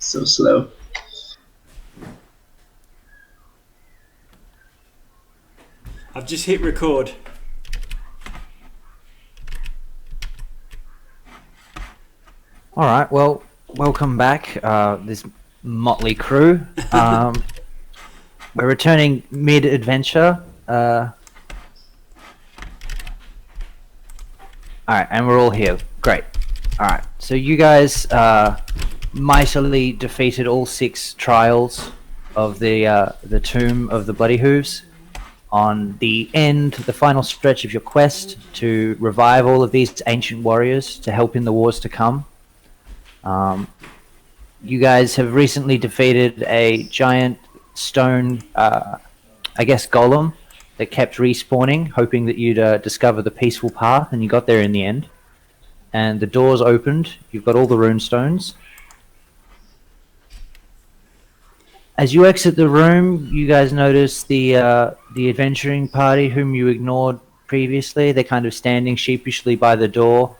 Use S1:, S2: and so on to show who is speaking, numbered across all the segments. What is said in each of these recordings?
S1: So slow.
S2: I've just hit record.
S3: All right. Well, welcome back, this motley crew. We're returning mid-adventure. All right, and we're all here. Great. All right. So you guys mightily defeated all 6 trials of the Tomb of the Bloody Hooves. On the final stretch of your quest to revive all of these ancient warriors to help in the wars to come. You guys have recently defeated a giant stone, golem that kept respawning, hoping that you'd discover the peaceful path, and you got there in the end. And the doors opened. You've got all the rune stones. As you exit the room, you guys notice the adventuring party whom you ignored previously. They're kind of standing sheepishly by the door.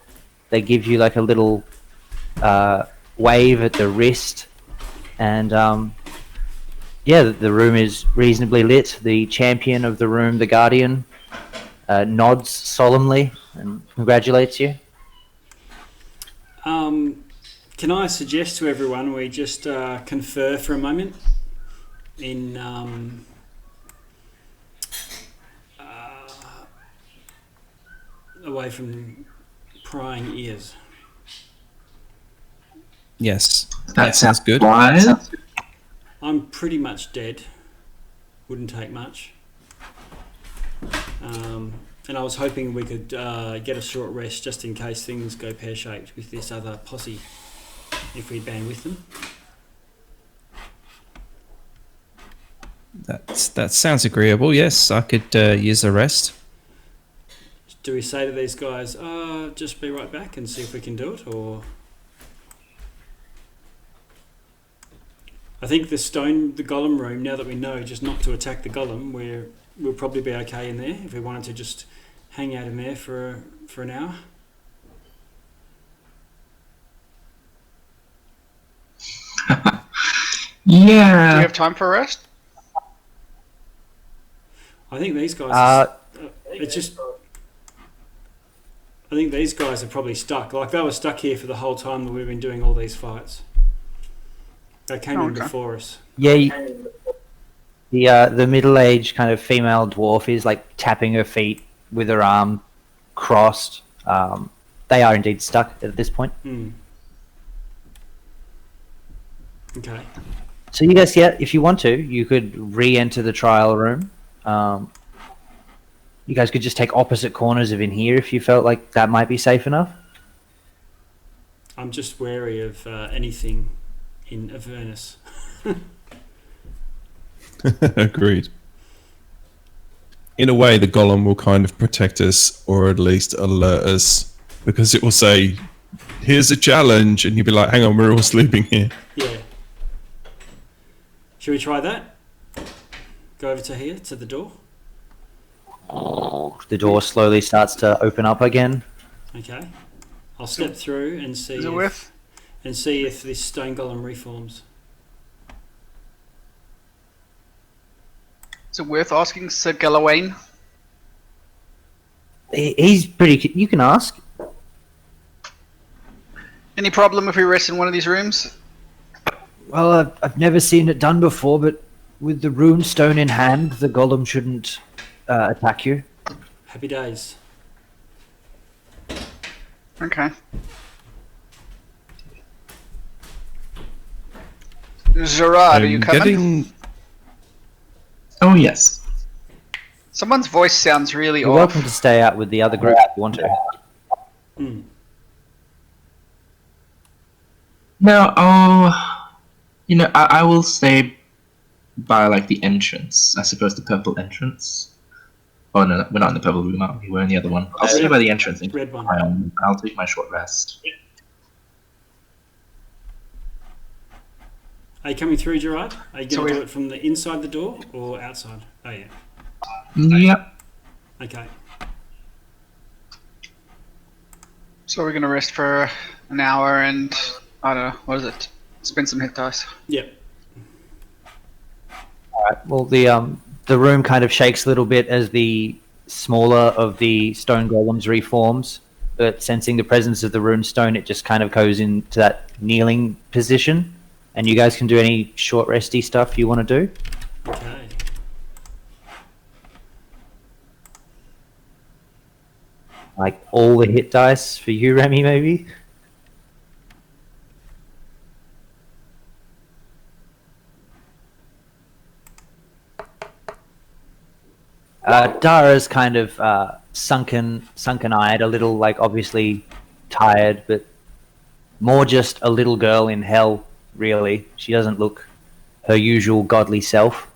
S3: They give you like a little wave at the wrist, and the room is reasonably lit. The champion of the room, the Guardian, nods solemnly and congratulates you.
S2: Can I suggest to everyone we just confer for a moment in away from prying ears?
S4: Yes, that sounds good.
S1: Wise.
S2: I'm pretty much dead. Wouldn't take much. And I was hoping we could get a short rest just in case things go pear-shaped with this other posse, if we band with them.
S4: That sounds agreeable. Yes, I could use a rest.
S2: Do we say to these guys, just be right back and see if we can do it, or... I think the golem room, now that we know just not to attack the golem, we'll probably be okay in there if we wanted to just hang out in there for an hour.
S1: Yeah.
S5: Do you have time for a rest?
S2: I think these guys... I think these guys are probably stuck. Like, they were stuck here for the whole time that we've been doing all these fights. They came in before us.
S3: Yeah, the middle-aged kind of female dwarf is like tapping her feet with her arm crossed. They are indeed stuck at this point.
S2: Okay.
S3: So you guys, if you want to, you could re-enter the trial room. You guys could just take opposite corners of in here if you felt like that might be safe enough.
S2: I'm just wary of anything in Avernus.
S4: Agreed. In a way, the golem will kind of protect us, or at least alert us, because it will say, "Here's a challenge," and you'll be like, "Hang on, we're all sleeping here."
S2: Yeah. Should we try that? Go over to here, to the door.
S3: The door slowly starts to open up again.
S2: Okay. I'll step through and see if this stone golem reforms.
S5: Is it worth asking Sir Galawain?
S3: He's pretty... You can ask.
S5: Any problem if we rest in one of these rooms?
S3: Well, I've never seen it done before, but with the rune stone in hand, the golem shouldn't attack you.
S2: Happy days.
S5: Okay. Gerard, are you coming?
S1: Oh, yes.
S5: Someone's voice sounds really
S3: You're
S5: off.
S3: welcome to stay out with the other group if you want to.
S1: No, I will stay by, like, the entrance. I suppose the purple entrance. Oh, no, we're not in the purple room, aren't we? We're in the other one. I'll stay by the entrance.
S2: Red one.
S1: I'll take my short rest.
S2: Are you coming through, Gerard? Are you going to do it from the inside the door or outside? Oh, yeah.
S1: Yep.
S2: Okay.
S5: So we're going to rest for an hour and, I don't know, what is it? spend some hit dice.
S2: Yep.
S3: Alright, well, the room kind of shakes a little bit as the smaller of the stone golems reforms, but sensing the presence of the rune stone, it just kind of goes into that kneeling position, and you guys can do any short resty stuff you want to do.
S2: Okay.
S3: Like all the hit dice for you, Remy, maybe? Dara's kind of sunken-eyed, a little, like, obviously tired, but more just a little girl in hell, really. She doesn't look her usual godly self.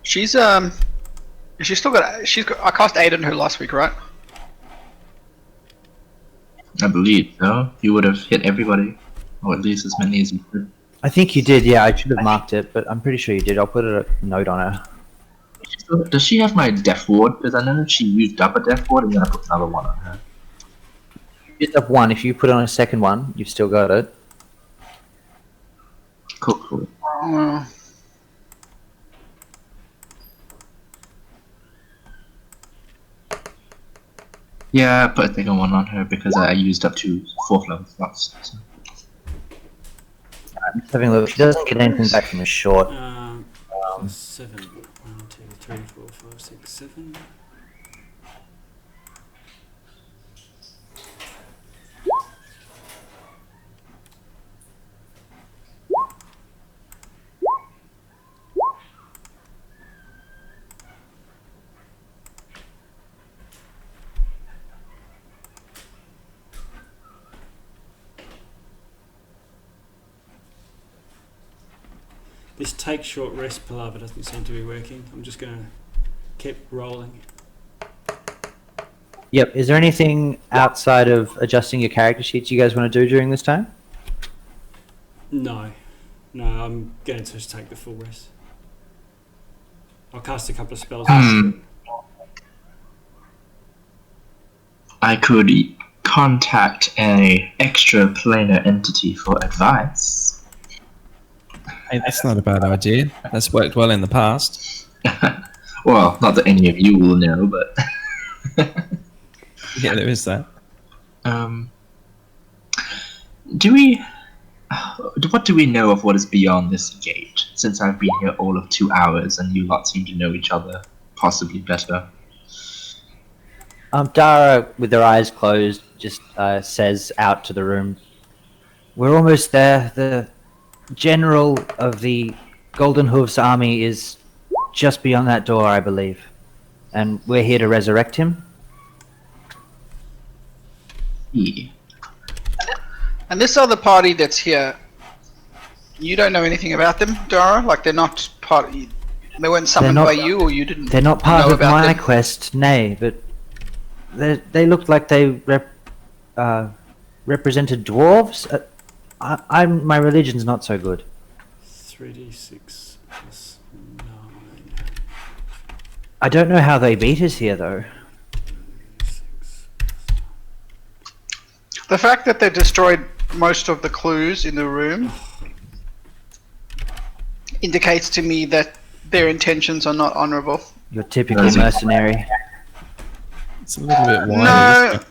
S5: She's still got. I cast Aid on her last week, right?
S1: I believe so. You would have hit everybody, or at least as many as you could.
S3: I think you did, yeah. I should have marked it, but I'm pretty sure you did. I'll put a note on her.
S1: Does she have my death ward? Because I know she used up a death ward and then I put another one on her.
S3: You just have one. If you put on a second one, you've still got it.
S1: Cool. Yeah, I put a second one on her because I used up 2 4th level slots. So.
S3: I'm just having a look. She doesn't get anything back from a short.
S2: 7. 1, 2, 3, 4, 5, 6, 7. This take short rest palaver doesn't seem to be working. I'm just going to keep rolling.
S3: Yep. Is there anything outside of adjusting your character sheets you guys want to do during this time?
S2: No, I'm going to just take the full rest. I'll cast a couple of spells.
S1: I could contact an extra planar entity for advice.
S4: Hey, that's not a bad idea. That's worked well in the past.
S1: Well, not that any of you will know, but
S4: Yeah, there is that.
S1: What do we know of what is beyond this gate? Since I've been here all of 2 hours, and you lot seem to know each other possibly better.
S3: Dara, with her eyes closed, just says out to the room, "We're almost there. The general of the Golden Hooves army is just beyond that door, I believe. And we're here to resurrect him."
S1: Yeah.
S5: And this other party that's here, you don't know anything about them, Dara? Like they're not part. They weren't summoned by you, or you didn't.
S3: They're not part
S5: know
S3: of
S5: about
S3: my
S5: them?
S3: quest, nay. But they looked like they represented dwarves. My religion's not so good.
S2: 3d6 plus 9.
S3: I don't know how they beat us here, though.
S2: 6.
S5: The fact that they destroyed most of the clues in the room indicates to me that their intentions are not honourable.
S3: Your typical mercenary.
S4: It's a little bit wild.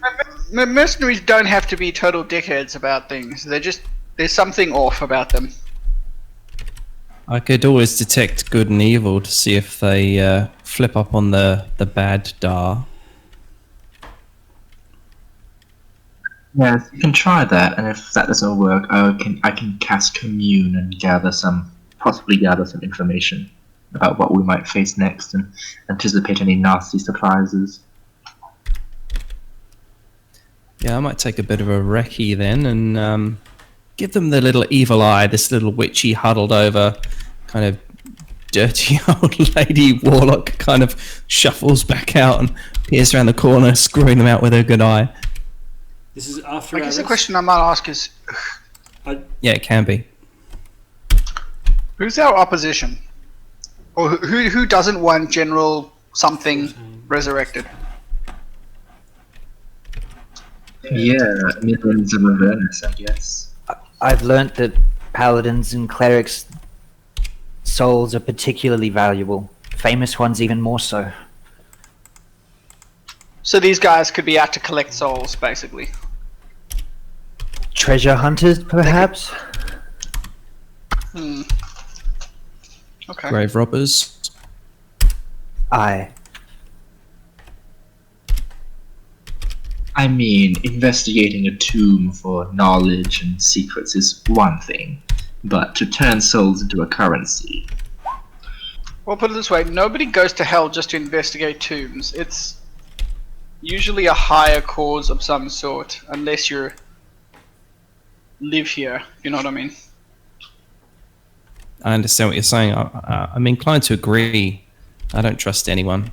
S5: No, mercenaries don't have to be total dickheads about things. There's something off about them.
S4: I could always detect good and evil to see if they flip up on the bad Dar.
S1: Yes, you can try that, and if that doesn't work, I can cast Commune and possibly gather some information about what we might face next, and anticipate any nasty surprises.
S4: Yeah, I might take a bit of a recce then and give them the little evil eye, this little witchy huddled over kind of dirty old lady warlock kind of shuffles back out and peers around the corner, screwing them out with her good eye.
S2: This is after
S5: I guess the
S2: hours?
S5: question I might ask is,
S4: Yeah, it can be.
S5: who's our opposition? Or who doesn't want General something resurrected?
S1: Yeah, millions of Avernus, I guess.
S3: I've learnt that paladins and clerics' souls are particularly valuable. Famous ones even more so.
S5: So these guys could be out to collect souls, basically.
S3: Treasure hunters, perhaps?
S5: Hmm. Okay.
S4: Grave robbers.
S3: Aye.
S1: I mean, investigating a tomb for knowledge and secrets is one thing, but to turn souls into a currency.
S5: Well, put it this way, nobody goes to hell just to investigate tombs. It's usually a higher cause of some sort, unless you live here, you know what I mean?
S6: I understand what you're saying. I'm inclined to agree. I don't trust anyone.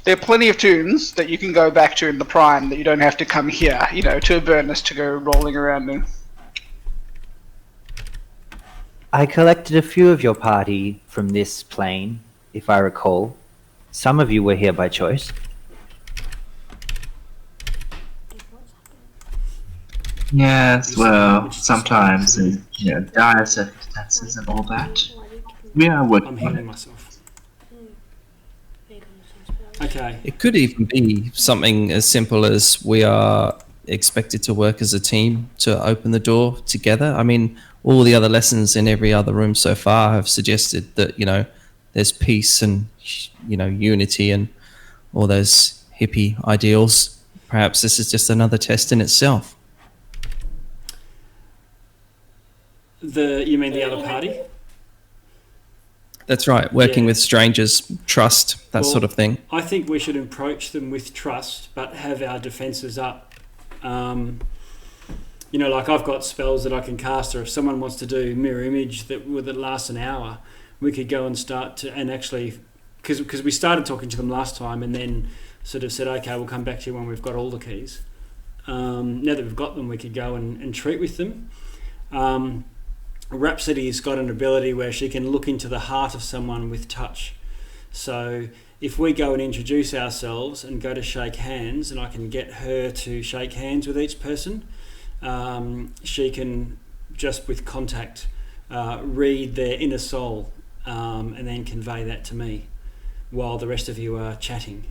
S5: There are plenty of tombs that you can go back to in the Prime that you don't have to come here, you know, to Avernus to go rolling around in.
S3: I collected a few of your party from this plane, if I recall. Some of you were here by choice.
S1: Yes, well, sometimes, dire circumstances and all that. We are
S2: I'm
S1: working on
S2: healing
S1: it.
S2: myself. Okay.
S6: It could even be something as simple as we are expected to work as a team to open the door together. I mean, all the other lessons in every other room so far have suggested that, there's peace and, unity and all those hippie ideals. Perhaps this is just another test in itself.
S2: You mean the other party?
S6: That's right. Working
S2: Yeah.
S6: with strangers, trust, that
S2: Well,
S6: sort of thing.
S2: I think we should approach them with trust, but have our defences up. Like I've got spells that I can cast, or if someone wants to do mirror image that lasts an hour, we could go and start to, and actually, because we started talking to them last time and then sort of said, okay, we'll come back to you when we've got all the keys. Now that we've got them, we could go and treat with them. Rhapsody's got an ability where she can look into the heart of someone with touch. So if we go and introduce ourselves and go to shake hands, and I can get her to shake hands with each person, she can, just with contact, read their inner soul and then convey that to me while the rest of you are chatting.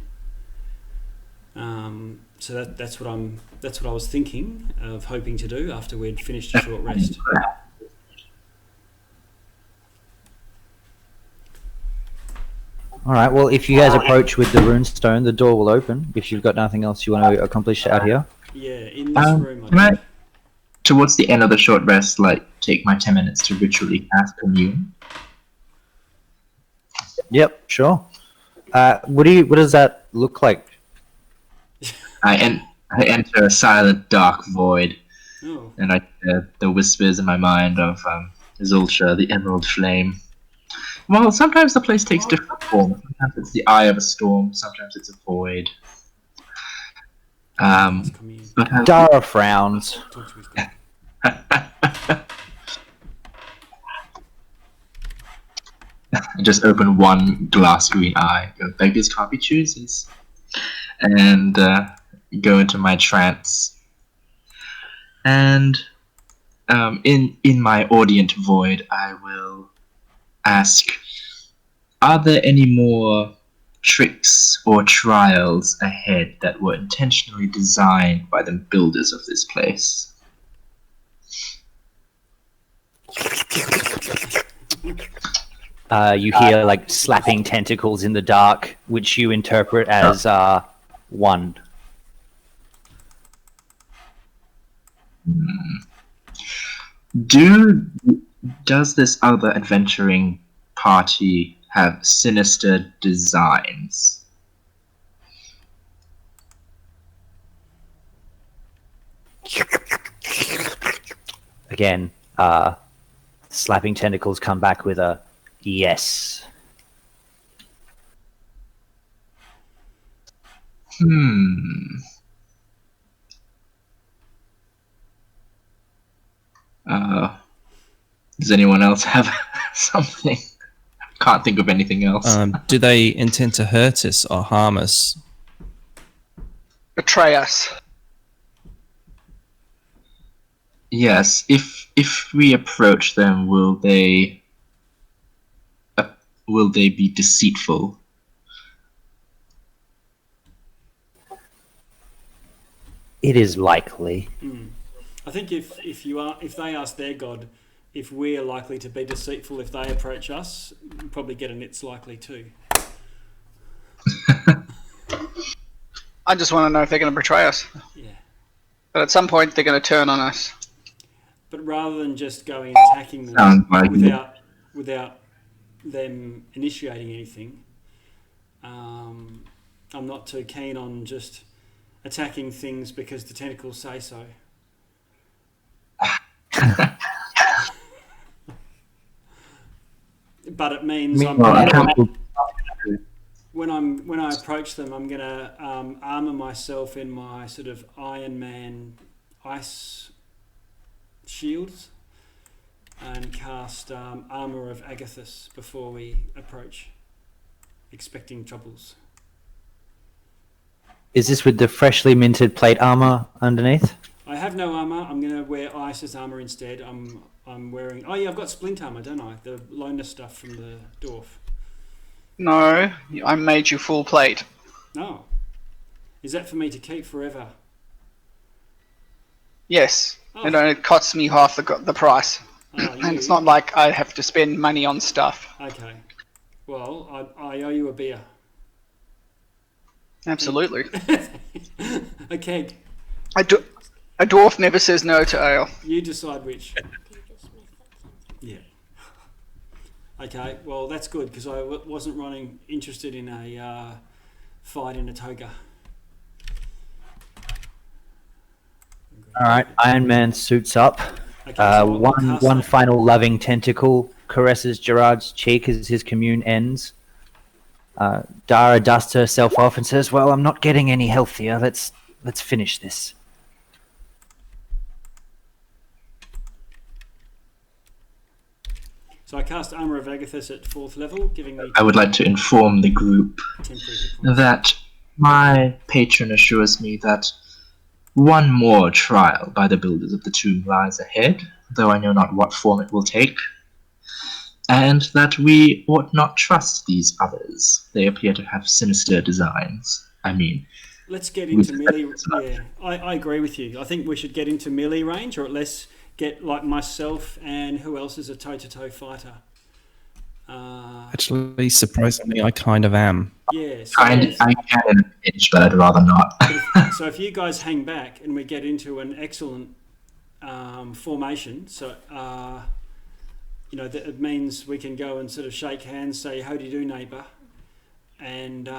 S2: So that's what I was thinking of hoping to do after we'd finished a short rest.
S3: All right. Well, if you guys approach with the runestone, the door will open. If you've got nothing else you want to accomplish out here.
S2: Yeah, in this room.
S1: Can I, towards the end of the short rest, take my 10 minutes to ritually cast commune?
S3: Yep. Sure. What does that look like?
S1: I enter a silent, dark void,
S2: Oh,
S1: and I hear the whispers in my mind of Zulsha, the Emerald Flame. Well, sometimes the place takes different forms. Sometimes it's the eye of a storm. Sometimes it's a void.
S2: that's commune.
S1: But
S3: Dara frowns.
S2: Talk to his dad.
S1: I just open one glass green eye. Go, beggars can't be choosers, and go into my trance. And in my audient void, I will ask, are there any more tricks or trials ahead that were intentionally designed by the builders of this place?
S3: You hear like slapping tentacles in the dark, which you interpret as one.
S1: Does this other adventuring party have sinister designs?
S3: Again, slapping tentacles come back with a yes.
S1: Does anyone else have something? Can't think of anything else.
S6: Do they intend to hurt us or harm us?
S5: betray us.
S1: Yes, if we approach them, will they be deceitful?
S3: It is likely.
S2: I think if they ask their god if we're likely to be deceitful if they approach us, we'll probably get an it's likely too.
S5: I just want to know if they're going to betray us.
S2: Yeah.
S5: But at some point, they're going to turn on us.
S2: But rather than just going and attacking them
S1: Sounds like
S2: without them initiating anything, I'm not too keen on just attacking things because the tentacles say so. But it means when I approach them, I'm gonna armor myself in my sort of Iron Man ice shields and cast armor of Agathis before we approach, expecting troubles.
S3: Is this with the freshly minted plate armor underneath?
S2: I have no armor. I'm gonna wear Isis armor instead. I'm wearing. Oh yeah, I've got splint armor, don't I? The loner stuff from the dwarf.
S5: No, I made you full plate.
S2: No, is that for me to keep forever?
S5: Yes,
S2: Oh.
S5: and it costs me half the price.
S2: Oh,
S5: And it's not like I have to spend money on stuff.
S2: Okay. Well, I owe you a beer.
S5: Absolutely.
S2: A keg.
S5: A dwarf never says no to ale.
S2: You decide which. Yeah. Okay. Well, that's good because I wasn't running interested in a fight in a toga.
S3: All right, Iron Man suits up.
S2: Okay, so I'll cast
S3: One
S2: that.
S3: final loving tentacle caresses Gerard's cheek as his commune ends. Dara dusts herself off and says, "Well, I'm not getting any healthier. Let's finish this."
S2: So I cast Armor of Agathis at 4th level, giving me
S1: I would like to inform the group
S2: temporary hit points.
S1: that my patron assures me that one more trial by the builders of the tomb lies ahead, though I know not what form it will take, and that we ought not trust these others. They appear to have sinister designs. I mean,
S2: Let's get into melee. Yeah, I agree with you. I think we should get into melee range, or at least get like myself and who else is a toe-to-toe fighter.
S6: Actually, surprisingly, I kind of am.
S2: Yeah. So
S1: I can in a pinch, but I'd rather not.
S2: so if you guys hang back and we get into an excellent formation, so that it means we can go and sort of shake hands, say how do you do, neighbour, and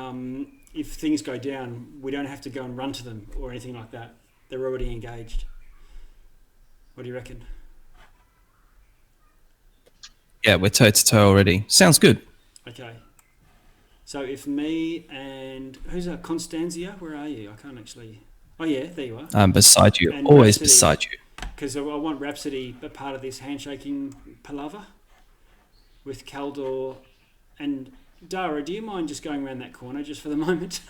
S2: if things go down, we don't have to go and run to them or anything like that. They're already engaged. What do you reckon?
S6: Yeah, we're toe to toe already. Sounds good.
S2: Okay. So if me and who's that? Constanzia, where are you? I can't actually. Oh yeah, there you are.
S6: I'm beside you,
S2: And
S6: always
S2: Rhapsody.
S6: beside you.
S2: Because I want Rhapsody a part of this handshaking palaver with Kaldor and Dara. Do you mind just going around that corner just for the moment?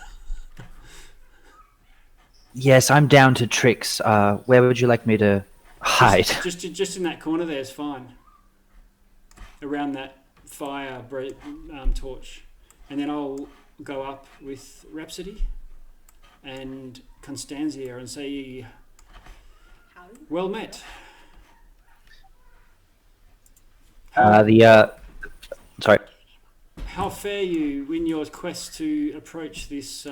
S3: Yes, I'm down to tricks. Where would you like me to hide?
S2: just in that corner there is fine. Around that fire torch, and then I'll go up with Rhapsody and Constanzia and say, "Well met."
S3: Sorry.
S2: How fare you in your quest to approach this?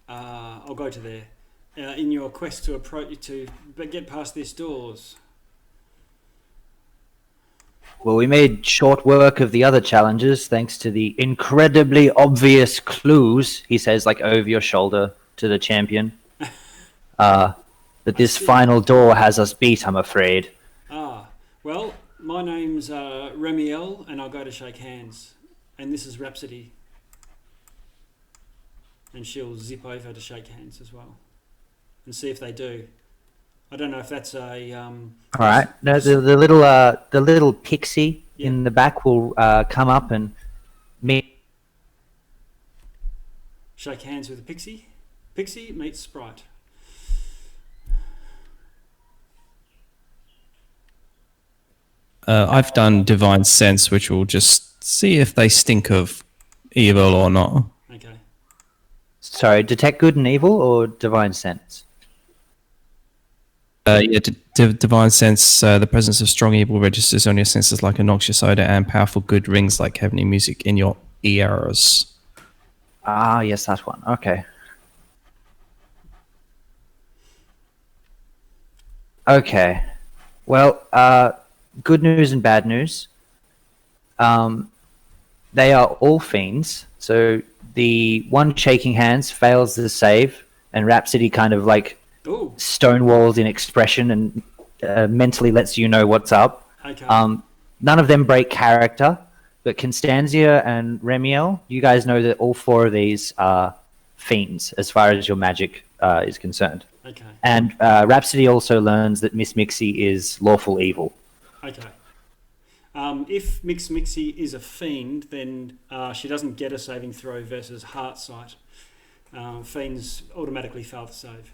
S2: I'll go to there. In your quest to but get past these doors.
S3: Well, we made short work of the other challenges thanks to the incredibly obvious clues, he says, like over your shoulder to the champion. But this final door has us beat, I'm afraid.
S2: Well, my name's Remiel, and I'll go to shake hands. And this is Rhapsody. And she'll zip over to shake hands as well. And see if they do. I don't know if that's a...
S3: All right. No, the little pixie in the back will come up and meet.
S2: shake hands with the pixie. Pixie meets sprite.
S6: I've done divine sense, which will just see if they stink of evil or not.
S2: Okay.
S3: Sorry, detect good and evil or divine sense?
S6: Yeah, divine sense. The presence of strong evil registers on your senses like a noxious odor, and powerful good rings like heavenly music in your ears.
S3: Ah, yes, that one. Okay. Okay. Well, good news and bad news. They are all fiends. So the one shaking hands fails the save, and Rhapsody kind of like
S2: Ooh.
S3: stonewalls in expression and mentally lets you know what's up.
S2: Okay.
S3: None of them break character, but Constanzia and Remiel, you guys know that all four of these are fiends as far as your magic is concerned.
S2: Okay.
S3: And Rhapsody also learns that Miss Mixie is lawful evil.
S2: Okay. If Mix Mixie is a fiend, then she doesn't get a saving throw versus heart sight. Fiends automatically fail the save.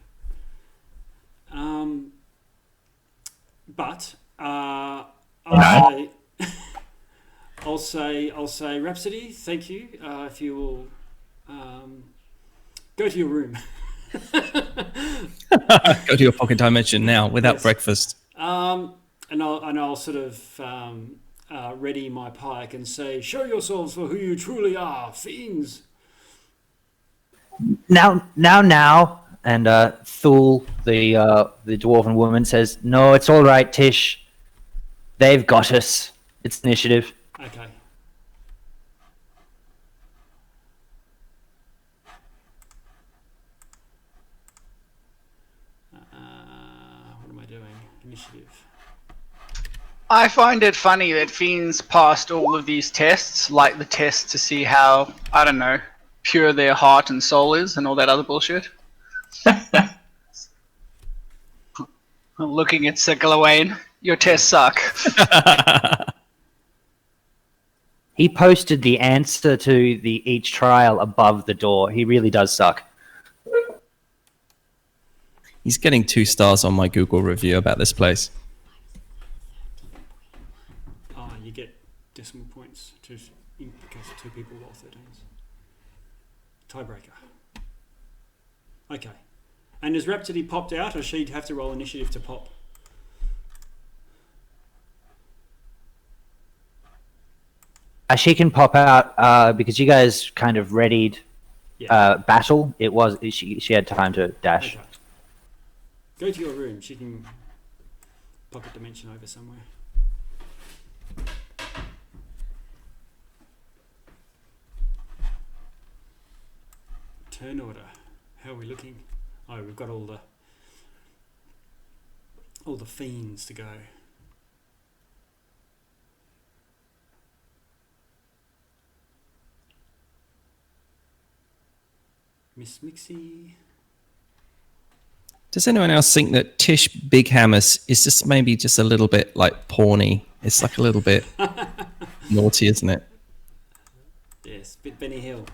S2: But I'll say, Rhapsody, thank you. If you will go to your room.
S6: Go to your pocket dimension now without
S2: Yes.
S6: breakfast.
S2: And I'll sort of ready my pike and say, "Show yourselves for who you truly are, fiends."
S3: Now. And Thule, the dwarven woman, says, "No, it's all right, Tish. They've got us. It's initiative."
S2: Okay. What am I doing? Initiative.
S5: I find it funny that fiends passed all of these tests, like the test to see how, I don't know, pure their heart and soul is and all that other bullshit. Looking at Sir Gawain, your tests suck.
S3: He posted the answer to the each trial above the door. He really does suck.
S6: He's getting 2 stars on my Google review about this place.
S2: You get decimal points in case 2 people roll 13s. Tiebreaker. Okay. And has Rhapsody popped out, or she'd have to roll initiative to pop?
S3: She can pop out because you guys kind of readied battle. She had time to dash.
S2: Okay. Go to your room. She can pocket dimension over somewhere. Turn order. How are we looking? Oh, we've got all the fiends to go. Miss Mixie.
S6: Does anyone else think that Tish Big Hammers is just maybe just a little bit like porny? It's like a little bit naughty, isn't it?
S2: Yes, bit Benny Hill.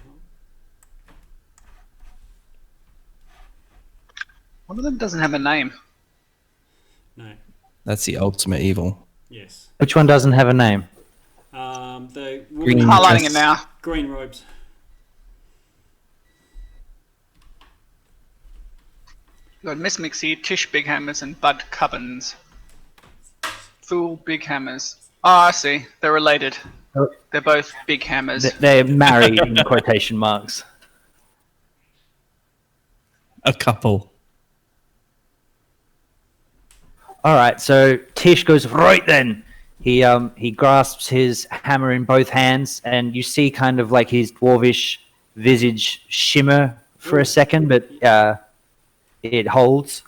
S5: One of them doesn't have a name.
S2: No.
S6: That's the ultimate evil.
S2: Yes.
S3: Which one doesn't have a name?
S2: The
S6: Green
S2: woman,
S5: Highlighting
S6: dress.
S5: it now.
S2: green robes.
S5: You got Miss Mixie, Tish Big Hammers, and Bud Cubbins. Fool Big Hammers. Oh, I see. They're related. They're both big hammers.
S3: They're married in quotation marks.
S6: A couple.
S3: All right, so Tish goes, right then. He grasps his hammer in both hands, and you see kind of like his dwarvish visage shimmer for a second, but it holds.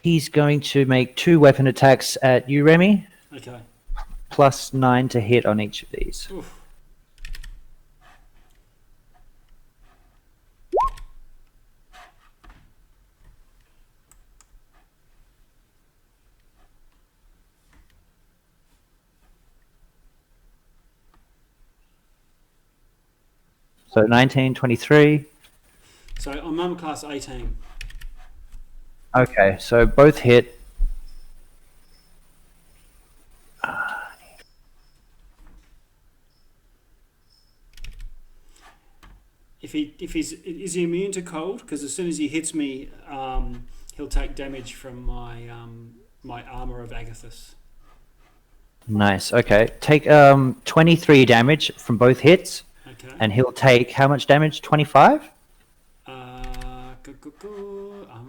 S3: He's going to make 2 weapon attacks at you, Remy,
S2: Okay.
S3: plus 9 to hit on each of these.
S2: Oof.
S3: So 19, 23.
S2: So I'm armor class 18.
S3: Okay, so both hit.
S2: If is he immune to cold? Because as soon as he hits me, he'll take damage from my my armor of Agathis.
S3: Nice. Okay, take 23 damage from both hits,
S2: Okay.
S3: and he'll take how much damage? 25.
S2: Armor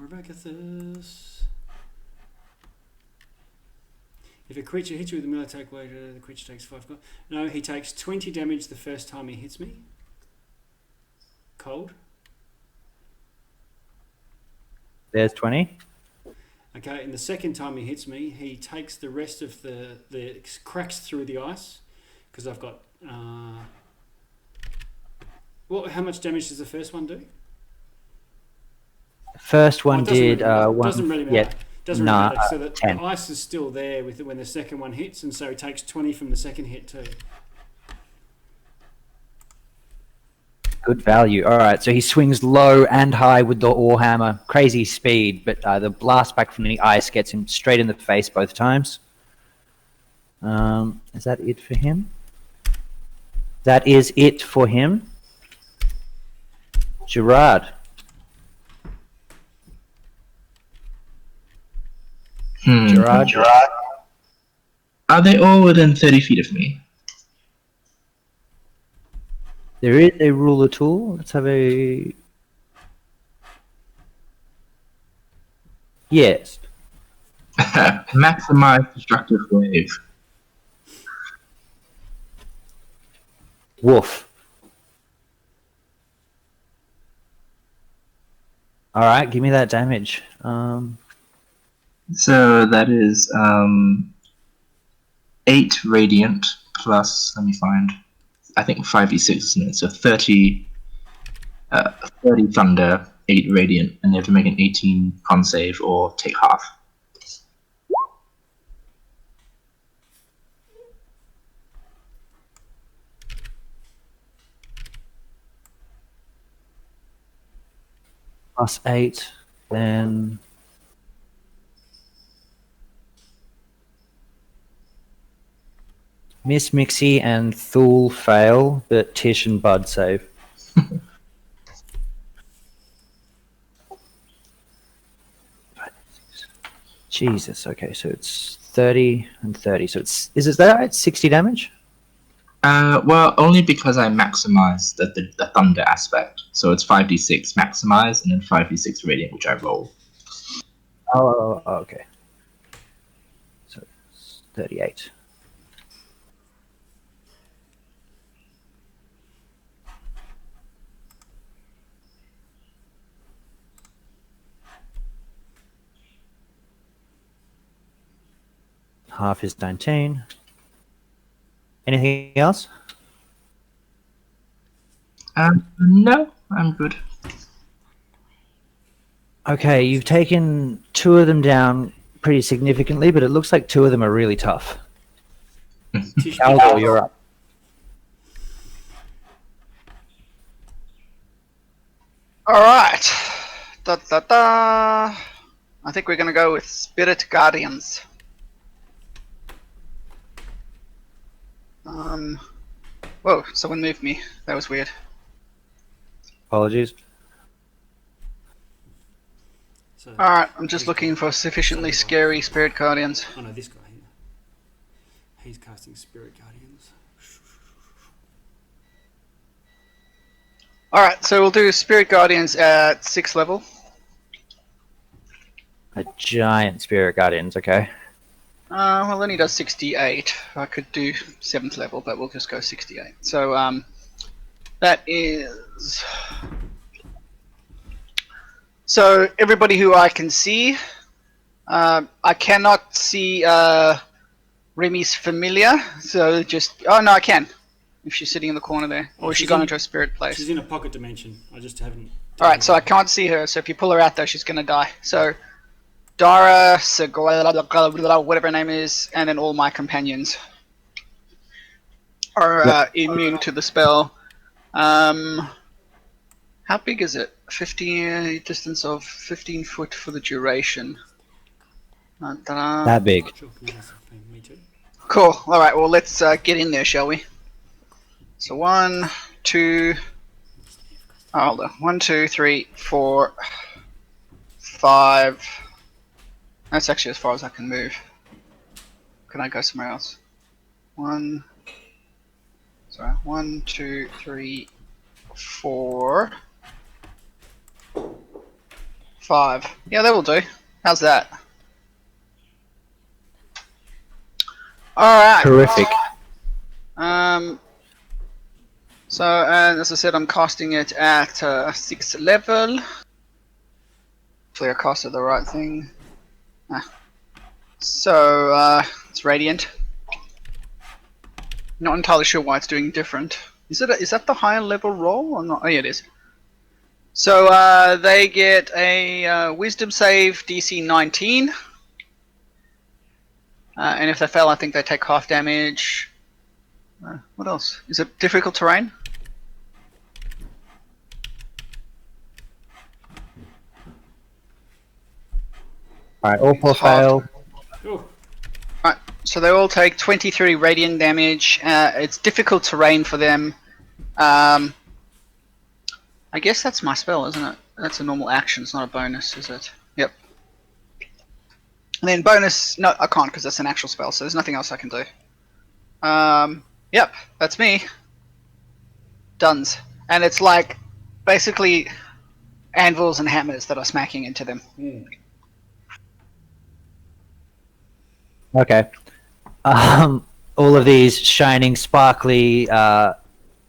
S2: of Agathis. If a creature hits you with a melee attack, the creature takes 5 cold. No, he takes 20 damage the first time he hits me. Cold.
S3: There's 20.
S2: Okay, and the second time he hits me, he takes the rest of the cracks through the ice, because I've got. Well, how much damage does the first one do?
S3: First one did
S2: Doesn't really matter.
S3: Yeah,
S2: Doesn't really matter. So
S3: 10.
S2: the ice is still there with it when the second one hits, and so he takes 20 from the second hit too.
S3: Good value. All right, so he swings low and high with the Warhammer. Crazy speed, but the blast back from the ice gets him straight in the face both times. Is that it for him? That is it for him. Gerard. Gerard.
S1: Are they all within 30 feet of me?
S3: There is a ruler tool. Let's have a... Yes.
S1: Maximize destructive wave.
S3: Woof. All right, give me that damage.
S1: So that is 8 radiant plus, let me find, I think 5d6, isn't it? So 30 thunder, 8 radiant, and you have to make an 18 con save or take half.
S3: Plus 8, then... Miss Mixie and Thule fail, but Tish and Bud save. Jesus, okay, so it's 30 and 30. So is that right? 60 damage?
S1: Well, only because I maximized the thunder aspect. So it's 5d6 maximized and then 5d6 radiant, which I roll.
S3: Oh, okay. So it's 38. Half is 19. Anything else?
S1: No, I'm good.
S3: Okay, you've taken 2 of them down pretty significantly, but it looks like 2 of them are really tough. Caldor, you're up.
S5: Alright. I think we're going to go with Spirit Guardians. Whoa, someone moved me. That was weird.
S3: Apologies.
S2: So,
S5: Alright, I'm just looking for sufficiently scary Spirit Guardians.
S2: oh no, this guy here. He's casting Spirit Guardians.
S5: Alright, so we'll do Spirit Guardians at 6th level.
S3: A giant Spirit Guardians, okay.
S5: Well, only does 68. I could do 7th level, but we'll just go 68. So, that is... So, everybody who I can see, I cannot see Remy's familiar, so just... Oh, no, I can. If she's sitting in the corner there. Or is she gone into a spirit place?
S2: She's in a pocket dimension. I just haven't...
S5: Alright, so I can't see her, so if you pull her out though, she's gonna die. So, Dara, whatever her name is, and then all my companions are immune to the spell. How big is it? 50 distance of 15 foot for the duration. Ta-da.
S3: That big.
S2: Sure, nice. Me too.
S5: Cool. All right. Well, let's get in there, shall we? So 1, 2. Oh, hold on. 1, 2, 3, 4, 5. That's actually as far as I can move. Can I go somewhere else? 1. Sorry. 1, 2, 3, 4, 5. Yeah, that will do. How's that? Alright.
S3: Terrific.
S5: So, as I said, I'm casting it at 6th level. Hopefully I casted the right thing. So, it's Radiant. Not entirely sure why it's doing different. Is that the higher level roll or not? Oh yeah, it is. So they get a Wisdom save DC 19, and if they fail, I think they take half damage. What else? Is it difficult terrain?
S3: All right, all four fail.
S2: Oh,
S5: Right, so they all take 23 radiant damage. It's difficult terrain for them. I guess that's my spell, isn't it? That's a normal action, it's not a bonus, is it? Yep. And then bonus, no, I can't because that's an actual spell, so there's nothing else I can do. Yep, that's me. Duns. And it's like, basically, anvils and hammers that are smacking into them.
S3: Okay. All of these shining, sparkly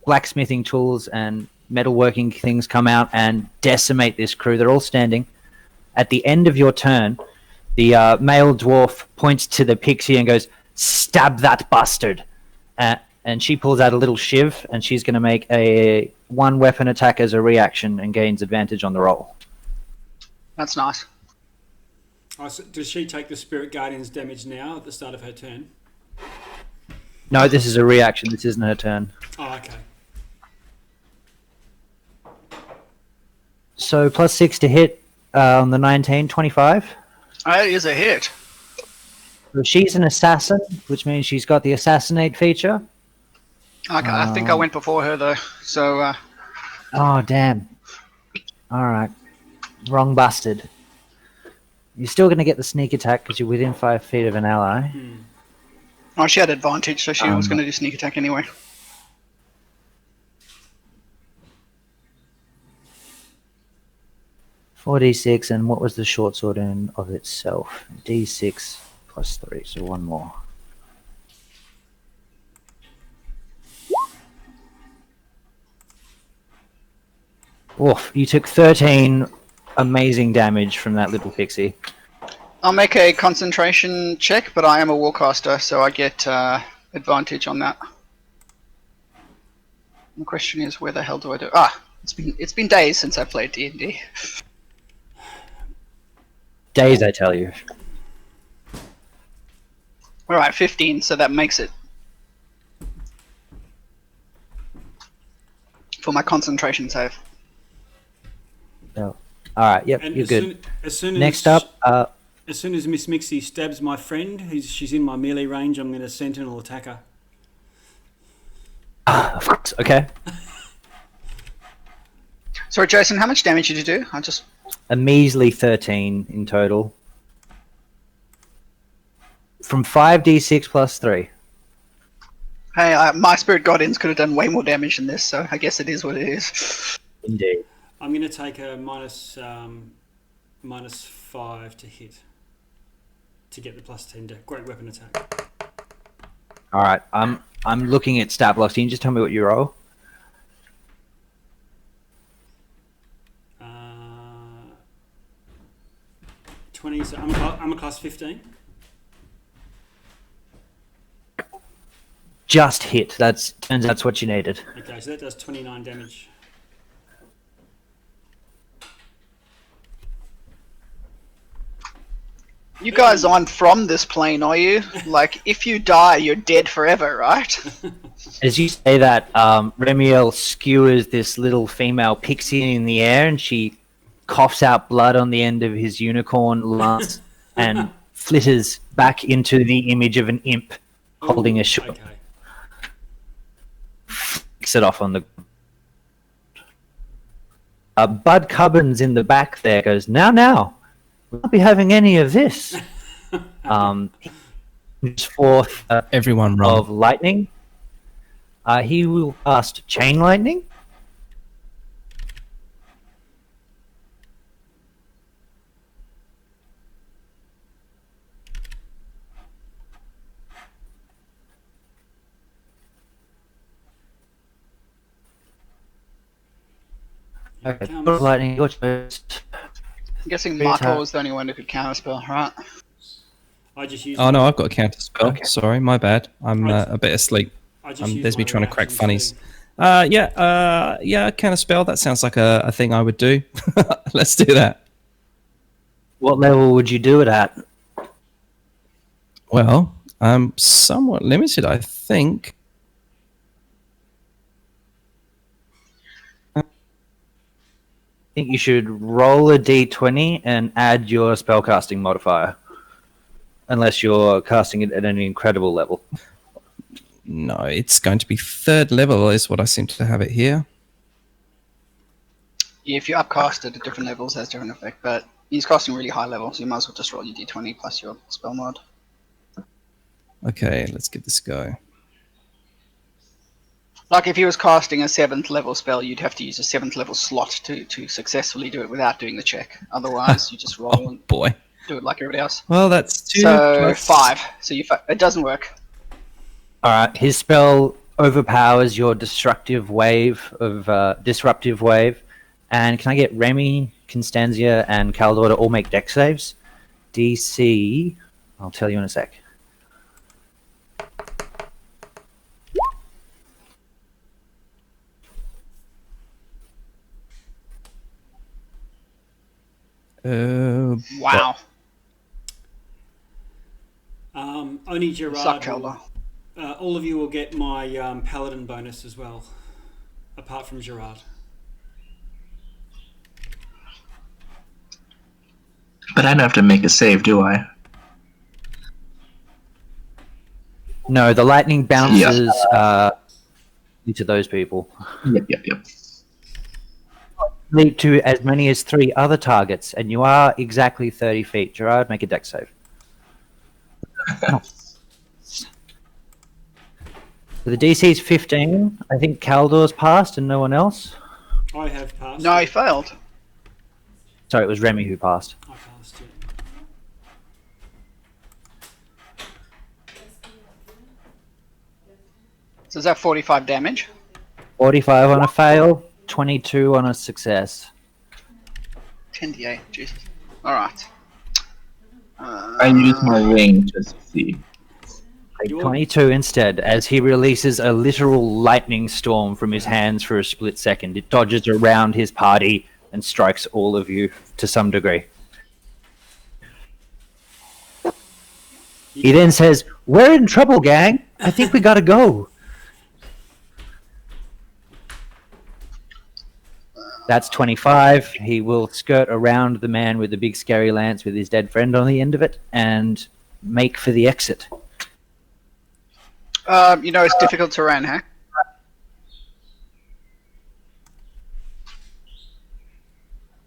S3: blacksmithing tools and metalworking things come out and decimate this crew. They're all standing. At the end of your turn, the male dwarf points to the pixie and goes, "Stab that bastard!" And she pulls out a little shiv, and she's going to make a one-weapon attack as a reaction and gains advantage on the roll.
S5: That's nice.
S2: oh, so does she take the Spirit Guardian's damage now at the start of her turn?
S3: No, this is a reaction. This isn't her turn.
S2: Oh, okay.
S3: So +6 to hit on the 19, 25.
S5: That is a hit.
S3: So she's an assassin, which means she's got the assassinate feature.
S5: Okay, I think I went before her though, so
S3: Oh, damn. All right. Wrong bastard. You're still going to get the sneak attack because you're within 5 feet of an ally.
S5: oh, she had advantage, so she was going to do sneak attack anyway.
S3: $4d6, and what was the short sword in of itself? D6 +3, so one more. Oof, you took 13 amazing damage from that little pixie.
S5: I'll make a concentration check, but I am a warcaster, so I get advantage on that. The question is, where the hell do I do? It's been days since I played D&D.
S3: Days, I tell you.
S5: All right, 15, so that makes it for my concentration save.
S3: No. All right, yep,
S2: And
S3: you're good.
S2: As soon
S3: Next
S2: as,
S3: up,
S2: as soon as Miss Mixie stabs my friend, she's in my melee range, I'm going to sentinel attack her.
S3: of course, okay.
S5: Sorry, Jason, how much damage did you do?
S3: A measly 13 in total. From 5d6 +3.
S5: Hey, my spirit guardians could have done way more damage than this, so I guess it is what it is.
S3: Indeed.
S2: I'm going to take a -5 to hit to get the +10 to great weapon attack.
S3: All right, I'm looking at stat blocks. Can you just tell me what you roll?
S2: 20. So I'm a class 15.
S3: Just hit. That's what you needed.
S2: Okay, so that does 29 damage.
S5: You guys aren't from this plane, are you? Like, if you die, you're dead forever, right?
S3: As you say that, Remiel skewers this little female pixie in the air, and she coughs out blood on the end of his unicorn lance and flitters back into the image of an imp holding a shot.
S2: Okay.
S3: Flicks it off on the. Bud Cubbins in the back there goes, now, we'll not be having any of this. His fourth
S6: Everyone roll.
S3: of lightning. He will cast Chain Lightning.
S2: Here it
S3: Okay,
S2: comes.
S3: lightning. Your choice.
S5: I'm guessing
S3: Great
S5: Marco
S3: attack.
S5: was the only one who could counterspell, right?
S2: I just used.
S6: Oh no, I've got a counter spell.
S3: Okay.
S6: Sorry, my bad. I'm
S2: Right.
S6: a bit asleep.
S2: I just used
S6: There's me
S2: my
S6: trying to crack
S2: reaction
S6: funnies.
S2: too.
S6: Yeah, counter spell. That sounds like a thing I would do. Let's do that.
S3: What level would you do it at?
S6: Well, I'm somewhat limited, I think.
S3: I think you should roll a d20 and add your spellcasting modifier. Unless you're casting it at an incredible level.
S6: No, it's going to be third level, is what I seem to have it here.
S5: Yeah, if you upcast it at different levels, has different effect, but he's casting really high level, so you might as well just roll your d20 plus your spell mod.
S6: Okay, let's give this a go.
S5: Like, if he was casting a 7th level spell, you'd have to use a 7th level slot to successfully do it without doing the check. Otherwise, you just roll
S6: Oh
S5: and
S6: boy.
S5: do it like everybody else.
S6: Well, that's 2
S5: So,
S6: plus
S5: 5. So it doesn't work.
S3: Alright, his spell overpowers your disruptive wave. And can I get Remy, Constantia, and Caldor to all make deck saves? DC, I'll tell you in a sec.
S5: Wow.
S2: Only Gerard.
S5: Suck, Calder.
S2: All of you will get my paladin bonus as well, apart from Gerard.
S1: But I don't have to make a save, do I?
S3: No, the lightning bounces into those people.
S1: Yep.
S3: Leap to as many as 3 other targets, and you are exactly 30 feet. Gerard, make a deck save. So the DC is 15. I think Caldor's passed and no one else.
S2: I have passed.
S5: No, he failed.
S3: Sorry, it was Remy who passed.
S2: I passed it.
S5: So is that 45 damage?
S3: 45 on a fail, 22 on a success.
S5: 10d8, Jesus. Alright.
S1: I use my ring to succeed.
S2: You're-
S3: 22 instead, as he releases a literal lightning storm from his hands for a split second. It dodges around his party and strikes all of you to some degree. He then says, "We're in trouble, gang. I think we gotta go." That's 25. He will skirt around the man with the big scary lance with his dead friend on the end of it and make for the exit.
S5: It's difficult terrain, huh?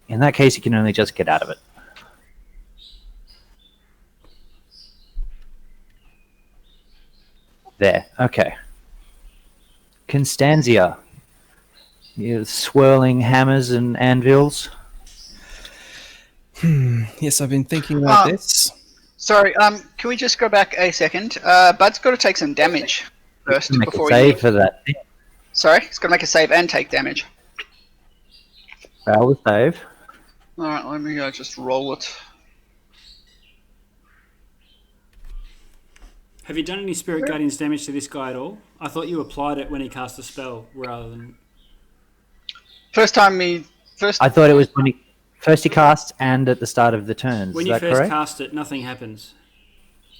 S3: In that case, you can only just get out of it. There. Okay. Constantia. You're swirling hammers and anvils.
S6: Yes, I've been thinking about this.
S5: Sorry, can we just go back a second? Bud's got to take some damage first
S3: Make a
S5: before he...
S3: save for that.
S5: Sorry, he's got to make a save and take damage.
S3: Fail the save.
S5: Alright, let me just roll it.
S2: Have you done any Spirit Guardian's damage to this guy at all? I thought you applied it when he cast a spell rather than...
S5: First time he... First...
S3: I thought it was when he First he casts and at the start of the turns.
S2: When
S3: Is
S2: you
S3: that
S2: first
S3: correct?
S2: cast it, nothing happens.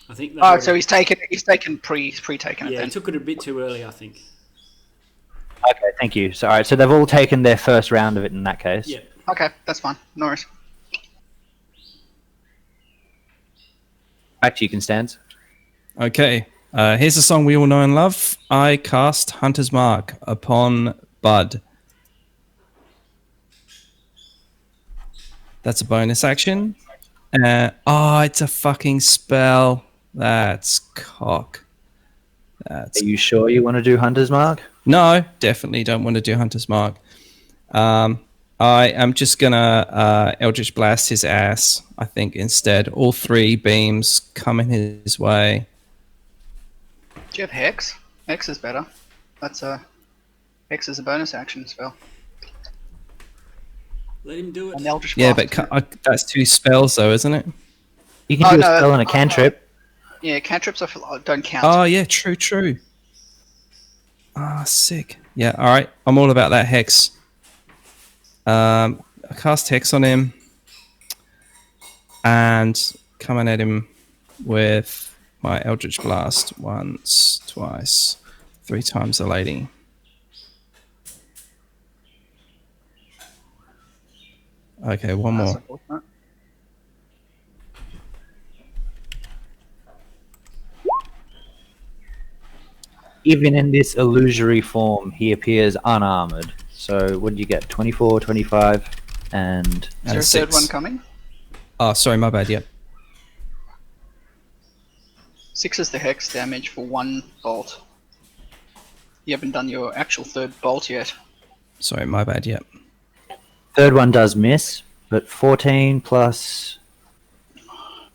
S2: I think.
S5: Oh, so he's taken pre-taken it
S2: Yeah, he
S5: then.
S2: took it a bit too early, I think.
S3: Okay, thank you. So, all right, so they've all taken their first round of it in that case.
S2: Yeah.
S5: Okay, that's fine. No worries.
S3: Back to you, Constance.
S6: Okay, here's a song we all know and love. I cast Hunter's Mark upon Bud. That's a bonus action. It's a fucking spell. That's cock.
S3: Are you sure you want to do Hunter's Mark?
S6: No, definitely don't want to do Hunter's Mark. I am just gonna Eldritch Blast his ass, I think, instead. All 3 beams coming his way.
S5: Do you have Hex? Hex is better. Hex is a bonus action spell.
S2: Let him do it.
S5: And Eldritch
S6: Yeah,
S5: Blast.
S6: but that's 2 spells, though, isn't it?
S3: You can do a spell and a cantrip.
S5: Yeah, cantrips don't count.
S6: Oh, yeah, true. Sick. Yeah, all right. I'm all about that Hex. I cast Hex on him and coming at him with my Eldritch Blast once, twice, 3 times the lady. Okay, one more.
S3: Even in this illusory form, he appears unarmored. So what did you get? 24, 25, and...
S5: Is there a third one coming?
S6: Oh, sorry, my bad, yep.
S5: 6 is the Hex damage for 1 bolt. You haven't done your actual 3rd bolt yet.
S6: Sorry, my bad, yep.
S3: Third one does miss, but 14 plus...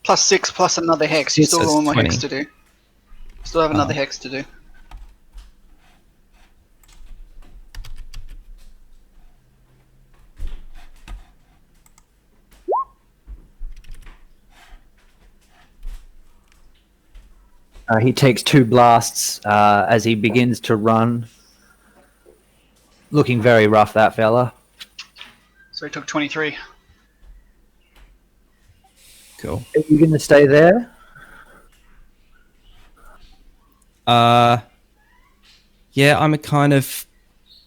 S5: Plus 6 plus another Hex. You still have
S6: says
S5: one more
S6: 20.
S5: Hex to do. Still have another Hex to do.
S3: He takes 2 blasts as he begins to run. Looking very rough, that fella.
S5: So he took 23.
S6: Cool.
S3: Are you going to stay there?
S6: Yeah, I'm a kind of...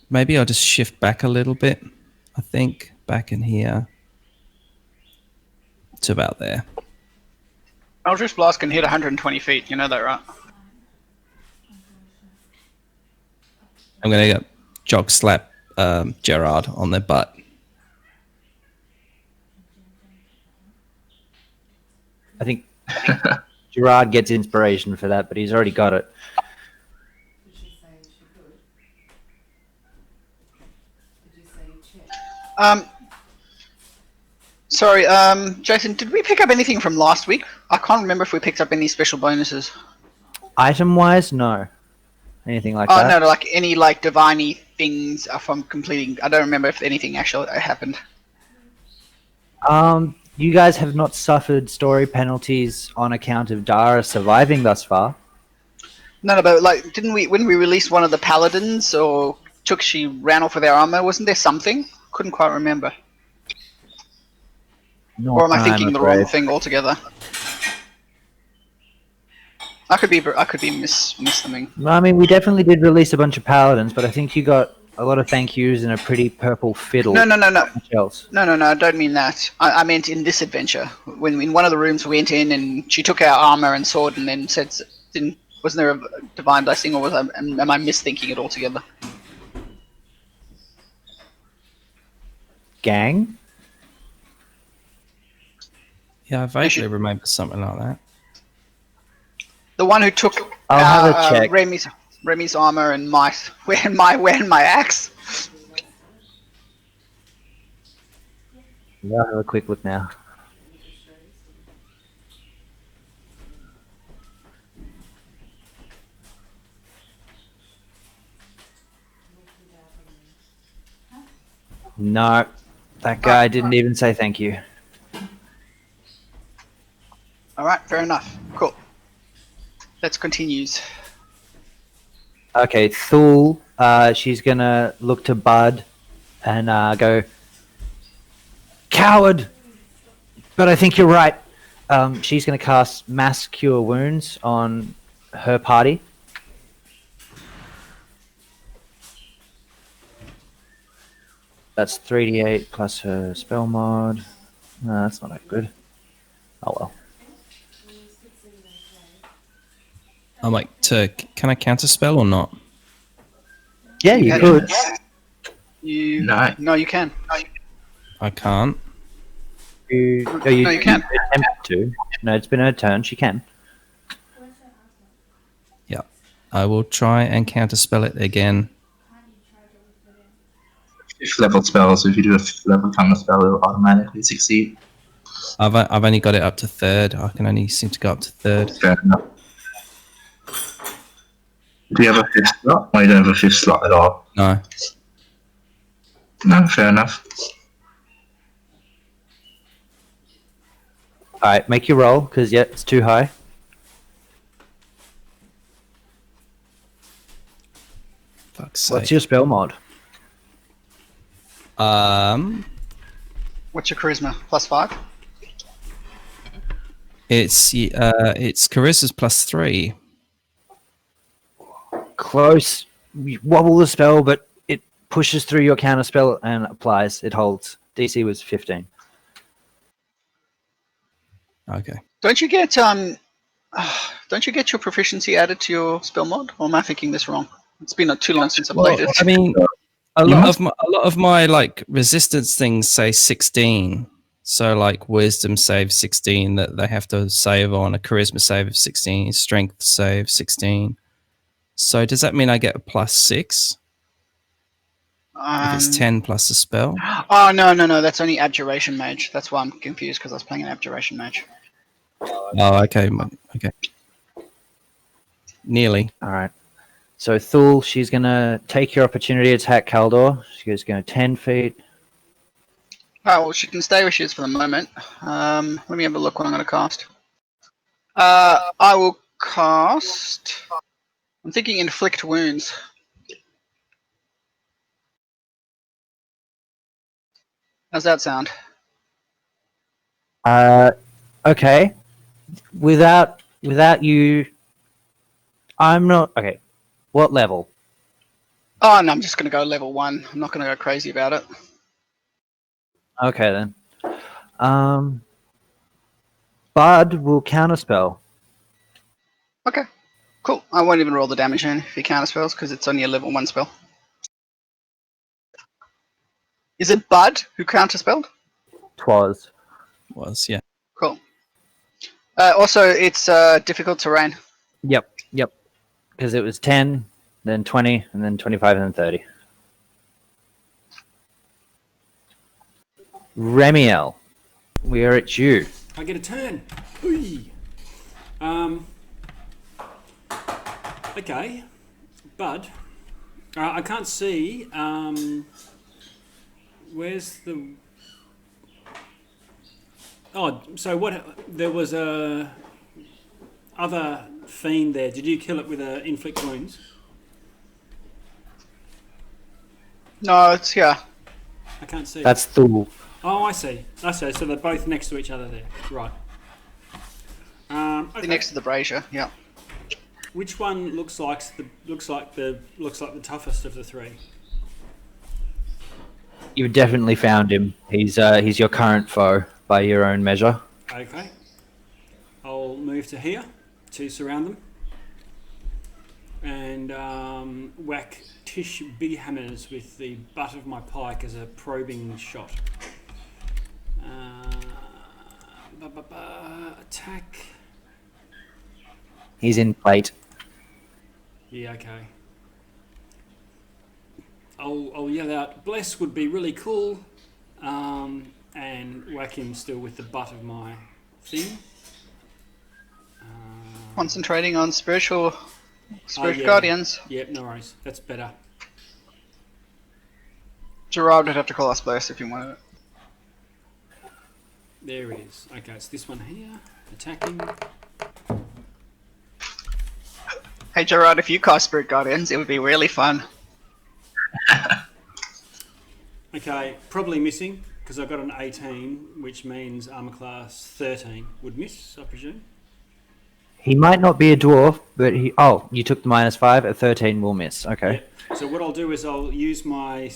S6: Maybe I'll just shift back a little bit. I think back in here. To about there.
S5: Eldritch Blast can hit 120 feet, you know that, right?
S6: I'm going to jog slap Gerard on the butt.
S3: I think Gerard gets inspiration for that, but he's already got it.
S5: Sorry, Jason, did we pick up anything from last week? I can't remember if we picked up any special bonuses.
S3: Item-wise, no. Anything like
S5: Oh,
S3: that?
S5: no, like any like divine things from completing. I don't remember if anything actually happened.
S3: You guys have not suffered story penalties on account of Dara surviving thus far.
S5: No, but like, didn't we, when we released one of the paladins, or she ran off with our armor, wasn't there something? Couldn't quite remember.
S3: Not
S5: Or am I
S3: I'm
S5: thinking the wrong
S3: afraid.
S5: thing altogether? I could be missing.
S3: I mean, we definitely did release a bunch of paladins, but I think you got a lot of thank yous and a pretty purple fiddle.
S5: No.
S3: Much else.
S5: No, I don't mean that. I meant in this adventure. When in one of the rooms we went in and she took our armor and sword and then said, wasn't there a divine blessing, or am I misthinking it altogether?
S6: Yeah,
S3: Gang?
S6: I vaguely remember something like that.
S5: The one who took
S3: I'll have a check.
S5: Remy's armor and wearing my axe.
S3: Yeah, I'll have a quick look now. No, that guy didn't even say thank you.
S5: All right, fair enough. Cool. Let's continue.
S3: Okay, Thule, she's gonna look to Bud and go, coward! But I think you're right. She's going to cast Mass Cure Wounds on her party. That's 3d8 plus her spell mod. No, that's not that good. Oh well.
S6: I'm like, can I counter spell or not?
S3: Yeah, you could.
S5: No, you can.
S6: I can't.
S3: You
S5: can.
S3: attempt to. No, it's been her turn. She can.
S6: Yeah. I will try and counter spell it again.
S1: 5th level spell, so if you do a 5th level counter spell, it'll automatically succeed.
S6: I've only got it up to 3rd. I can only seem to go up to 3rd.
S1: Fair enough. Do you have a 5th slot? Or you don't have a 5th slot at all?
S6: No.
S1: No, fair enough.
S3: Alright, make your roll, because yeah, it's too high.
S6: Fuck's sake.
S3: What's your spell mod?
S5: What's your charisma? +5?
S6: It's charisma's +3.
S3: Close. You wobble the spell, but it pushes through your counter spell and applies. It holds. DC was 15.
S6: Okay.
S5: Don't you get your proficiency added to your spell mod? Or am I thinking this wrong? It's been too long since I played it.
S6: I mean, a lot of my like resistance things say 16. So like wisdom save 16 that they have to save on, a charisma save of 16, strength save 16. So does that mean I get a +6? If it's 10 plus a spell?
S5: Oh, no. That's only Abjuration Mage. That's why I'm confused, because I was playing an Abjuration Mage.
S6: Oh, okay. Okay. Nearly.
S3: Alright. So Thul, she's going to take your opportunity to attack Kaldor. She's going to 10 feet.
S5: Oh, well, she can stay where she is for the moment. Let me have a look what I'm going to cast. I will cast... I'm thinking Inflict Wounds. How's that sound?
S3: Okay. Without you... I'm not... Okay. What level?
S5: Oh, no, I'm just going to go level 1. I'm not going to go crazy about it.
S3: Okay, then. Bud will counterspell.
S5: Okay, cool. I won't even roll the damage in if he counterspells, because it's only a level 1 spell. Is it Bud who counterspelled?
S3: Twas.
S6: Was, yeah.
S5: Cool. Also, it's difficult terrain.
S3: Yep. Because it was 10, then 20, and then 25, and then 30. Remiel, we are at you.
S2: I get a turn. Ooh. Okay, Bud. I can't see. Where's the? Oh, so what? There was a other fiend there. Did you kill it with a inflict wounds?
S5: No, it's here.
S2: I can't see.
S3: That's Thul.
S2: Oh, I see. So they're both next to each other there. Right. Okay.
S5: Next to the brazier. Yeah.
S2: Which one looks like the toughest of the three?
S3: You've definitely found him. He's your current foe by your own measure.
S2: Okay. I'll move to here to surround them and whack Tish big hammers with the butt of my pike as a probing shot. Attack.
S3: He's in plate.
S2: Yeah, okay. I'll yell out, "Bless would be really cool," and whack him still with the butt of my thing.
S5: Concentrating on spiritual
S2: yeah.
S5: guardians.
S2: Yep, no worries. That's better.
S5: Gerard would have to call us Bless if you wanted it.
S2: There it is. Okay, it's this one here. Attacking.
S5: Hey Gerard, if you cast Spirit Guardians, it would be really fun.
S2: Okay, probably missing. Because I got an 18, which means armor class 13 would miss, I presume.
S3: He might not be a dwarf, but he... Oh, you took the -5. A 13 will miss. Okay.
S2: Yeah. So what I'll do is I'll use my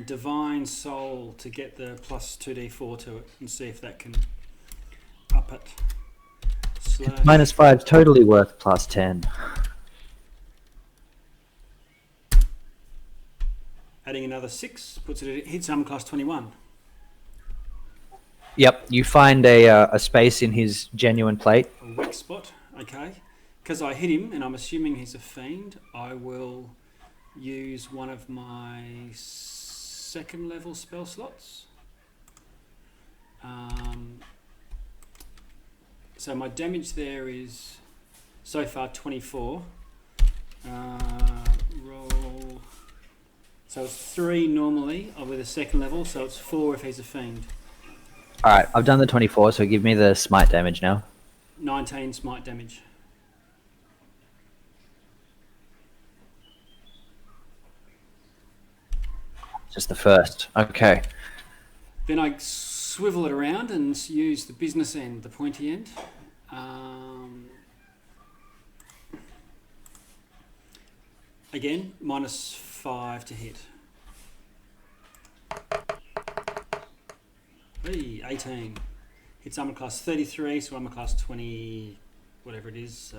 S2: divine soul to get the plus 2d4 to it and see if that can up it.
S3: -5 is totally worth +10.
S2: Adding another 6 puts it. It hits armor class 21.
S3: Yep, you find a space in his genuine plate.
S2: A weak spot. Okay. Because I hit him, and I'm assuming he's a fiend, I will use one of my 2nd level spell slots. So my damage there is so far 24. Roll. So it's 3 normally with a 2nd level, so it's 4 if he's a fiend.
S3: Alright, I've done the 24, so give me the smite damage now.
S2: 19 smite damage.
S3: Just the first. Okay.
S2: Then I swivel it around and use the business end, the pointy end. Again, -5 to hit. Hey, 18. Hits armor class 33, so armor class 20, whatever it is.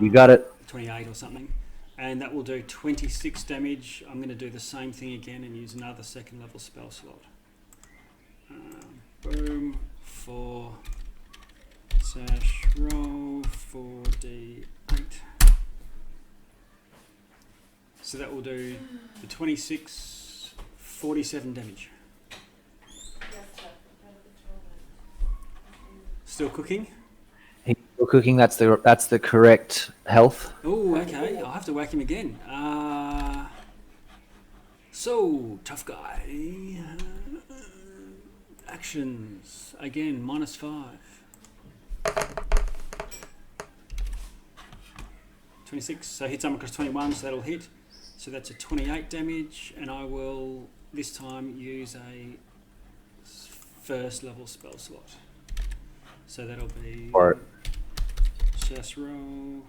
S3: You got it.
S2: 28 or something. And that will do 26 damage. I'm going to do the same thing again and use another 2nd level spell slot. Boom. 4. Sash roll. 4d8. So that will do the 26, 47 damage. Still cooking?
S3: He's still cooking. That's the correct health.
S2: Oh, okay. I'll have to whack him again. So, tough guy. Actions. Again, -5. 26. So hits armor class 21, so that'll hit. So that's a 28 damage, and I will this time use a 1st level spell slot. So that'll be just roll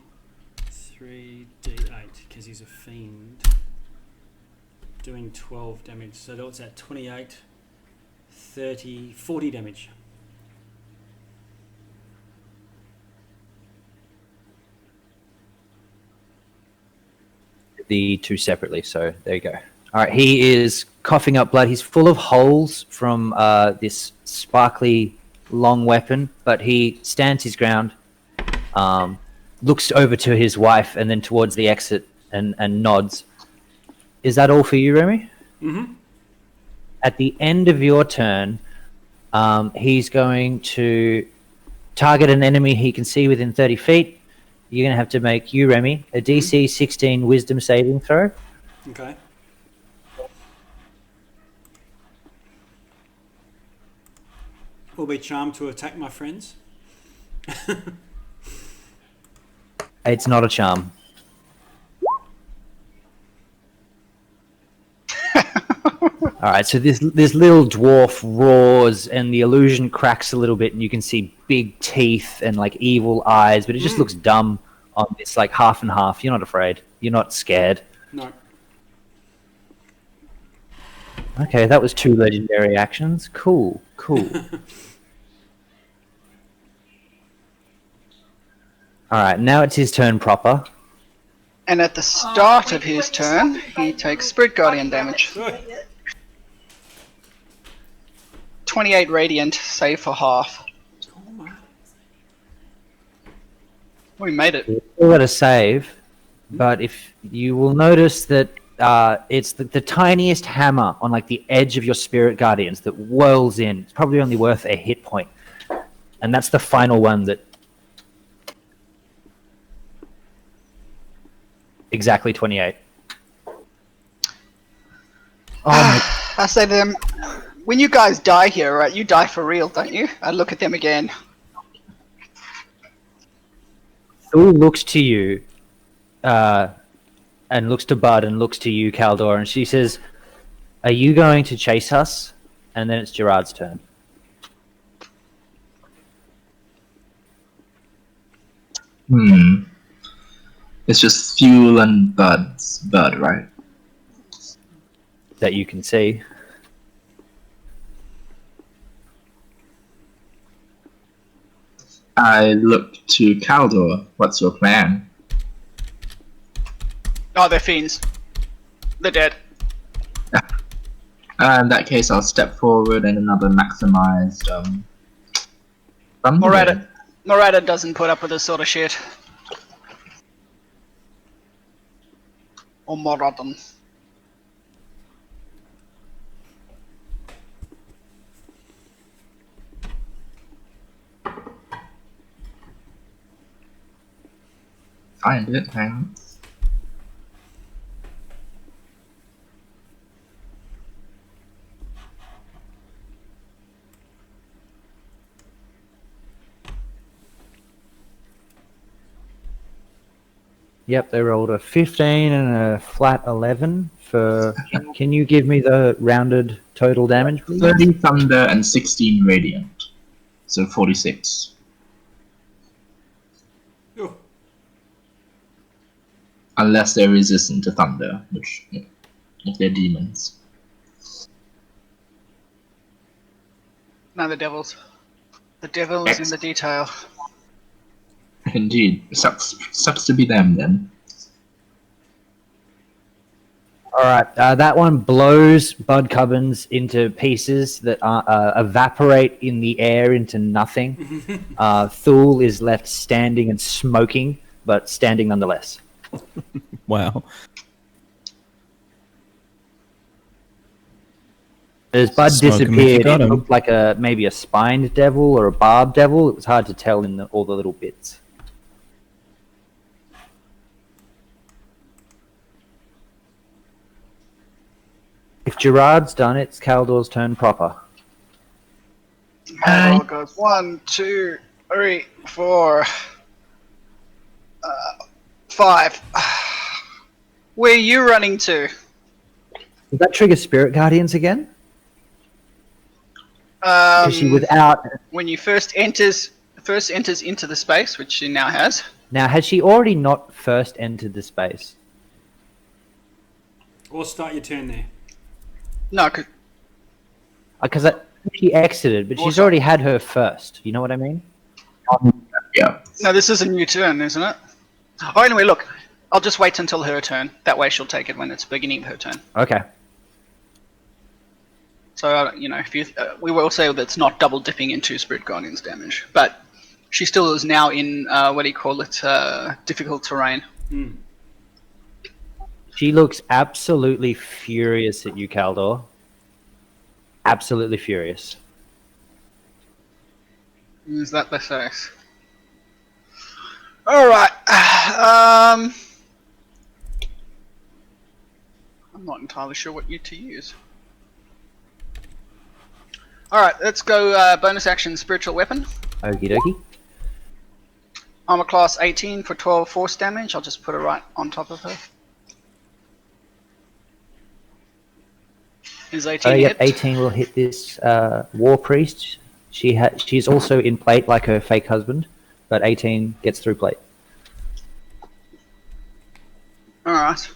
S2: 3d8 because he's a fiend, doing 12 damage. So that's at 28, 30, 40 damage.
S3: The two separately, so there you go. All right, he is coughing up blood. He's full of holes from this sparkly long weapon, but he stands his ground, looks over to his wife and then towards the exit and nods. Is that all for you, Remy?
S2: Mm-hmm.
S3: At the end of your turn, he's going to target an enemy he can see within 30 feet. You're going to have to make, you, Remy, a DC 16 wisdom saving throw.
S2: Okay. Will be charmed to attack my friends.
S3: It's not a charm. All right, so this little dwarf roars and the illusion cracks a little bit and you can see big teeth and like evil eyes, but it just looks dumb on this like half and half. You're not afraid. You're not scared.
S2: No.
S3: Okay, that was 2 legendary actions. Cool. All right, now it's his turn proper.
S5: And at the start of his turn, he takes Spirit Guardian damage. 28 radiant, save for half. We made it.
S3: You still got a save, but if you will notice that it's the tiniest hammer on like the edge of your Spirit Guardians that whirls in. It's probably only worth a hit point, and that's the final one that. Exactly 28.
S5: I say to them, when you guys die here, right, you die for real, don't you? I look at them again.
S3: Thul looks to you, and looks to Bud and looks to you, Kaldor, and she says, Are you going to chase us? And then it's Gerard's turn.
S1: It's just Fuel and Bud, right?
S3: That you can see.
S1: I look to Caldor. What's your plan?
S5: Oh, they're fiends. They're dead.
S1: In that case, I'll step forward and another maximized thunder.
S5: Morada doesn't put up with this sort of shit. Or Moradon.
S1: Find it, hang on.
S3: Yep, they rolled a 15 and a flat 11 for... Can you give me the rounded total damage, please?
S1: 30 thunder and 16 radiant. So 46.
S2: Oh,
S1: Unless they're resistant to thunder, which, if they're demons.
S5: No, the devils. The devil is in the detail.
S1: Indeed. Sucks to be them, then.
S3: Alright, that one blows Bud Cubbins into pieces that evaporate in the air into nothing. Thule is left standing and smoking, but standing nonetheless.
S6: Wow.
S3: As Bud
S6: Smoke 'em if you
S3: disappeared,
S6: got
S3: it
S6: 'em.
S3: looked like maybe a spined devil or a barbed devil. It was hard to tell in all the little bits. If Gerard's done, it's Caldor's turn proper.
S5: Roll goes 1, 2, 3, 4, 5. Where are you running to?
S3: Does that trigger Spirit Guardians again? Is she without...
S5: When you first enters into the space, which she now has.
S3: Now, has she already not first entered the space?
S2: or start your turn there.
S5: No, 'cause
S3: Because she exited, but she's already had her first. You know what I mean?
S1: Yeah.
S5: no, this is a new turn, isn't it? Oh, anyway, look, I'll just wait until her turn. That way she'll take it when it's beginning of her turn.
S3: Okay.
S5: So, you know, if you, we will say that it's not double dipping into Spirit Guardian's damage, but she still is now in, what do you call it, difficult terrain.
S2: Mm.
S3: She looks absolutely furious at you, Caldor. Absolutely furious.
S5: Is that the case? Alright. I'm not entirely sure what to use. Alright, let's go bonus action Spiritual Weapon.
S3: Okie dokie.
S5: Armor class 18 for 12 force damage. I'll just put it right on top of her. Is 18 hit?
S3: Yep, 18 will hit this War Priest. She's also in plate like her fake husband, but 18 gets through plate.
S5: Alright.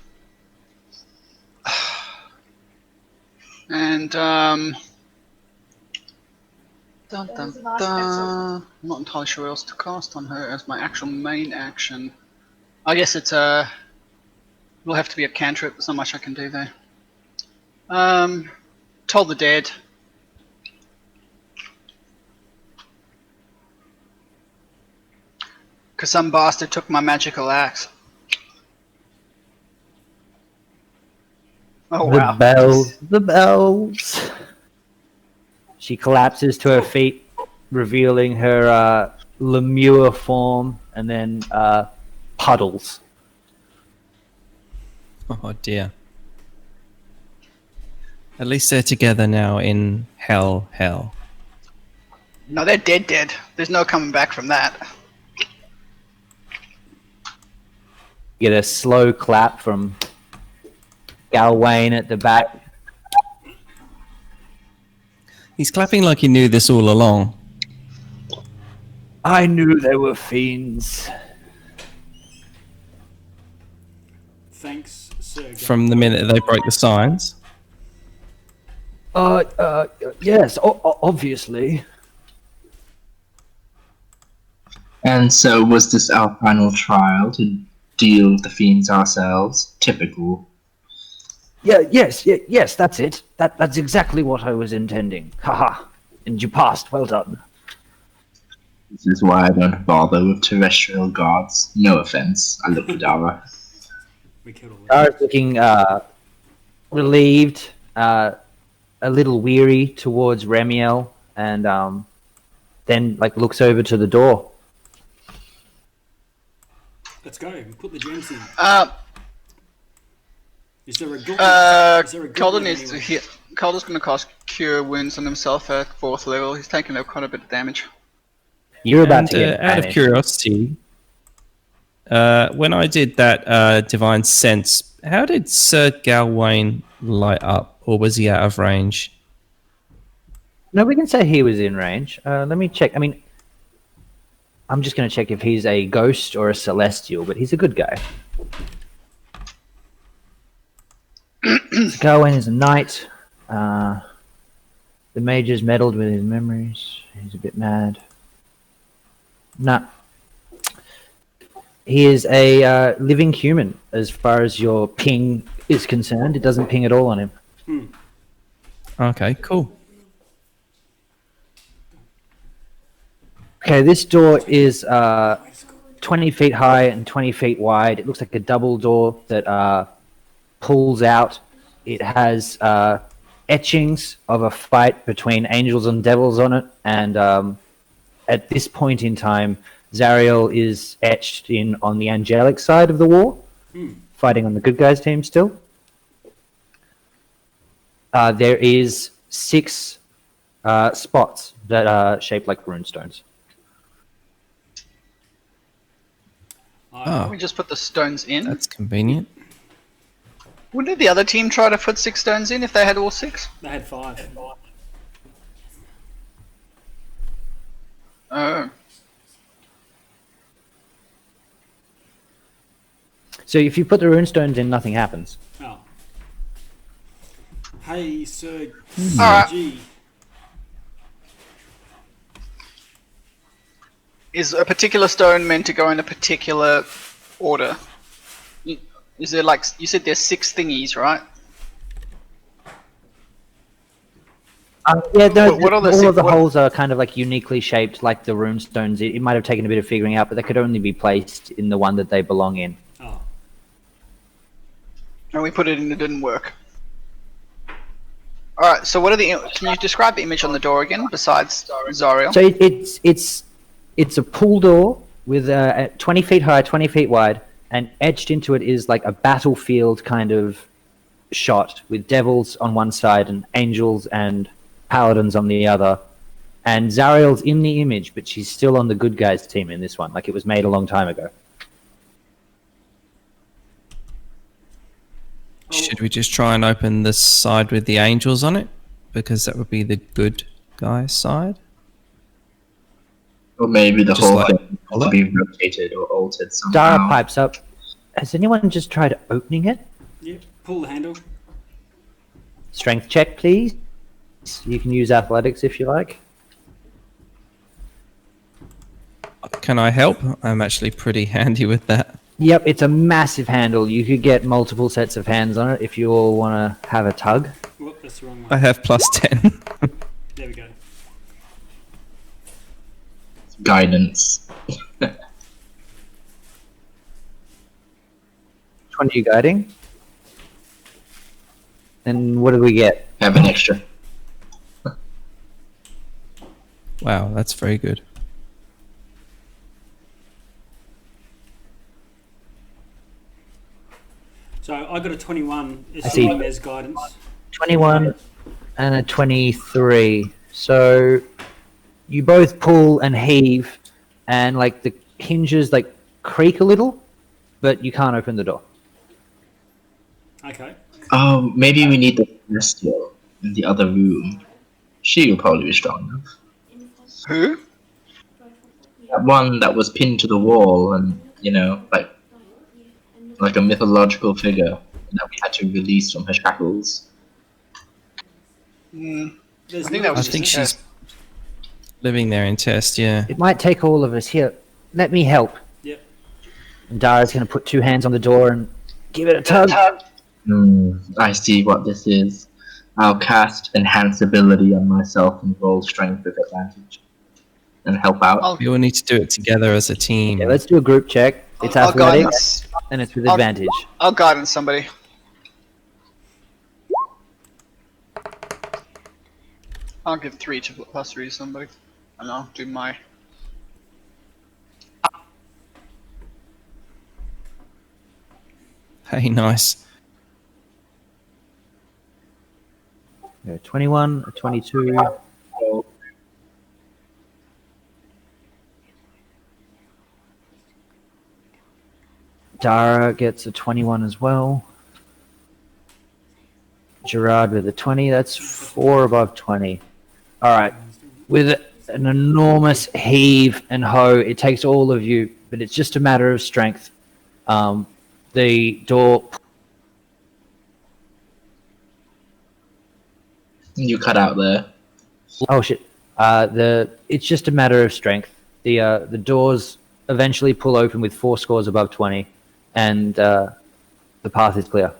S5: And, dun, dun, dun. I'm not entirely sure what else to cast on her as my actual main action. I guess it's will have to be a cantrip. There's not much I can do there. Toll the Dead. Because some bastard took my magical axe. Oh wow.
S3: The bells, the bells. She collapses to her feet, revealing her lemure form, and then puddles.
S6: Oh dear. At least they're together now in hell.
S5: No, they're dead. There's no coming back from that.
S3: Get a slow clap from Galwain at the back.
S6: He's clapping like he knew this all along.
S3: I knew they were fiends.
S2: Thanks, Sir.
S6: From the minute they broke the signs.
S3: Yes, obviously.
S1: And so was this our final trial to deal with the fiends ourselves? Typical.
S3: Yes, that's it. That's exactly what I was intending. Haha. And you passed, well done.
S1: This is why I don't bother with terrestrial gods. No offense. I look at Dara.
S2: We killed all of them.
S3: Dara's looking relieved, a little weary towards Remiel, and then like looks over to the door.
S2: Let's go. Put the gems in. Is there a good?
S5: Calder Calder's going to cast Cure Wounds on himself at 4th level. He's taken quite a bit of damage.
S3: You're about
S6: And,
S3: to get
S6: out of
S3: banished.
S6: curiosity, when I did that divine sense, how did Sir Gawain light up, or was he out of range?
S3: No, we can say he was in range. Let me check. I mean, I'm just going to check if he's a ghost or a celestial, but he's a good guy. Gawain is a knight. The mage's meddled with his memories. He's a bit mad. Nah. He is a living human as far as your ping is concerned. It doesn't ping at all on him.
S6: Okay, cool.
S3: Okay, this door is 20 feet high and 20 feet wide. It looks like a double door that pulls out. It has etchings of a fight between angels and devils on it, and at this point in time, Zariel is etched in on the angelic side of the war, fighting on the good guys team still. There is 6 spots that are shaped like runestones.
S6: Oh,
S5: We just put the stones in.
S6: that's convenient.
S5: Wouldn't the other team try to put 6 stones in if they had all 6?
S2: They had 5.
S5: Oh.
S3: So if you put the runestones in, nothing happens.
S2: Oh. Hey, Sir
S5: Alright.
S2: G.
S5: Is a particular stone meant to go in a particular order? Is there like, you said there's 6 thingies, right?
S3: Yeah, no,
S5: What are the
S3: all
S5: six-
S3: of the
S5: what-
S3: holes are kind of like uniquely shaped, like the runestones. It might have taken a bit of figuring out, but they could only be placed in the one that they belong in.
S2: Oh.
S5: And we put it in, it didn't work. Alright, so what are the, can you describe the image on the door again, besides Zariel?
S3: So it's a pool door with 20 feet high, 20 feet wide, and etched into it is like a battlefield kind of shot with devils on one side and angels and paladins on the other. And Zariel's in the image, but she's still on the good guys team in this one, like it was made a long time ago.
S6: Should we just try and open the side with the angels on it? Because that would be the good guy side.
S1: Or maybe the
S6: Just
S1: whole
S6: like
S1: thing
S6: color?
S1: will be rotated or altered
S3: Dara
S1: somehow.
S3: pipes up. Has anyone just tried opening it?
S2: Yep. Pull the handle.
S3: Strength check, please. You can use athletics if you like.
S6: Can I help? I'm actually pretty handy with that.
S3: Yep, it's a massive handle. You could get multiple sets of hands on it if you all want to have a tug.
S2: Whoop, that's the wrong
S6: I
S2: one.
S6: have +10.
S2: There we go.
S1: Guidance.
S3: Which one are you guiding? And what do we get?
S1: Have an extra.
S6: Wow, that's very good.
S2: So I got a 21.
S3: I see.
S2: Assuming there's guidance.
S3: 21 and a 23. So you both pull and heave, and like the hinges like creak a little, but you can't open the door.
S2: Okay.
S1: Oh, maybe we need the celestial in the other room. She will probably be strong enough.
S5: Who?
S1: That one that was pinned to the wall and, like a mythological figure that we had to release from her shackles.
S5: I
S2: There's
S5: think
S2: no-
S5: that was
S6: I think
S5: just a
S6: she's
S5: test.
S6: living there in test. Yeah.
S3: It might take all of us. Here, let me help.
S2: Yep.
S3: And Dara's going to put 2 hands on the door and give it a tug.
S1: I see what this is. I'll cast Enhance Ability on myself and roll Strength with advantage. And help out.
S5: I'll,
S6: We all need to do it together as a team.
S3: Yeah, let's do a group check. It's
S5: I'll
S3: athletics,
S5: guidance.
S3: and it's with
S5: I'll-
S3: advantage.
S5: I'll guidance somebody. I'll give 3 to +3 to somebody. And I'll do my...
S6: Hey, nice.
S3: 21, a 22. Dara gets a 21 as well. Gerard with a 20. That's 4 above 20. All right. With an enormous heave and hoe, it takes all of you, but it's just a matter of strength. The door.
S1: You cut out there.
S3: Oh shit! It's just a matter of strength. The doors eventually pull open with 4 scores above 20, and the path is clear.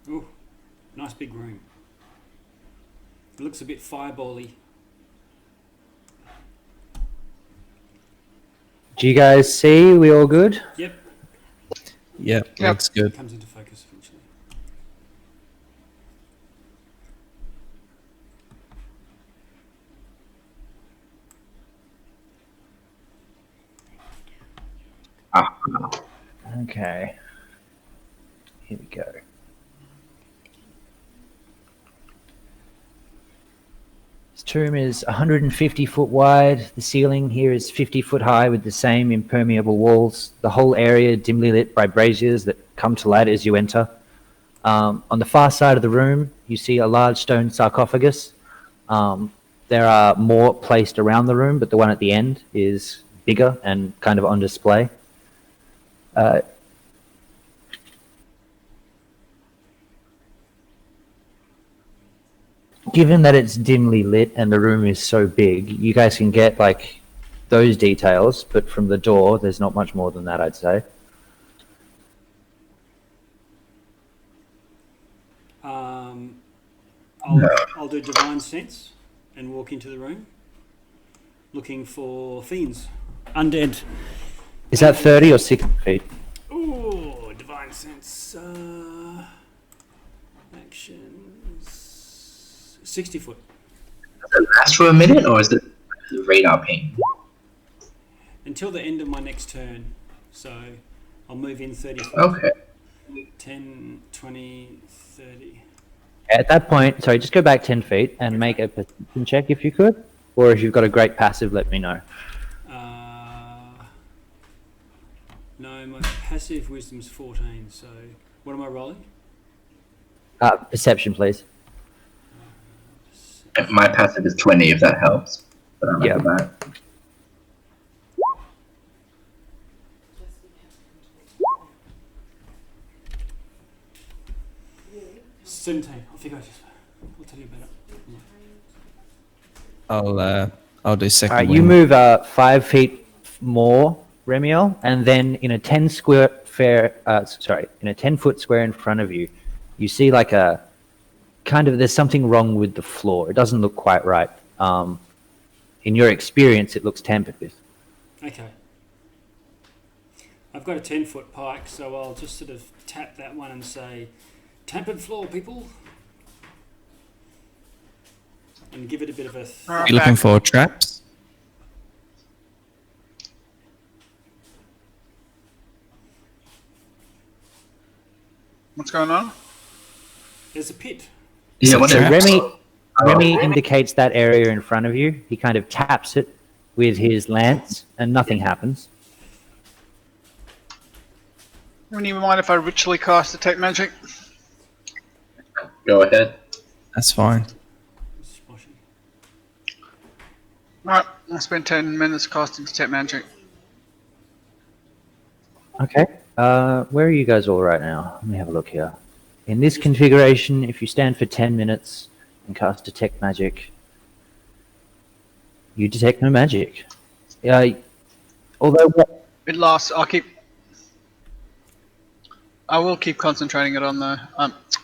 S2: Ooh, nice big room. It looks a bit fireball-y.
S3: Do you guys see? We all good?
S2: Yep,
S6: Yeah, looks good.
S2: comes into focus eventually.
S1: Ah,
S3: Okay. Here we go. This tomb is 150 foot wide. The ceiling here is 50 foot high with the same impermeable walls. The whole area dimly lit by braziers that come to light as you enter. On the far side of the room, you see a large stone sarcophagus. There are more placed around the room, but the one at the end is bigger and kind of on display. Given that it's dimly lit and the room is so big, you guys can get like those details, but from the door, there's not much more than that, I'd say.
S2: I'll do Divine Sense and walk into the room, looking for fiends, undead.
S3: Is that 30 or 60 feet?
S2: Ooh, Divine Sense. Actions. 60 foot.
S1: does it last for a minute, or is it radar ping?
S2: Until the end of my next turn. So I'll move in 30 foot.
S1: Okay.
S2: 10, 20, 30.
S3: At that point, sorry, just go back 10 feet and make a perception check if you could. Or if you've got a great passive, let me know.
S2: No, my passive wisdom's 14, so what am I rolling?
S3: Perception, please.
S1: My passive is 20, if that helps. But I'm
S3: Yeah.
S1: at the back.
S2: I think I'll tell you about it.
S6: I'll do second.
S3: All right, you
S6: wing.
S3: move 5 feet more, Remiel, and then in a 10 foot square in front of you, you see like a kind of, there's something wrong with the floor. It doesn't look quite right. In your experience, it looks tampered with.
S2: Okay. I've got a 10-foot pike, so I'll just sort of tap that one and say, "Tampered floor, people," and give it a bit of a.
S5: Alright,
S6: You looking
S5: back.
S6: for traps?
S5: What's going on?
S2: There's a pit.
S6: Is
S1: Yeah,
S6: it
S1: what
S6: traps?
S3: Remy, Remy indicates that area in front of you. He kind of taps it with his lance, and nothing happens.
S5: Wouldn't you mind if I ritually cast Detect Magic?
S1: Go ahead.
S6: That's fine.
S5: Alright, I spent 10 minutes casting Detect Magic.
S3: Okay. Where are you guys all right now? Let me have a look here. In this configuration, if you stand for 10 minutes and cast Detect Magic, you detect no magic. Although,
S5: It lasts. I will keep concentrating it on the.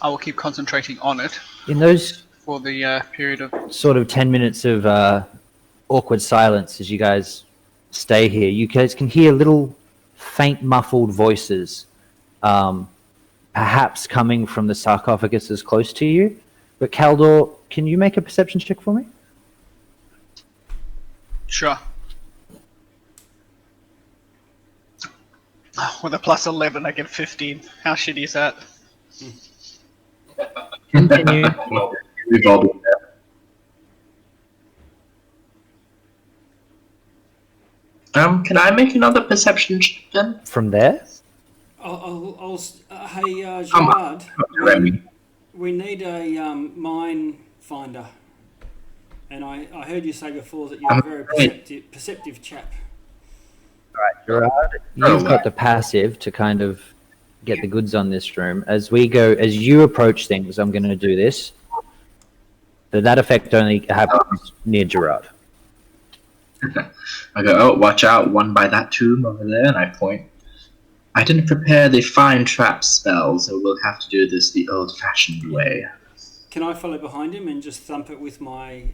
S5: I will keep concentrating on it
S3: in those
S5: for the period of.
S3: sort of 10 minutes of awkward silence as you guys stay here, you guys can hear little faint muffled voices, perhaps coming from the sarcophaguses close to you. But Kaldor, can you make a perception check for me?
S5: Sure. With a plus 11, I get 15. How shitty is that?
S3: Continue.
S1: We've all been there. Can I make another perception check then?
S3: From there?
S2: Hey, Gerard,
S1: Remy.
S2: we need a mine finder. And I heard you say before that you're a very perceptive chap.
S3: Gerard, you've got the passive to kind of get the goods on this room. As you approach things, I'm going to do this. So that effect only happens near Gerard.
S1: I go, oh, watch out, one by that tomb over there, and I point. I didn't prepare the fine trap spell, so we'll have to do this the old-fashioned way.
S2: Can I follow behind him and just thump it with my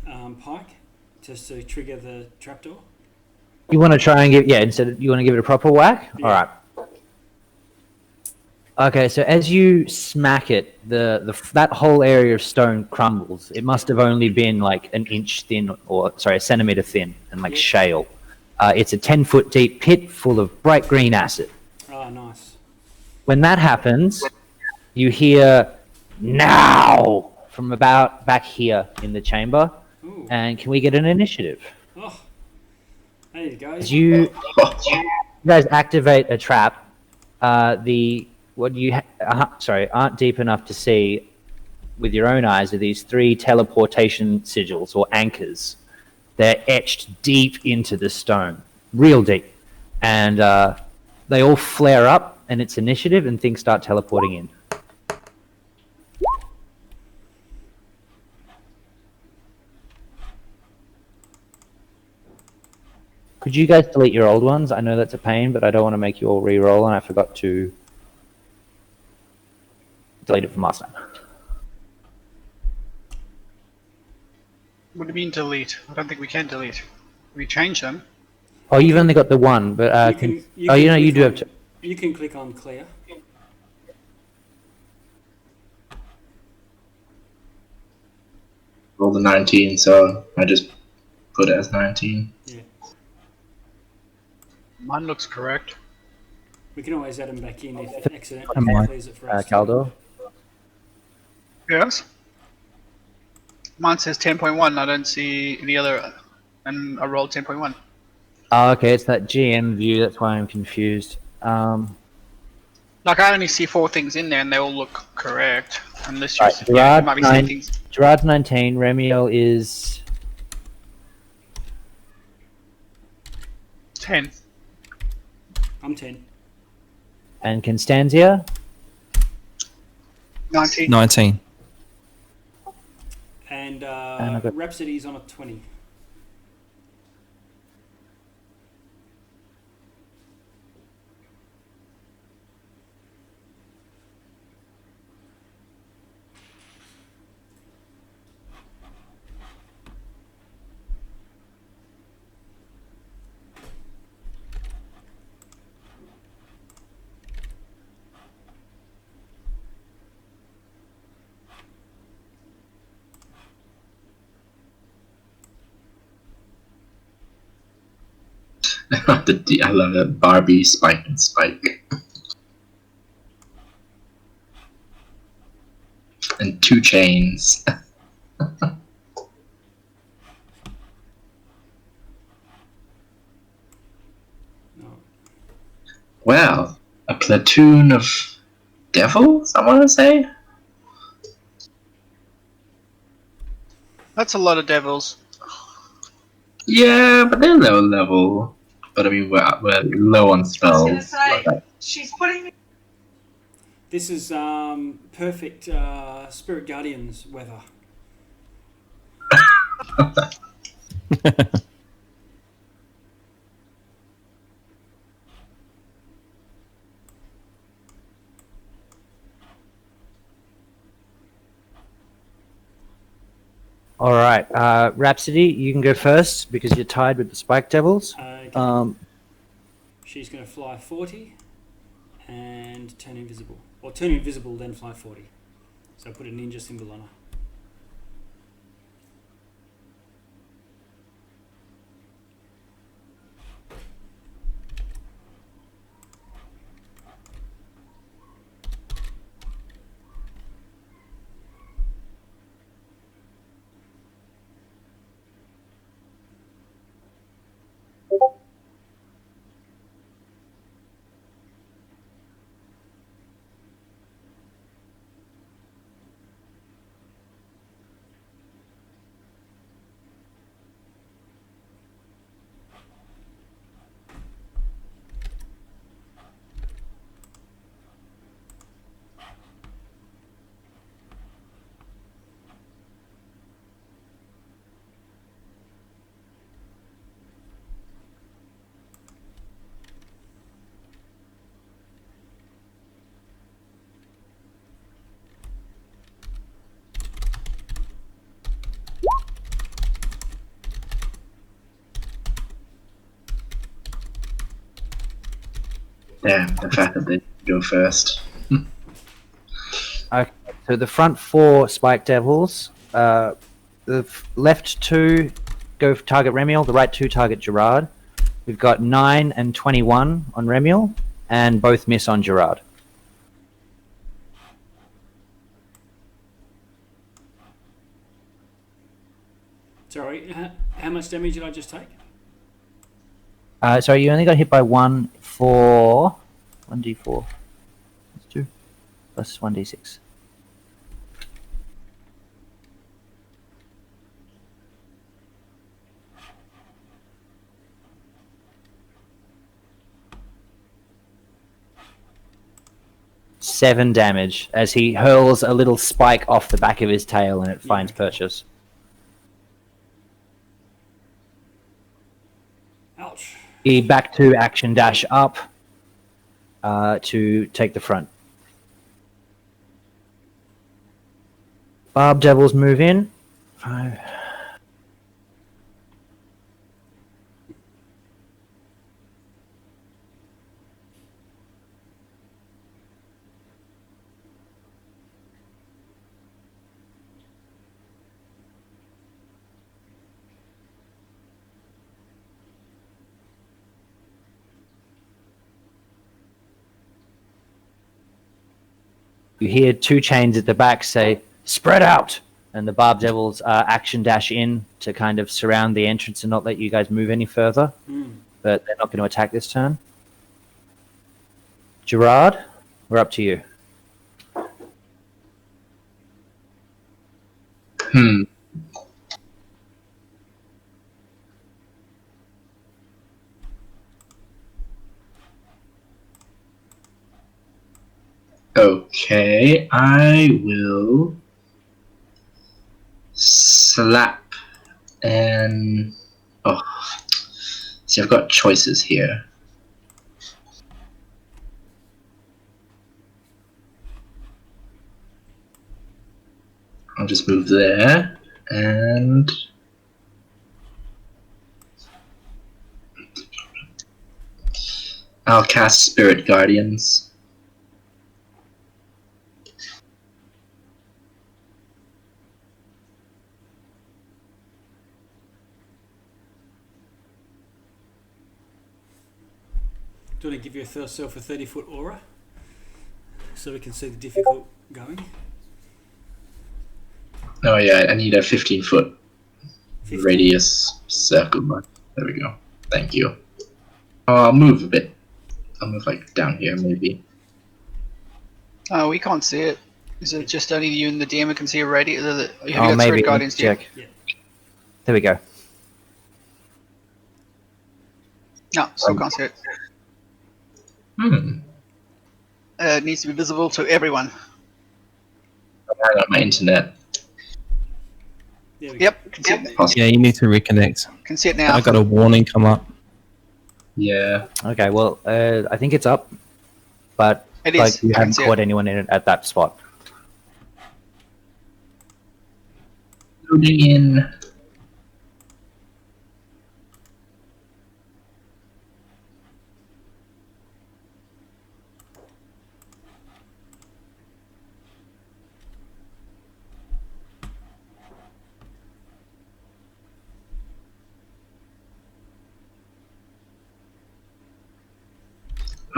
S2: pike, just to trigger the trapdoor?
S3: You want to try and you want to give it a proper whack?
S2: Yeah.
S3: All right. Okay, so as you smack it, that whole area of stone crumbles. It must have only been like an inch thin, a centimeter thin, and like shale. It's a 10-foot deep pit full of bright green acid.
S2: Oh, nice.
S3: When that happens, you hear "now" from about back here in the chamber.
S2: Ooh.
S3: And can we get an initiative?
S2: Oh, there you go.
S3: As you guys activate a trap, aren't deep enough to see with your own eyes are these 3 teleportation sigils or anchors. They're etched deep into the stone, real deep, and they all flare up, and it's initiative, and things start teleporting in. Could you guys delete your old ones? I know that's a pain, but I don't want to make you all re-roll, and I forgot to delete it from last time.
S5: What do you mean delete? I don't think we can delete. We change them.
S3: Oh, you've only got the one, but you do have to.
S2: You can click on clear.
S1: Roll the 19, so I just put it as 19.
S2: Yeah.
S5: Mine looks correct.
S2: We can always add them back in if it accidentally clears it for us.
S3: Kaldor?
S5: Yes. Mine says 10.1. I don't see any other, and I rolled 10.1.
S3: Oh, okay, it's that GM view. That's why I'm confused.
S5: Like I only see 4 things in there, and they all look correct. Unless
S3: Right,
S5: you might be saying things.
S3: Gerard's 19. Remiel is
S5: 10.
S2: I'm 10.
S3: and Constantia.
S5: 19.
S6: 19.
S2: And
S3: I've got-
S2: Rhapsody's on a 20.
S1: I love it. Barbie, Spike, and Spike. And 2 chains. Well, a platoon of devils, I want to say?
S5: That's a lot of devils.
S1: Yeah, but they're low level. But I mean, we're low on spells.
S7: She's putting me.
S2: This is perfect Spirit Guardians weather.
S3: All right, Rhapsody, you can go first because you're tied with the Spike Devils.
S2: Okay. She's going to fly 40 and turn invisible. Or turn invisible, then fly 40. So put a ninja symbol on her.
S1: Damn, the fact that they go first.
S3: Okay, so the front 4 Spike Devils, the left 2 go for target Remiel, the right 2 target Gerard. We've got 9 and 21 on Remiel, and both miss on Gerard.
S2: Sorry, how much damage did I just take?
S3: Sorry, you only got hit by 1 for 1d4. That's 2 plus 1d6. Seven damage as he hurls a little spike off the back of his tail and it finds purchase.
S2: Ouch.
S3: He back to action dash up to take the front. Barb Devils move in. 5. You hear 2 chains at the back say, "Spread out!" And the Barb Devils action dash in to kind of surround the entrance and not let you guys move any further. But they're not going to attack this turn. Gerard, we're up to you.
S1: Okay, I will slap and see, I've got choices here. I'll just move there and I'll cast Spirit Guardians.
S2: Do you want to give yourself a 30-foot aura so we can see the difficult going?
S1: Oh yeah, I need a 15-foot radius circle. There we go. Thank you. I'll move a bit I'll move like down here maybe.
S5: Oh, we can't see it. Is it just only you and the DM who can see a radius? Have you
S3: Oh,
S5: got
S3: maybe.
S5: Spirit Guardians, DM?
S3: Check.
S2: Yeah.
S3: There we go.
S5: No, still can't see it. It needs to be visible to everyone.
S1: Hang on, my internet.
S2: There we go.
S5: Yep, can see it.
S6: Yeah, you need to reconnect.
S5: Can see it now.
S6: I got a warning come up.
S1: Yeah.
S3: Okay, well, I think it's up, but
S5: It
S3: like
S5: is.
S3: you
S5: I can
S3: haven't
S5: see
S3: caught
S5: it.
S3: anyone in it at that spot.
S1: Loading in.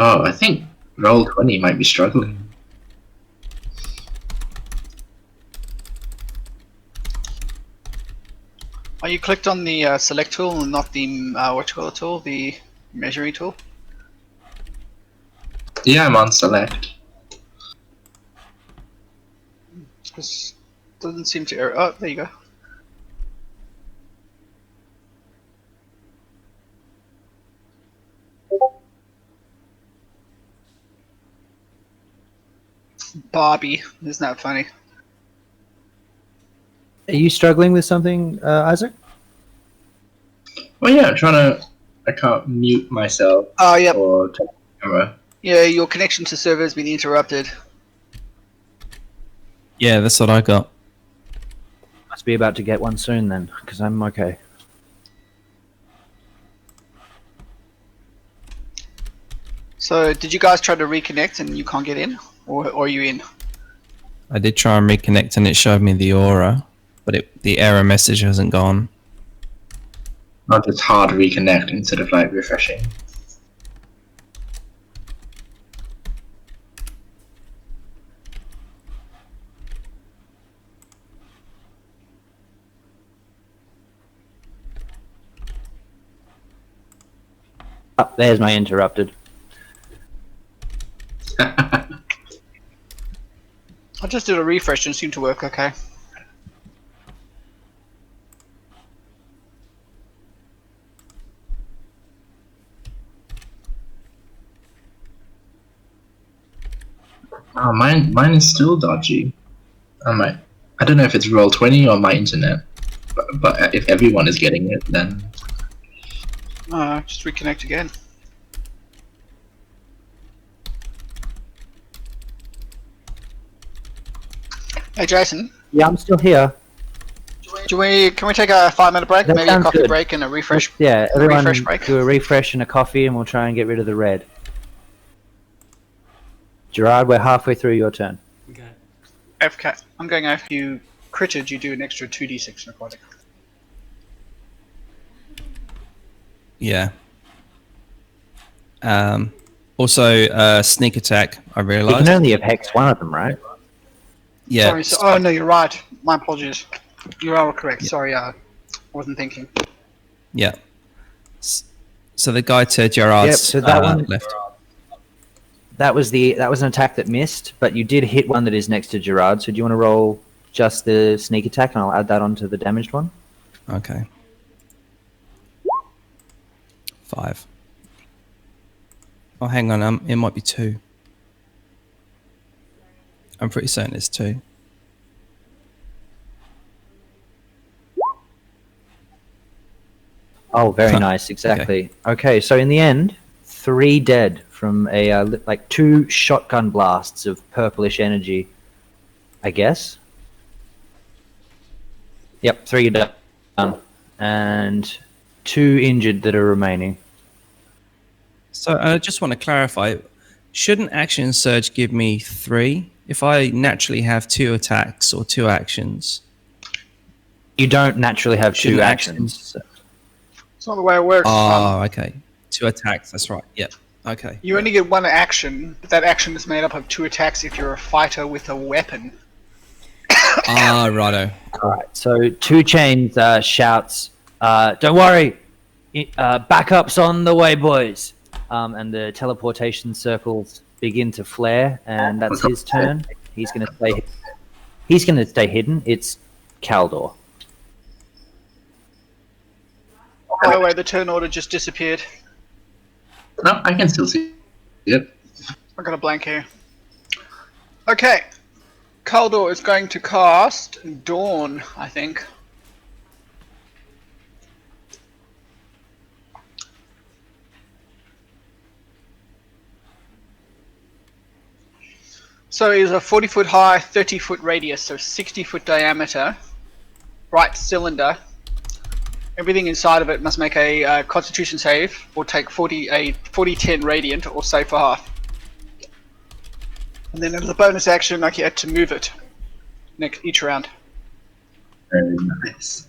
S1: Oh, I think Roll20 might be struggling.
S5: Oh, you clicked on the select tool and not the what you call it tool, the measuring tool.
S1: Yeah, I'm on select.
S5: Because doesn't seem to error. Oh, there you go. Barbie, isn't that funny?
S3: Are you struggling with something, Isaac?
S1: Well, yeah, I'm trying to. I can't mute myself
S5: Oh, yep.
S1: or turn the camera.
S5: Yeah, your connection to server has been interrupted.
S6: Yeah, that's what I got.
S3: Must be about to get one soon then, because I'm okay.
S5: So, did you guys try to reconnect and you can't get in, or are you in?
S6: I did try and reconnect and it showed me the aura, but the error message hasn't gone.
S1: Not just hard reconnect instead of like refreshing.
S3: Oh, there's my interrupted.
S5: I just did a refresh and it seemed to work okay.
S1: Oh, mine is still dodgy. I don't know if it's Roll20 or my internet, but if everyone is getting it, then
S5: Just reconnect again. Hey Jason,
S3: Yeah, I'm still here.
S5: can we take a 5-minute break?
S3: That
S5: Maybe a
S3: sounds
S5: coffee
S3: good.
S5: break and a refresh.
S3: Yeah, everyone
S5: refresh break.
S3: do a refresh and a coffee, and we'll try and get rid of the red. Gerard, we're halfway through your turn.
S2: Okay.
S5: FK. I'm going after you critted, you do an extra 2d6 necrotic.
S6: Yeah. Also, sneak attack, I
S3: You
S6: realised.
S3: can only have hexed one of them, right?
S6: Yeah.
S5: Sorry, oh no, you're right. My apologies. You are correct. Sorry, I wasn't thinking.
S6: Yeah. So the guy to Gerard's
S3: Yep, so that one-
S6: left.
S3: That was an attack that missed, but you did hit one that is next to Gerard. So do you want to roll just the sneak attack, and I'll add that onto the damaged one?
S6: Okay. 5. Oh, hang on. It might be 2. I'm pretty certain it's 2.
S3: Oh, very
S6: Huh.
S3: nice. Exactly. Okay, so in the end, 3 dead from a like 2 shotgun blasts of purplish energy, I guess. Yep, 3 done, and 2 injured that are remaining.
S6: So I just want to clarify. Shouldn't action surge give me 3 if I naturally have 2 attacks or 2 actions?
S3: You don't naturally have 2
S6: Shouldn't
S3: actions.
S5: It's not the way it works.
S6: Oh, okay. 2 attacks. That's right. Yep. Okay.
S5: You only get 1 action, but that action is made up of 2 attacks if you're a fighter with a weapon.
S6: Ah, righto.
S3: All right. So 2 Chains shouts, "Don't worry, backup's on the way, boys." and the teleportation circles begin to flare, and that's his turn. He's going to stay. He's going to stay hidden. It's Caldor.
S5: By the way, the turn order just disappeared.
S1: No, I can still see it.
S5: I got a blank here. Okay. Caldor is going to cast Dawn, I think. So it's a 40-foot high, 30-foot radius, so 60-foot diameter, bright cylinder. Everything inside of it must make a Constitution save, or take 40-10 radiant, or save for half. And then as a bonus action, I get to move it each round.
S1: Very nice.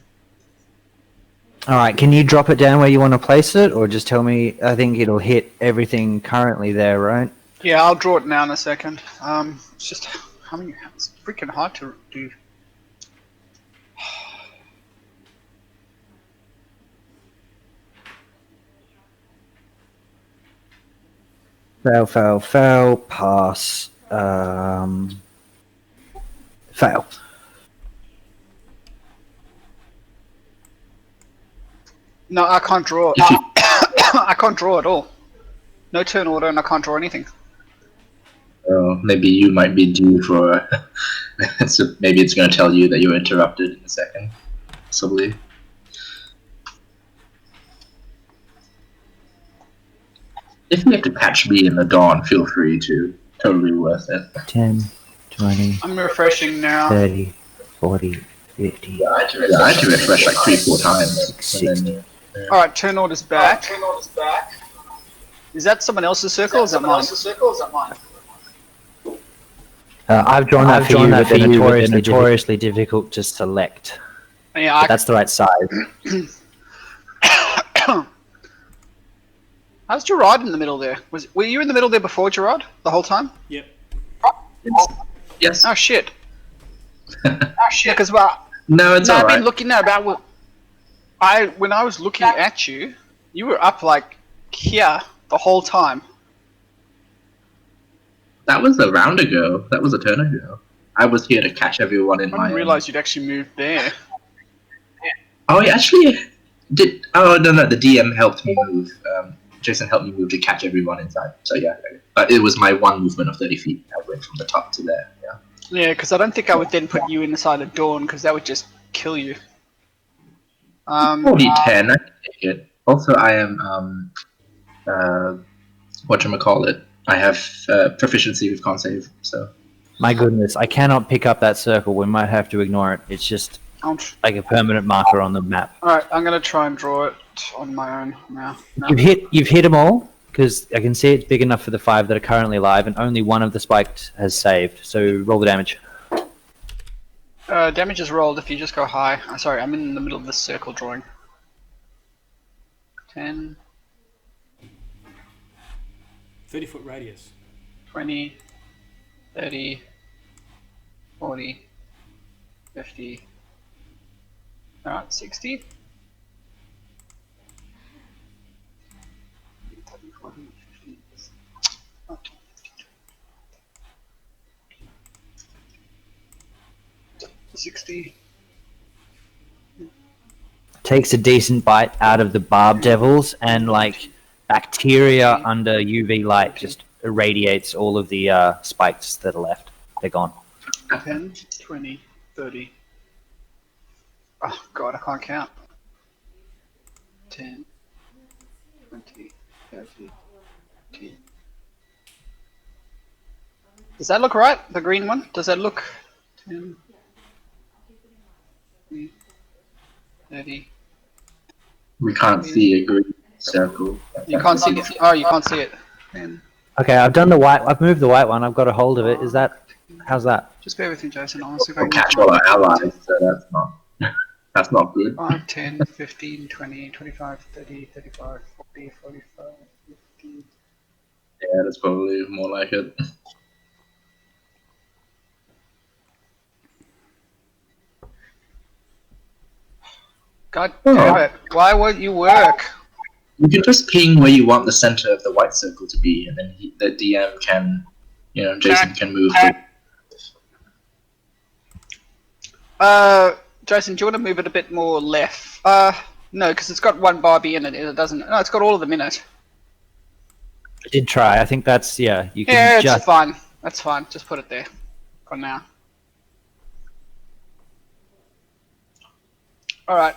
S3: All right, can you drop it down where you want to place it, or just tell me? I think it'll hit everything currently there, right?
S5: Yeah, I'll draw it now in a second. It's just, it's freaking hard to do.
S3: Fail, fail, fail, pass. Fail.
S5: No, I can't draw. I can't draw at all. No turn order, and I can't draw anything.
S1: Maybe you might be due for. So maybe it's going to tell you that you're interrupted in a second. Possibly. If you have to catch me in the dawn, feel free to. Totally worth it.
S3: 10, 20,
S5: I'm refreshing now.
S3: 30, 40, 50.
S1: Yeah, I had to refresh like 3-4 times. And then,
S5: Alright, turn order's back. Is that someone else's circle, or is that mine?
S3: I've drawn that for you, but they're notoriously difficult to select.
S5: Yeah,
S3: That's the right size.
S5: How's Gerard in the middle there? Were you in the middle there before, Gerard? The whole time?
S2: Yep.
S1: yes.
S5: Oh shit.
S1: No, it's
S5: I've
S1: alright.
S5: been looking at about when I was looking at you, you were up like here the whole time.
S1: That was a round ago. That was a turn ago. I was here to catch everyone in
S5: I
S1: my.
S5: didn't realize you'd actually moved there.
S1: Oh, he actually did. Oh no, the DM helped me move. Jason helped me move to catch everyone inside. So yeah, but it was my one movement of 30 feet. I went from the top to there. Yeah.
S5: Yeah, because I don't think I would then put you inside of Dawn, because that would just kill you.
S1: Probably 10. I can take it. Also, I am whatchamacallit. I have proficiency with con save. So.
S3: My goodness, I cannot pick up that circle. We might have to ignore it. It's just like a permanent marker on the map.
S5: Alright, I'm gonna try and draw it on my own now. No.
S3: You've hit them all, because I can see it's big enough for the 5 that are currently alive, and only one of the spiked has saved. So roll the damage.
S5: Damage is rolled if you just go high. Sorry, I'm in the middle of this circle drawing. 10,
S2: 30-foot radius.
S5: 20, 30, 40, 50. Alright, 60. 40, 50. 60.
S3: Takes a decent bite out of the barb devils, and like bacteria under UV light just irradiates all of the spikes that are left. They're gone.
S5: 10, 20, 30. Oh god, I can't count. 10, 20, 30, 10. Does that look right? The green one? Does that look 10, 20, 30?
S1: We can't see a green circle.
S5: You can't see it. Oh, you can't see it. 10.
S3: Okay, I've done the white. I've moved the white one. I've got a hold of it. Is that? How's that?
S5: Just bear with me, Jason. I'll see if I
S1: We'll
S5: can
S1: catch all our allies, so that's not. That's not good.
S5: 5, 10, 15, 20, 25, 30, 35, 40, 45, 50.
S1: Yeah, that's probably more like it.
S5: God damn it. Why won't you work?
S1: You can just ping where you want the center of the white circle to be, and then the DM can, Jason can move.
S5: Jason, do you want to move it a bit more left? No, because it's got one Barbie in it. It doesn't. No, it's got all of them in it.
S3: I did try. I think that's you can
S5: Yeah,
S3: just
S5: it's fine. That's fine. Just put it there for now. All right.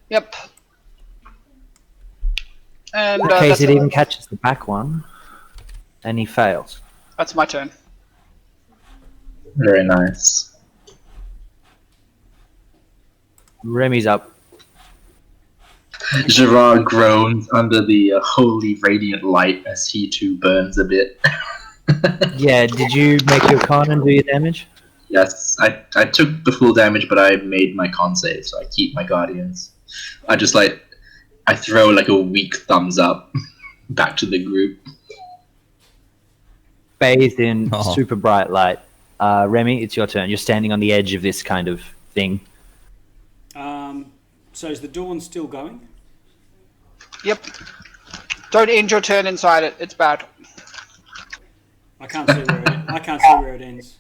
S5: Yep. And
S3: in case
S5: that's
S3: it even catches the back one, and he fails.
S5: That's my turn.
S1: Very nice.
S3: Remy's up.
S1: Gerard groans under the holy radiant light as he too burns a bit.
S3: Yeah, did you make your con and do your damage?
S1: Yes, I took the full damage, but I made my con save, so I keep my guardians. I throw like a weak thumbs up back to the group.
S3: Bathed in super bright light. Remy, it's your turn. You're standing on the edge of this kind of thing.
S2: So is the dawn still going?
S5: Yep. Don't end your turn inside it. It's bad.
S2: I can't see where it ends.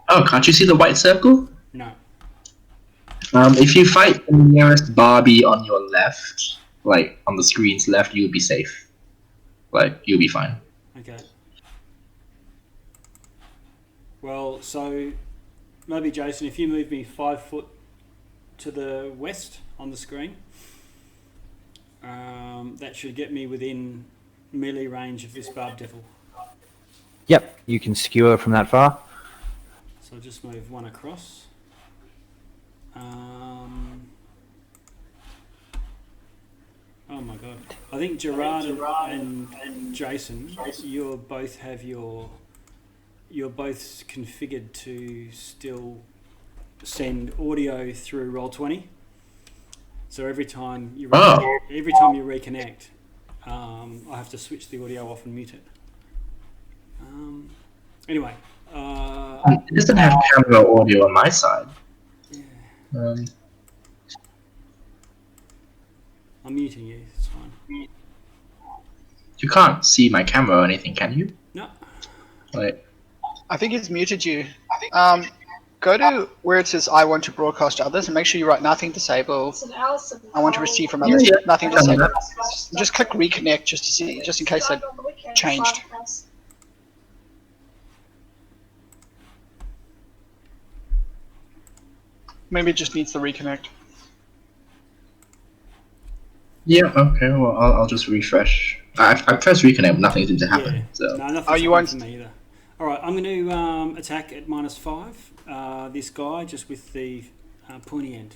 S1: Oh, can't you see the white circle?
S2: No.
S1: If you fight the nearest Barbie on your left, like on the screen's left, you'll be safe. Like, you'll be fine.
S2: Okay. Well, so maybe Jason, if you move me 5 foot to the west on the screen, that should get me within melee range of this barb devil.
S3: Yep, you can skewer from that far.
S2: So I'll just move one across. Oh my god! I think Gerard and Jason, you're both configured to still send audio through Roll20. So every time you reconnect, I have to switch the audio off and mute it. Anyway,
S1: it doesn't have camera audio on my side.
S2: Yeah. I'm muting you. It's fine.
S1: You can't see my camera or anything, can you?
S2: No.
S1: Like,
S5: I think it's muted you. Go to where it says I want to broadcast to others and make sure you write nothing disabled. I want to receive from others.
S1: Yeah.
S5: Nothing disabled. Just click reconnect just to see, just in case that changed. Maybe it just needs to reconnect.
S1: yeah, okay, well, I'll just refresh. I pressed reconnect, but nothing seems to happen.
S2: Yeah.
S1: So.
S2: No, nothing's
S5: Oh, you
S2: happened
S5: won't-
S2: to me either. All right, I'm going to attack at -5. This guy just with the pointy end.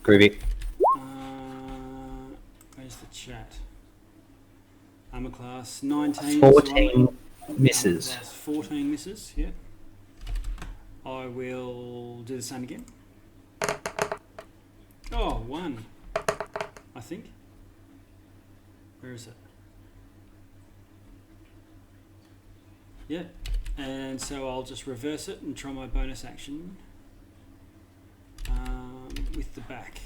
S3: Groovy.
S2: Where's the chat? Armor class 19.
S3: 14
S2: so
S3: misses.
S2: 14 misses. Yeah. I will do the same again. Oh, 1. I think. Where is it? Yeah. And so I'll just reverse it and try my bonus action with the back.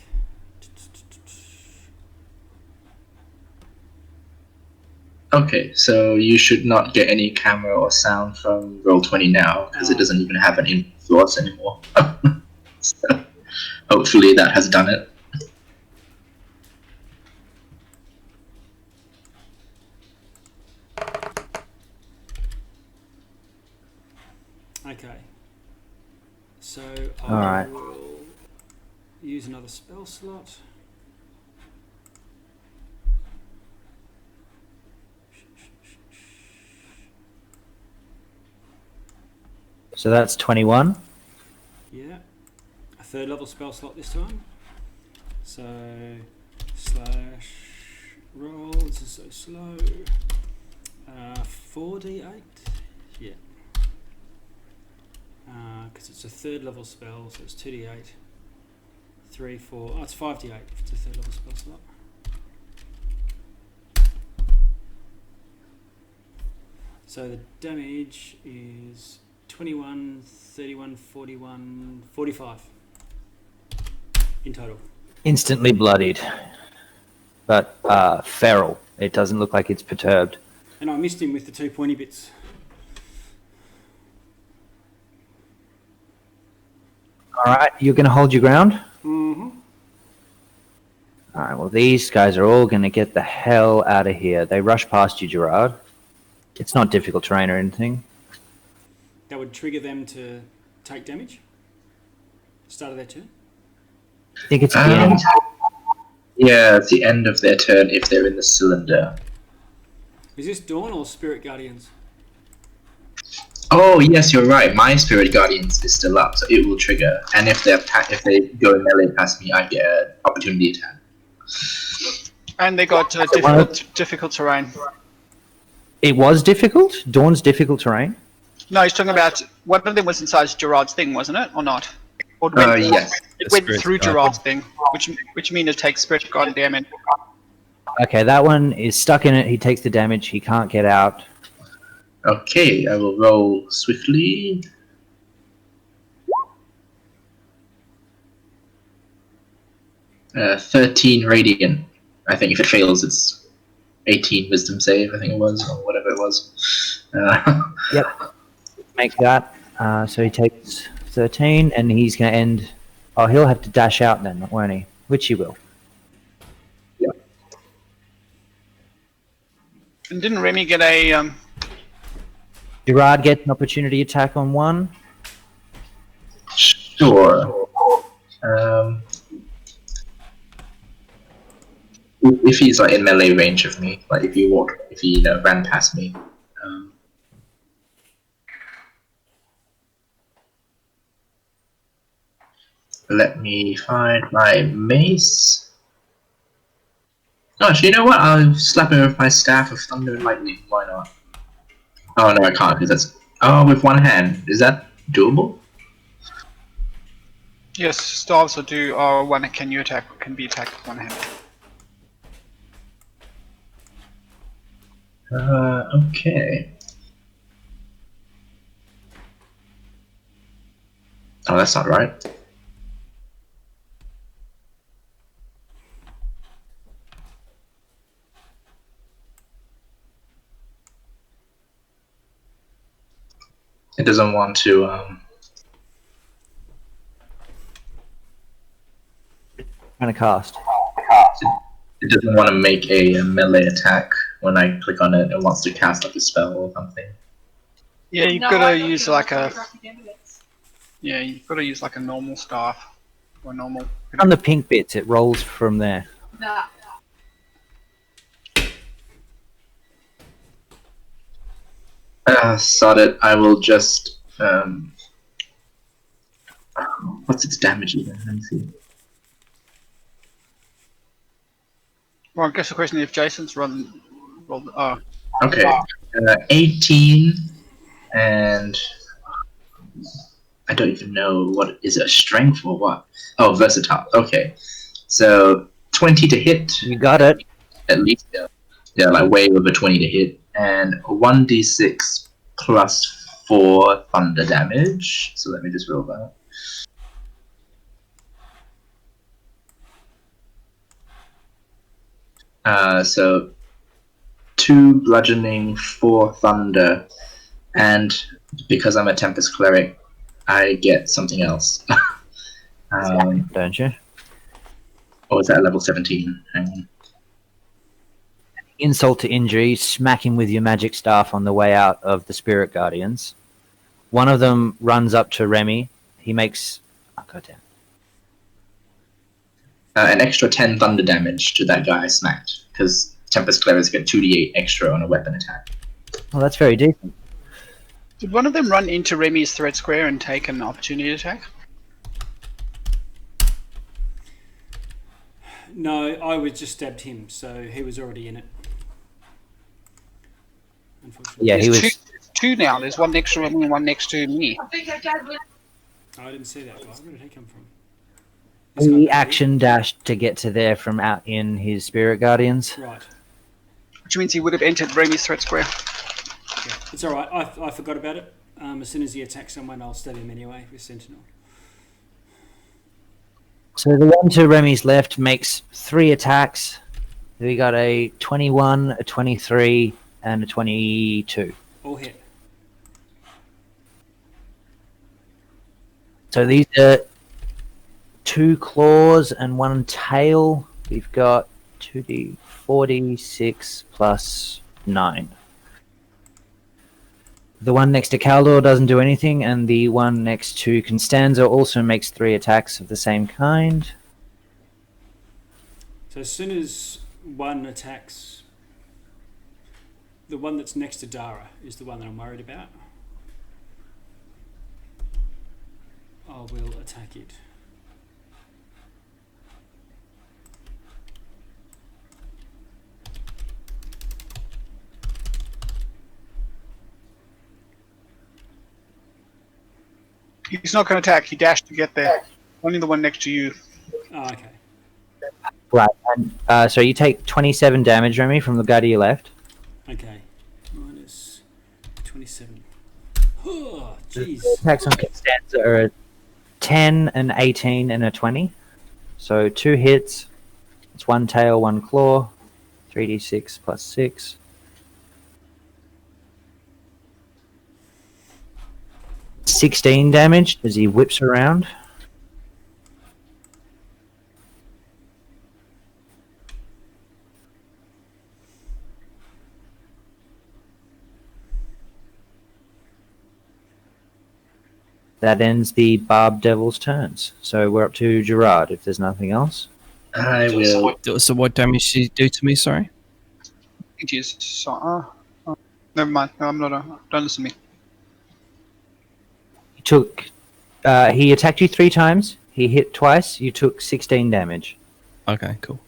S1: Okay, so you should not get any camera or sound from Roll20 now, because it doesn't even have an influence anymore. So, hopefully that has done it.
S2: Okay. So
S3: Alright.
S2: I will use another spell slot.
S3: So that's 21.
S2: Yeah. A 3rd level spell slot this time. So / roll. This is so slow. 4d8. Yeah. Because it's a 3rd level spell, so it's 2d8. 3, 4. Oh, it's 5d8 if it's a 3rd level spell slot. So the damage is 21, 31, 41, 45 in total.
S3: Instantly bloodied. But feral. It doesn't look like it's perturbed.
S2: And I missed him with the 2 pointy bits.
S3: Alright, you're going to hold your ground?
S2: Mm-hmm.
S3: Alright, well, these guys are all going to get the hell out of here. They rush past you, Gerard. It's not difficult terrain or anything.
S2: That would trigger them to take damage? Start of their turn?
S3: I think it's at the end.
S1: Yeah, it's the end of their turn if they're in the cylinder.
S2: Is this Dawn or Spirit Guardians?
S1: Oh yes, you're right. My Spirit Guardians is still up, so it will trigger. And if they go melee past me, I get an opportunity attack.
S5: And they got difficult terrain.
S3: It was difficult? Dawn's difficult terrain?
S5: No, he's talking about one of them was inside Gerard's thing, wasn't it, or not? Or
S1: Yes.
S5: It went through Gerard's thing, which means it takes Spirit Guardian damage.
S3: Okay, that one is stuck in it. He takes the damage. He can't get out.
S1: Okay, I will roll swiftly. Uh, 13 radiant. I think if it fails, it's 18 wisdom save. I think it was, or whatever it was.
S3: Yep. Make that. So he takes 13, and he's going to end... Oh, he'll have to dash out then, won't he? Which he will.
S1: Yeah.
S5: And didn't Remy get a...
S3: Gerard gets an opportunity attack on one.
S1: Sure. If he's like in melee range of me, like if he ran past me. Let me find my mace. Oh, actually, you know what? I'll slap him with my staff of thunder and lightning. Why not? Oh no, I can't because that's with one hand. Is that doable?
S5: Yes, staves will do. One can be attacked with one hand.
S1: Okay. Oh, that's not right. It doesn't want to,
S3: Trying to cast.
S1: It doesn't want to make a melee attack when I click on it. It wants to cast like a spell or something.
S5: Yeah, you've got to use like a... Yeah, you've got to use like a normal staff. Or normal...
S3: On the pink bits, it rolls from there.
S1: Sod it. I will just, what's its damage again? Let me see.
S5: Well, I guess the question is if Jason's rolled... Oh.
S1: Okay. 18 and... I don't even know what is it, a strength or what? Oh, versatile. Okay. So 20 to hit.
S3: You got it.
S1: At least, yeah, like way over 20 to hit. And 1d6 plus 4 thunder damage. So let me just roll that. So 2 bludgeoning, 4 thunder, and because I'm a Tempest Cleric, I get something else.
S3: Don't you?
S1: Or is that level 17? Hang on.
S3: Insult to injury, smack him with your magic staff on the way out of the Spirit Guardians. One of them runs up to Remy. He makes... Oh, goddamn.
S1: An extra 10 thunder damage to that guy I smacked, because Tempest Clerics get 2d8 extra on a weapon attack.
S3: Well, that's very decent.
S5: Did one of them run into Remy's threat square and take an opportunity attack?
S2: No, I was just stabbed him, so he was already in it. Unfortunately.
S3: Yeah, he was...
S5: Two now. There's one next to Remy and one next to me.
S2: Oh, I didn't see that guy. Where did he come from?
S3: He action dashed to get to there from out in his Spirit Guardians.
S2: Right.
S5: Which means he would have entered Remy's threat square.
S2: Yeah. It's alright. I forgot about it. As soon as he attacks someone, I'll stab him anyway with Sentinel.
S3: So the one to Remy's left makes 3 attacks. We got a 21, a 23, and a 22.
S2: All hit.
S3: So these are 2 claws and 1 tail. We've got 2d46 plus 9. The one next to Caldor doesn't do anything, and the one next to Constanza also makes 3 attacks of the same kind.
S2: So as soon as one attacks, the one that's next to Dara is the one that I'm worried about. I will attack it.
S5: He's not going to attack. He dashed to get there. Only the one next to you.
S2: Oh, okay.
S3: Right, and so you take 27 damage, Remy, from the guy to your left.
S2: Okay. Minus 27. Oh, jeez.
S3: Attacks on Constanza are a 10, an 18, and a 20. So 2 hits. It's 1 tail, 1 claw. 3d6 plus 6. $16 damage as he whips around. That ends the Barb Devil's turns. So we're up to Gerard, if there's nothing else.
S1: I will.
S6: So what damage did you do to me? Sorry.
S5: It is. So, never mind. No, I'm not. Don't listen to me.
S3: He took. He attacked you 3 times. He hit twice. You took 16 damage.
S6: Okay, cool.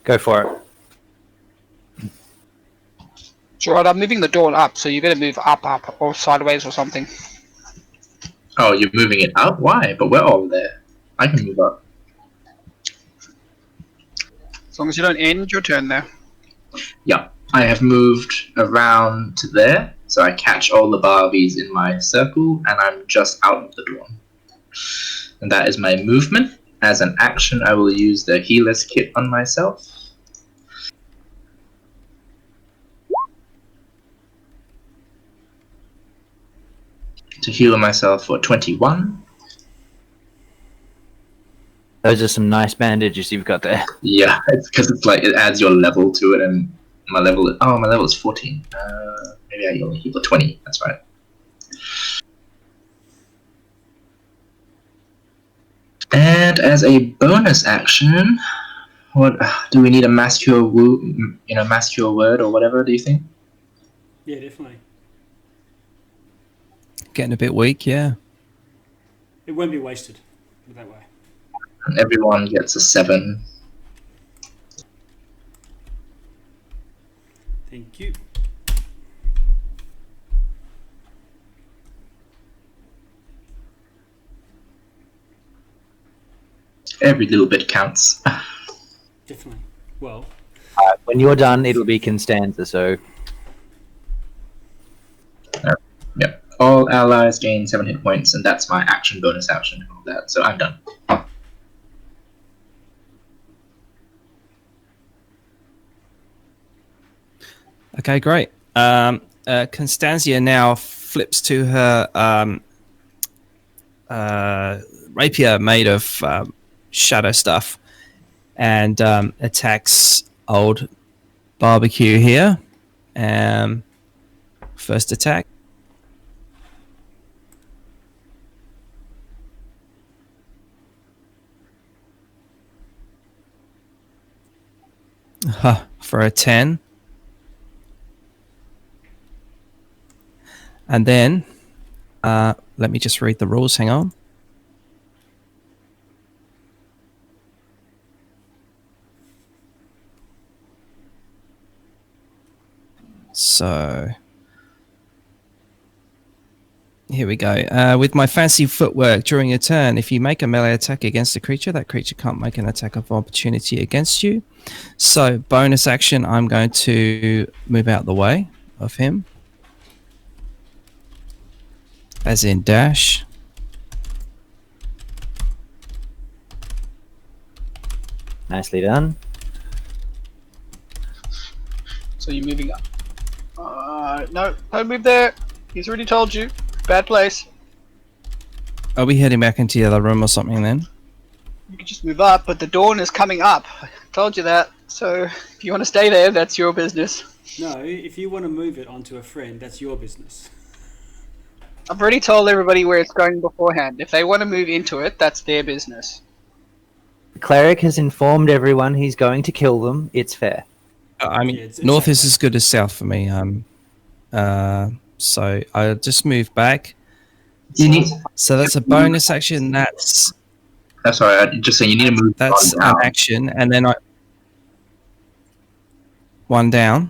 S3: Go for it.
S5: Gerard, I'm moving the door up, so you better move up, or sideways or something.
S1: Oh, you're moving it up? Why? But we're all there. I can move up.
S5: As long as you don't end your turn there.
S1: Yeah. I have moved around to there, so I catch all the Barbies in my circle, and I'm just out of the door. And that is my movement. As an action, I will use the Healer's Kit on myself. To heal myself for 21.
S3: Those are some nice bandages you've got there.
S1: Yeah, it's because it's like it adds your level to it, and my level is 14. Maybe I only heal for 20. That's right. And as a bonus action, what do we need a mass cure mass cure word or whatever? Do you think?
S2: Yeah, definitely.
S6: Getting a bit weak, yeah.
S2: It won't be wasted that way.
S1: And everyone gets a 7.
S2: Thank you.
S1: Every little bit counts.
S2: Definitely. Well,
S3: When you're done, it'll be Constanza, so...
S1: Yep. All allies gain 7 hit points, and that's my action, bonus action, and all that. So I'm done.
S6: Okay, great. Constantia now flips to her rapier made of shadow stuff and attacks old barbecue here. First attack. For a 10. And then, let me just read the rules. Hang on. So, Here we go. With my fancy footwork, during a turn, if you make a melee attack against a creature, that creature can't make an attack of opportunity against you. So, bonus action, I'm going to move out the way of him. As in dash.
S3: Nicely done.
S5: So you're moving up. No, don't move there. He's already told you. Bad place.
S6: Are we heading back into the other room or something then?
S5: You can just move up, but the dawn is coming up. I told you that. So if you want to stay there, that's your business.
S2: No, if you want to move it onto a friend, that's your business.
S5: I've already told everybody where it's going beforehand. If they want to move into it, that's their business.
S3: The cleric has informed everyone he's going to kill them. It's fair.
S6: I mean,
S2: Yeah, it's
S6: north is
S2: that way.
S6: as good as south for me. So I'll just move back.
S1: You need.
S6: So that's a bonus action. That's
S1: Sorry, I'm just saying you need to move.
S6: That's
S1: one
S6: an
S1: down.
S6: action, and then one down.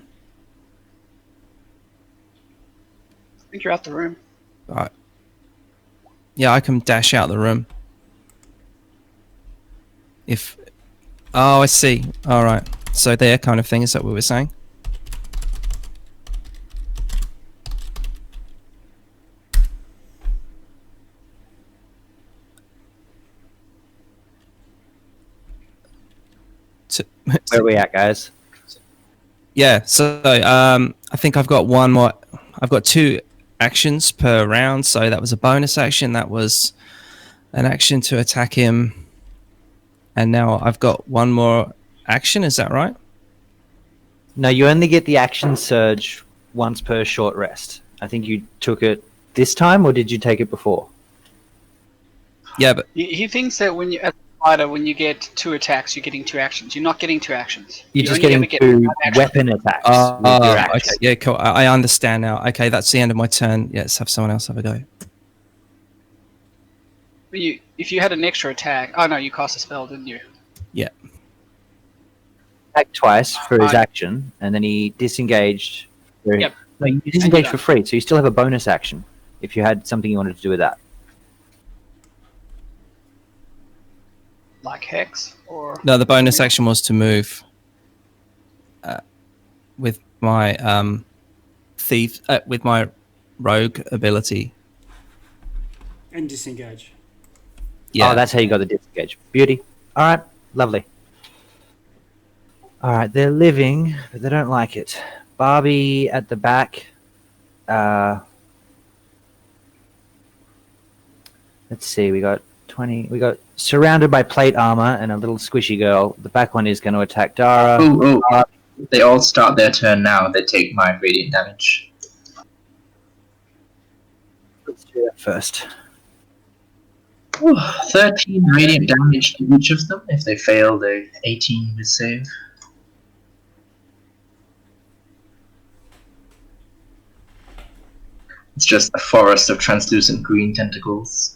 S5: I think you're out the room.
S6: Right. Yeah, I can dash out the room. Oh, I see. All right. So there, kind of thing. Is that what we're saying?
S3: Where are we at, guys?
S6: Yeah. So I think I've got one more. I've got 2 actions per round. So that was a bonus action. That was an action to attack him. And now I've got one more action. Is that right?
S3: No, you only get the action surge once per short rest. I think you took it this time, or did you take it before?
S6: Yeah, but
S5: He thinks that when you, as a fighter, when you get 2 attacks, you're getting 2 actions. You're not getting 2 actions.
S3: You're just
S5: only
S3: getting
S5: ever get
S3: 2
S5: one action.
S3: weapon attacks with your axe.
S6: okay. Yeah, cool. I understand now. Okay, that's the end of my turn. Yeah, let's have someone else have a go.
S5: But if you had an extra attack, oh no, you cast a spell, didn't you?
S6: Yeah.
S3: Attacked twice for his action, and then he disengaged.
S5: Yep.
S3: No, you disengaged
S5: done.
S3: for free, so you still have a bonus action if you had something you wanted to do with that.
S5: Like Hex or
S6: No, the bonus action was to move with my thief, with my rogue ability.
S2: And disengage.
S6: Yeah.
S3: Oh, that's how you got the disengage. Beauty. All right, lovely. All right, they're living, but they don't like it. Barbie at the back. Let's see, we got 20. We got surrounded by plate armor and a little squishy girl. The back one is going to attack Dara.
S1: Ooh, they all start their turn now. They take my radiant damage.
S3: Let's do that first.
S1: Ooh, 13 radiant damage to each of them. If they fail, they 18 with save. It's just a forest of translucent green tentacles.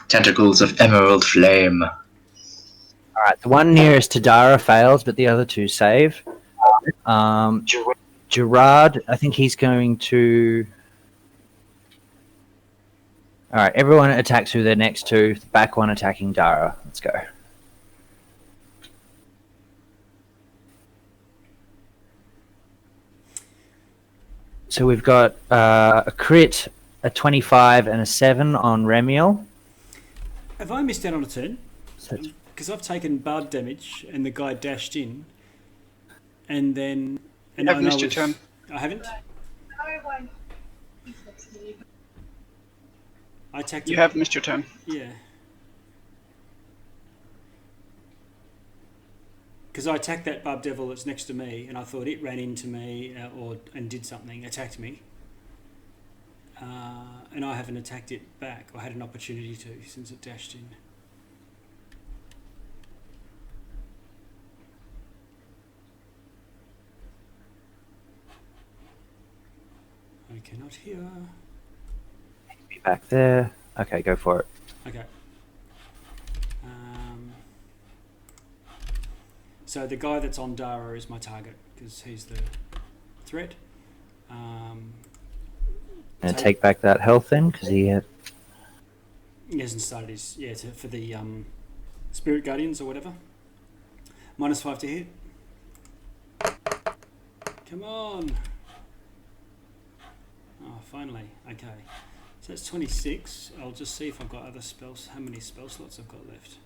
S1: Tentacles of emerald flame.
S3: All right, the one nearest to Dara fails, but the other 2 save. Gerard, I think he's going to... All right, everyone attacks who they're next to. The back one attacking Dara. Let's go. So we've got a crit, a 25, and a 7 on Remiel.
S2: Have I missed out on a turn?
S3: So
S2: Because I've taken bard damage and the guy dashed in. And then...
S5: You have missed your turn.
S2: I haven't? I attacked
S5: You
S2: it.
S5: have missed your turn.
S2: Yeah. Because I attacked that barb devil that's next to me, and I thought it ran into me and did something, attacked me. And I haven't attacked it back, or had an opportunity to, since it dashed in. I cannot hear.
S3: be back there. Okay, go for it.
S2: Okay. So the guy that's on Dara is my target because he's the threat.
S3: And take back that health then, because he
S2: hasn't started his for the Spirit Guardians or whatever. -5 to hit. Come on. Oh, finally. Okay. So that's 26. I'll just see if I've got other spells. How many spell slots I've got left?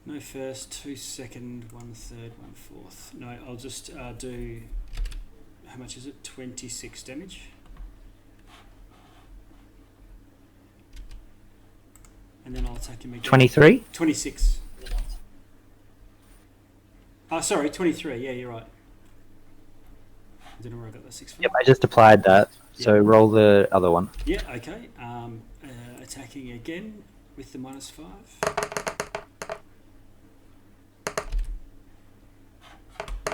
S2: No first, 2 second, 1 third, 1 fourth. No, I'll just do. How much is it? 26 damage. And then I'll attack him again.
S3: 23?
S2: 26. Oh, sorry, 23. Yeah, you're right. I don't know where I got that 6 from.
S3: Yep, I just applied that. So
S2: Yep.
S3: roll the other one.
S2: Yeah, okay. Attacking again with the -5.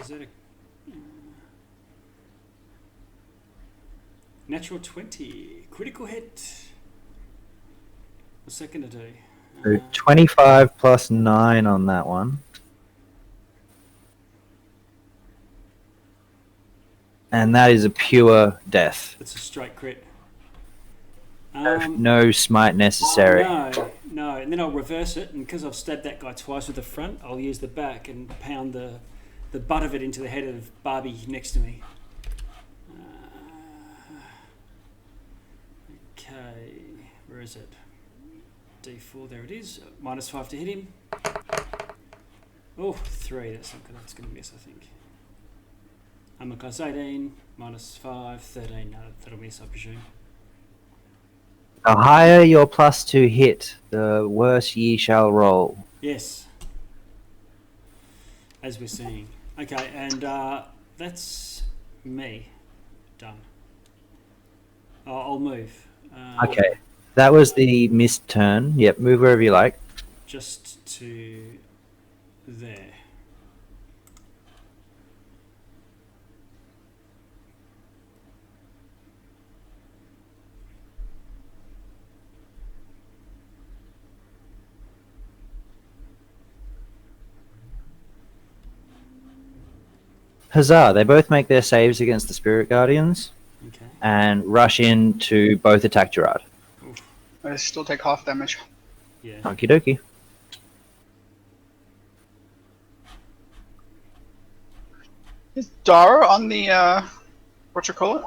S2: Is that a natural 20? Critical hit. What's that going to do?
S3: So 25 plus 9 on that one. And that is a pure death.
S2: It's a straight crit.
S3: No smite necessary.
S2: No. And then I'll reverse it, and because I've stabbed that guy twice with the front, I'll use the back and pound the butt of it into the head of Barbie next to me. Okay, where is it? D4, there it is. -5 to hit him. Oh, 3. That's not good. That's going to miss, I think. Armor class 18, -5, 13. No, that'll miss, I presume.
S3: The higher your +2 hit, the worse ye shall roll.
S2: Yes. As we're seeing. Okay, and that's me. Done. I'll move.
S3: Okay. That was the missed turn. Yep, move wherever you like.
S2: Just to there.
S3: Huzzah! They both make their saves against the Spirit Guardians
S2: Okay.
S3: and rush in to both attack Gerard.
S5: I still take half damage.
S2: Yeah.
S3: Okie dokie.
S5: Is Dara on the what you call it?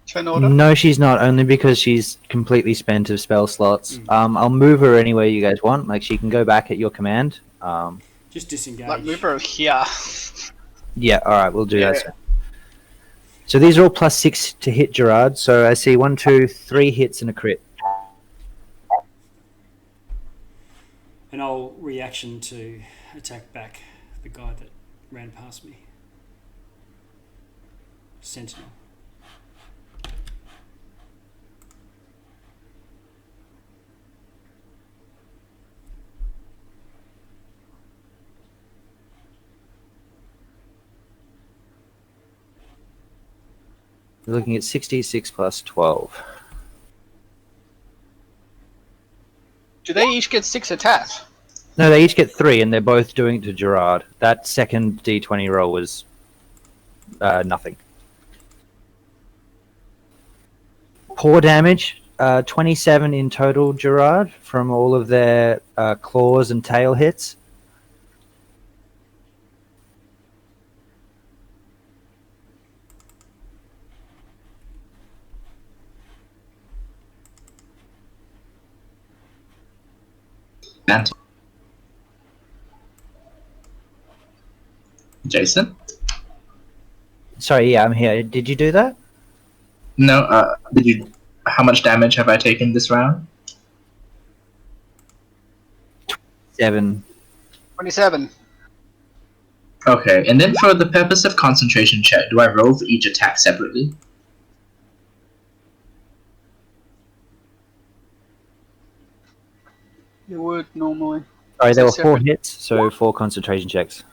S5: Turn order?
S3: No, she's not, only because she's completely spent of spell slots. I'll move her anywhere you guys want. Like, she can go back at your command.
S2: Just disengage.
S5: Like move her here.
S3: Yeah, alright, we'll do
S5: Yeah.
S3: that. So these are all +6 to hit Gerard. So I see 1, 2, 3 hits and a crit.
S2: And I'll reaction to attack back the guy that ran past me. Sentinel.
S3: We're looking at 66 plus 12.
S5: Do they each get 6 attacks?
S3: No, they each get 3, and they're both doing it to Gerard. That second D20 roll was nothing. Poor damage, 27 in total, Gerard, from all of their claws and tail hits.
S1: And Jason?
S3: Sorry, yeah, I'm here. Did you do that?
S1: No, did you? How much damage have I taken this round?
S3: 7.
S5: 27.
S1: Okay, and then for the purpose of concentration check, do I roll for each attack separately?
S5: You would normally.
S3: Sorry, there were
S5: So
S3: 4
S5: separate.
S3: hits, so 4 concentration checks.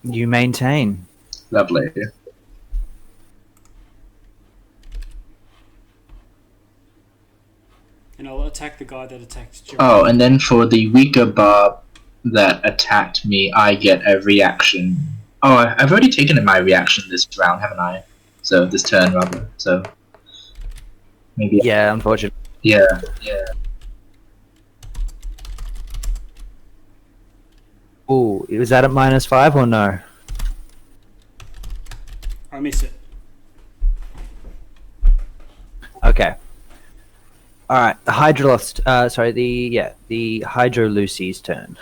S3: You maintain.
S1: Lovely.
S2: guy that attacked Gerard.
S1: Oh, and then for the weaker barb that attacked me, I get a reaction. Oh, I've already taken my reaction this round, haven't I? So this turn rather. So maybe.
S3: Yeah, unfortunately.
S1: Yeah.
S3: Ooh, was that at -5 or no?
S2: I miss it.
S3: Okay. All right. The Hydrolost. The Hydro Lucy's turn.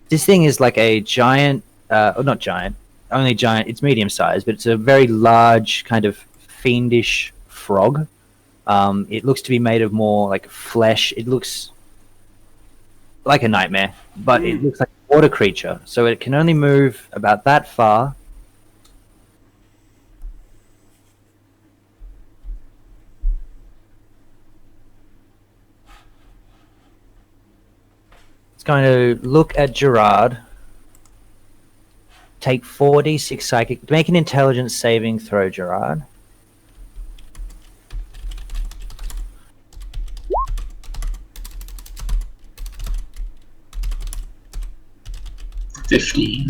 S3: This thing is like a giant. Not giant. Only giant. It's medium sized, but it's a very large kind of fiendish frog. It looks to be made of more like flesh. It looks like a nightmare, but it looks like a water creature, so it can only move about that far. It's going to look at Gerard, take 4d6 psychic, make an intelligence saving throw, Gerard.
S1: $15.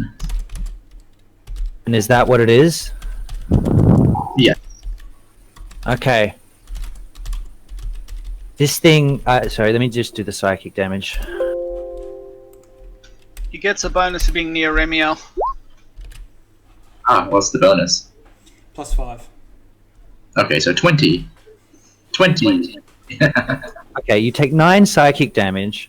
S3: And is that what it is?
S1: Yeah.
S3: Okay. This thing... sorry, let me just do the psychic damage.
S5: He gets a bonus for being near Remiel.
S1: Ah, what's the bonus?
S2: +5.
S1: Okay, so 20. 20.
S3: Okay, you take 9 psychic damage.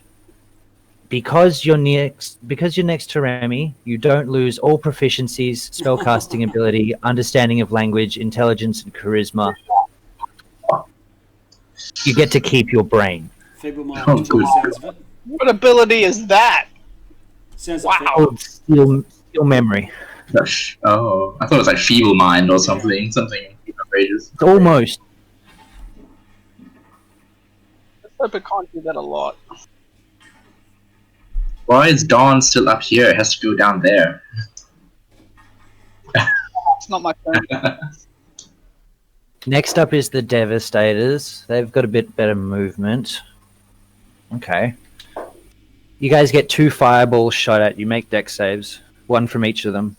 S3: Because you're next to Remy, you don't lose all proficiencies, spellcasting ability, understanding of language, intelligence, and charisma. You get to keep your brain.
S2: Feeble mind,
S1: Oh,
S2: by the
S1: good.
S2: sounds of it.
S5: What ability is that?
S2: Sounds like
S3: Oh, steal memory.
S1: Gosh. Oh, I thought it was like feeble mind or something. Something outrageous.
S3: It's almost.
S5: Let's hope it can't do that a lot.
S1: Why is Dawn still up here? It has to go down there.
S5: It's not my turn.
S3: Next up is the Devastators. They've got a bit better movement. Okay. You guys get 2 fireballs shot at you. Make dex saves. 1 from each of them.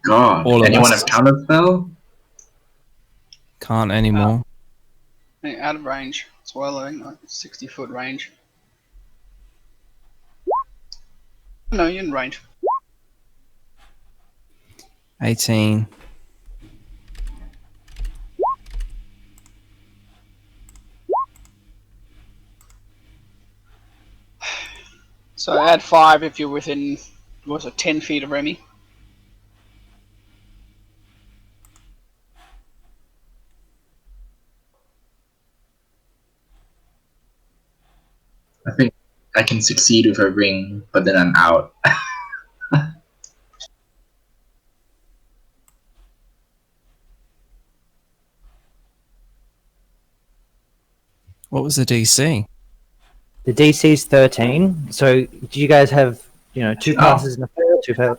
S1: God.
S6: All of
S1: Anyone
S6: us.
S1: have counterspell?
S6: Can't anymore.
S5: Hey, out of range as well, I think, like 60-foot range. No, you're in range.
S6: 18.
S5: So add 5 if you're within, what was it, 10 feet of Remy.
S1: I think I can succeed with a ring, but then I'm out.
S6: What was the DC?
S3: The DC's 13. So do you guys have, 2 passes and a fail? 2 fail?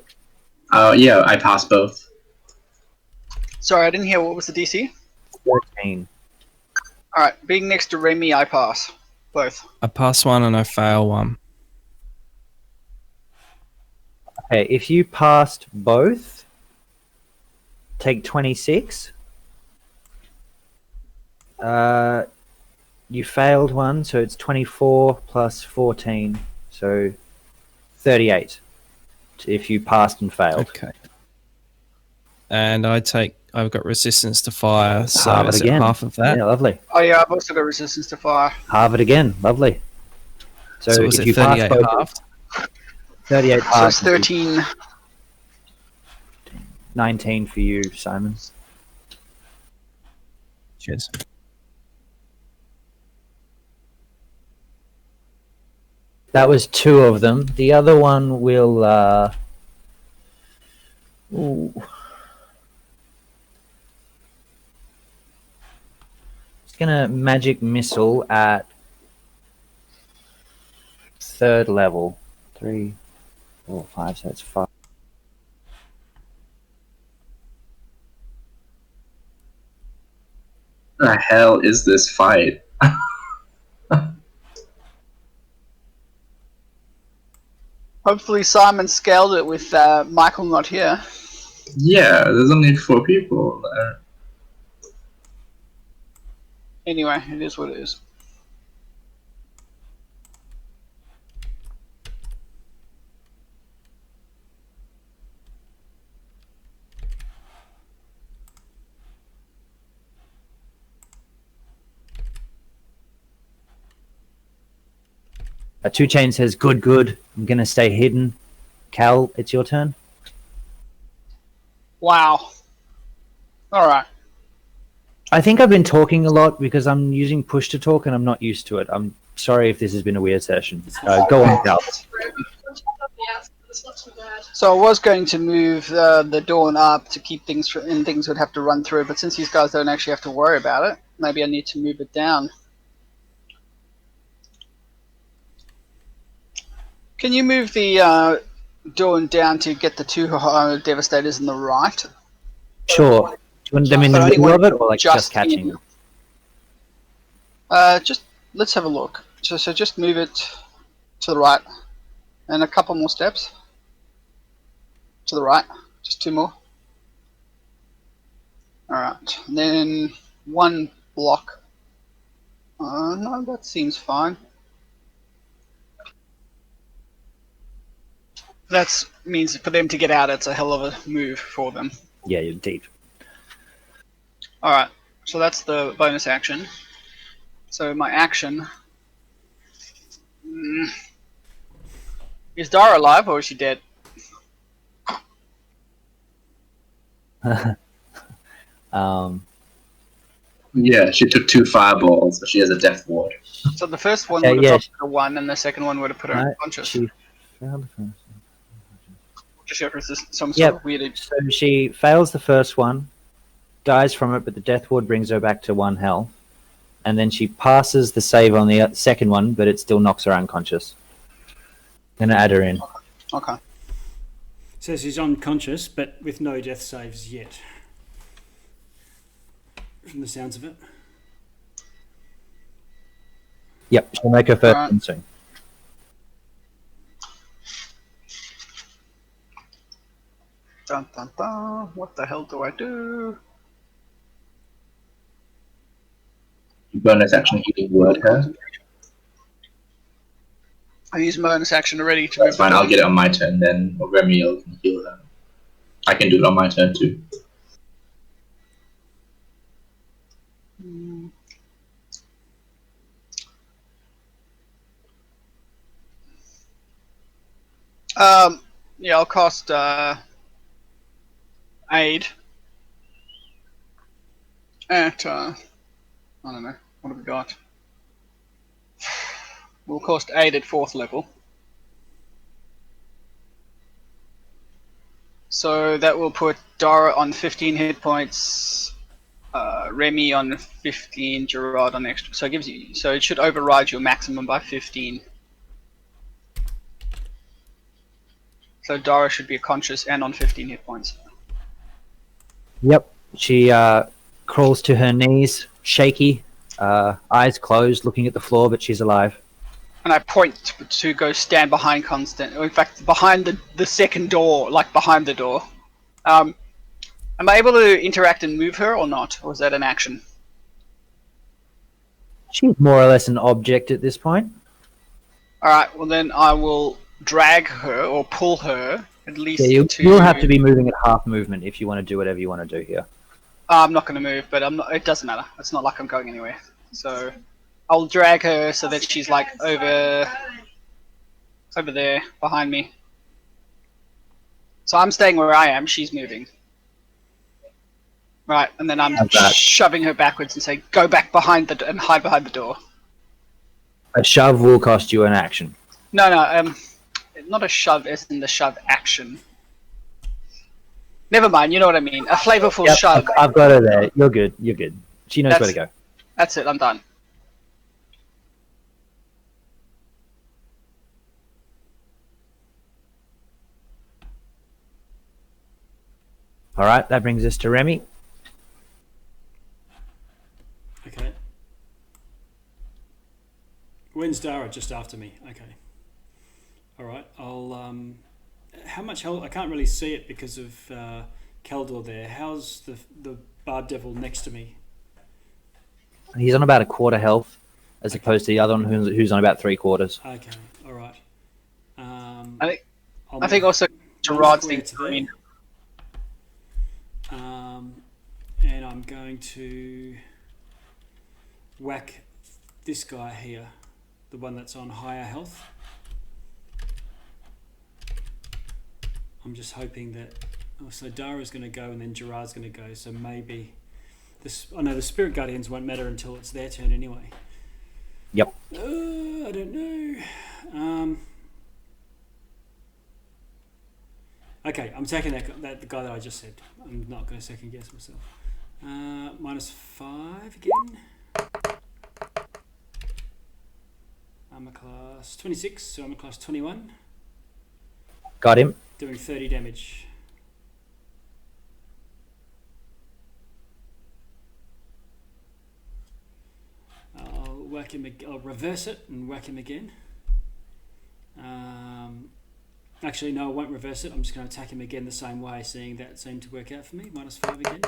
S1: Yeah, I passed both.
S5: Sorry, I didn't hear, what was the DC?
S3: 13.
S5: Alright, being next to Remy, I pass. Both.
S6: I pass 1 and I fail 1.
S3: Okay, if you passed both, take 26. You failed 1, so it's 24 plus 14, so 38. If you passed and failed.
S6: Okay. And I've got resistance to fire, so
S3: Halve it
S6: is it
S3: again.
S6: half of that?
S3: Yeah, lovely.
S5: Oh yeah, I've also got resistance to fire.
S3: Halve it again, lovely.
S6: So was
S3: if
S6: it
S3: you pass
S6: 38
S3: both,
S6: halved?
S3: 38
S5: So
S3: halved,
S5: it's 13.
S3: 19 for you, Simon.
S6: Cheers.
S3: That was 2 of them. The other one will. It's gonna magic missile at 3rd level. 3, 4, 5. So it's 5.
S1: The hell is this fight?
S5: Hopefully Simon scaled it with Michael not here.
S1: Yeah, there's only 4 people.
S5: Anyway, it is what it is.
S3: Two Chain says, good, good. I'm going to stay hidden. Cal, it's your turn.
S5: Wow. Alright.
S3: I think I've been talking a lot because I'm using push to talk and I'm not used to it. I'm sorry if this has been a weird session. Go on, Cal.
S5: So I was going to move the dawn up to keep things, and things would have to run through, but since these guys don't actually have to worry about it, maybe I need to move it down. Can you move the dawn down to get the 2 devastators in the right?
S3: Sure. Do you want them in the
S5: But I
S3: middle
S5: only
S3: of it or like
S5: just
S3: just catching them?
S5: Just let's have a look. So just move it to the right, and a couple more steps to the right. Just 2 more. All right, and then 1 block. No, that seems fine. That means for them to get out, it's a hell of a move for them.
S3: Yeah, you're deep.
S5: All right, so that's the bonus action. So my action. Is Dara alive or is she dead?
S1: Yeah, she took 2 fireballs, but she has a death ward.
S5: So the first one
S3: Okay,
S5: would have
S3: yeah.
S5: dropped her 1, and the second one would have put her
S3: No,
S5: unconscious.
S3: she failed the first.
S5: Just show her some sort
S3: Yep.
S5: of weird.
S3: So she fails the first one, dies from it, but the death ward brings her back to 1 health. And then she passes the save on the second one, but it still knocks her unconscious. Gonna add her in.
S5: Okay.
S2: Says she's unconscious, but with no death saves yet. From the sounds of it.
S3: Yep, she'll make her first
S5: Alright.
S3: one soon.
S5: Dun dun dun. What the hell do I do?
S1: Bonus action healing word her.
S5: I used my bonus action already to
S1: That's
S5: move.
S1: fine, I'll get it on my turn then, or Remiel can heal her. I can do it on my turn too. Yeah, I'll cost aid at I don't know, what have we got? We'll cost aid at 4th level. So that will put Dara on 15 hit points, Remy on 15, Gerard on extra. So it gives you. So it should override your maximum by 15. So Dara should be conscious and on 15 hit points.
S3: Yep. She crawls to her knees, shaky, eyes closed, looking at the floor, but she's alive.
S5: And I point to go stand behind Constant. Or in fact, behind the second door, like behind the door. Am I able to interact and move her or not? Or is that an action?
S3: She's more or less an object at this point.
S5: Alright, well then I will drag her or pull her at least
S3: Yeah,
S5: to...
S3: you'll have to be moving at half movement if you want to do whatever you want to do here.
S5: I'm not going to move, but I'm not. It doesn't matter. It's not like I'm going anywhere. So I'll drag her so that she's like over there behind me. So I'm staying where I am. She's moving. Right, and then I'm
S3: How's that?
S5: shoving her backwards and say, "Go back behind and hide behind the door."
S3: A shove will cost you an action.
S5: No, not a shove as in the shove action. Never mind. You know what I mean. A flavorful
S3: Yep,
S5: shove.
S3: I've got her there. You're good. You're good. She knows where to go.
S5: That's it. I'm done.
S3: All right, that brings us to Remy.
S2: when's Dara? Just after me. Okay. All right. I'll. How much health? I can't really see it because of Keldor there. How's the Bard Devil next to me?
S3: He's on about a quarter health, as opposed to the other one who's on about 3/4.
S2: Okay. All right.
S5: I think also Gerard's
S2: square
S5: thing.
S2: to there. And I'm going to whack this guy here, the one that's on higher health. I'm just hoping that. Oh, so Dara's going to go, and then Gerard's going to go. So maybe this. Oh no, the Spirit Guardians won't matter until it's their turn anyway.
S3: Yep.
S2: I don't know. Okay, I'm taking that the guy that I just said. I'm not going to second guess myself. -5 again. Armor class 26, so armor class 21.
S3: Got him.
S2: Doing 30 damage. I'll whack him. I'll reverse it and whack him again. Actually, no, I won't reverse it. I'm just going to attack him again the same way, seeing that seemed to work out for me. -5 again.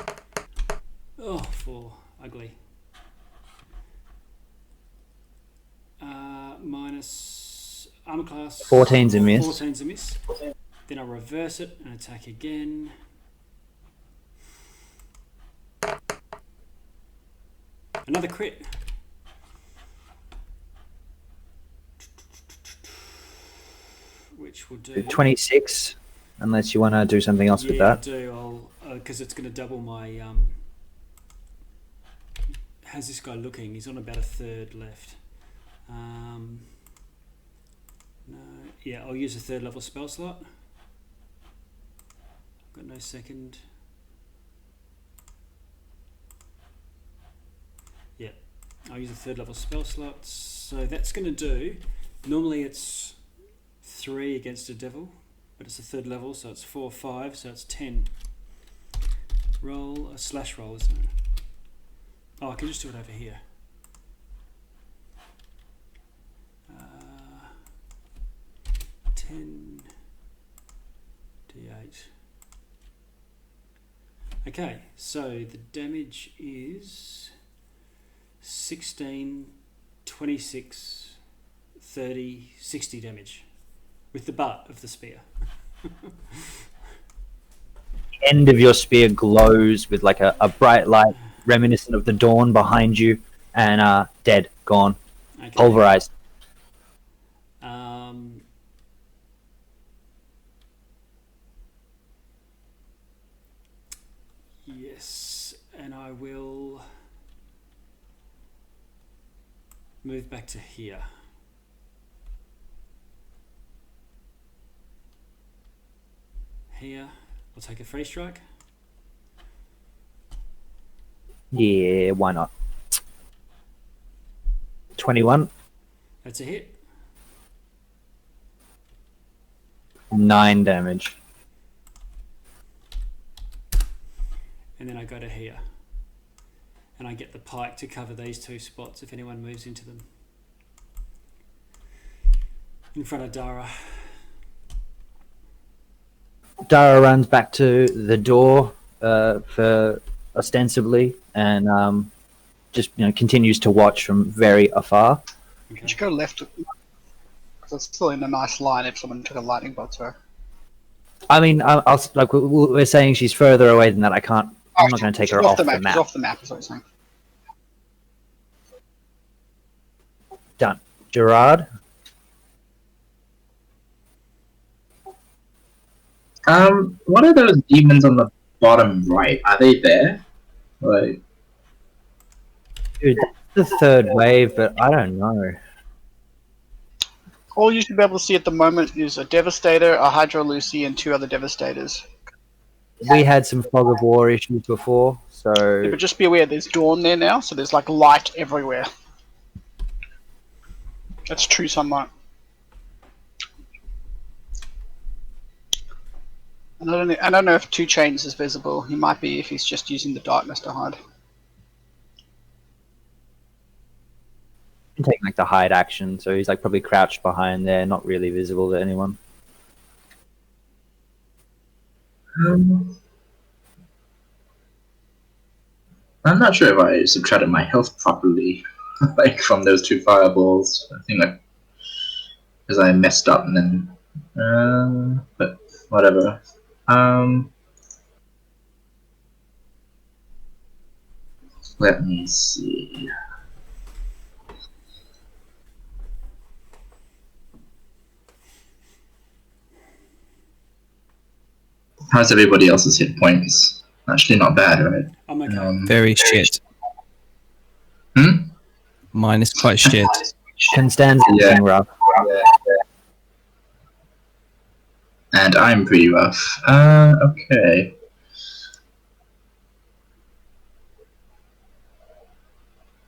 S2: Oh, 4. Ugly. Minus armor class.
S3: 14's a miss.
S2: 14's a miss. Then I'll reverse it and attack again. Another crit. Which will do
S3: 26, unless you want to do something else with
S2: Yeah, I
S3: that.
S2: do. I'll because it's going to double my. How's this guy looking? He's on about a third left. No, yeah, I'll use a 3rd level spell slot. I've got no second. Yeah, I'll use a 3rd level spell slot. So that's going to do. Normally it's 3 against a devil, but it's a 3rd level, so it's 4, 5, so it's 10. Roll a slash roll, isn't it? Oh, I can just do it over here. 10 d8. Okay, so the damage is 16, 26, 30, 60 damage with the butt of the spear.
S3: End of your spear glows with like a bright light reminiscent of the dawn behind you, and dead, gone,
S2: Okay.
S3: pulverized.
S2: Yes, and I will move back to here. Here, I'll take a free strike.
S3: Yeah, why not? 21,
S2: That's a hit.
S3: 9 damage.
S2: And then I go to here. And I get the pike to cover these 2 spots if anyone moves into them. In front of Dara.
S3: Dara runs back to the door for ostensibly, and just continues to watch from very afar.
S2: Okay.
S5: You should go left, because it's still in a nice line if someone took a lightning bolt to her.
S3: I mean, I'll like we're saying she's further away than that. I can't. I'm not going to take her off the map.
S5: She's off the map, is what I'm saying.
S3: Done. Gerard.
S1: What are those demons on the bottom right? Are they there? Like,
S3: Dude, that's the 3rd wave, but I don't know.
S5: All you should be able to see at the moment is a Devastator, a Hydro Lucy, and 2 other Devastators.
S3: We had some fog of war issues before,
S5: Yeah,
S3: so
S5: but just be aware, there's dawn there now, so there's like light everywhere. That's true sunlight. And I don't know if 2 Chains is visible. He might be if he's just using the darkness to hide.
S3: can take like the hide action, so he's like probably crouched behind there, not really visible to anyone.
S1: I'm not sure if I subtracted my health properly, like from those 2 fireballs. I think like because I messed up and then, but whatever. Let me see. How's everybody else's hit points? Actually, not bad, right?
S2: I'm okay.
S6: Very shit. Mine is quite shit.
S3: Constanza
S1: Yeah.
S3: rough.
S1: And I'm pretty rough. Okay.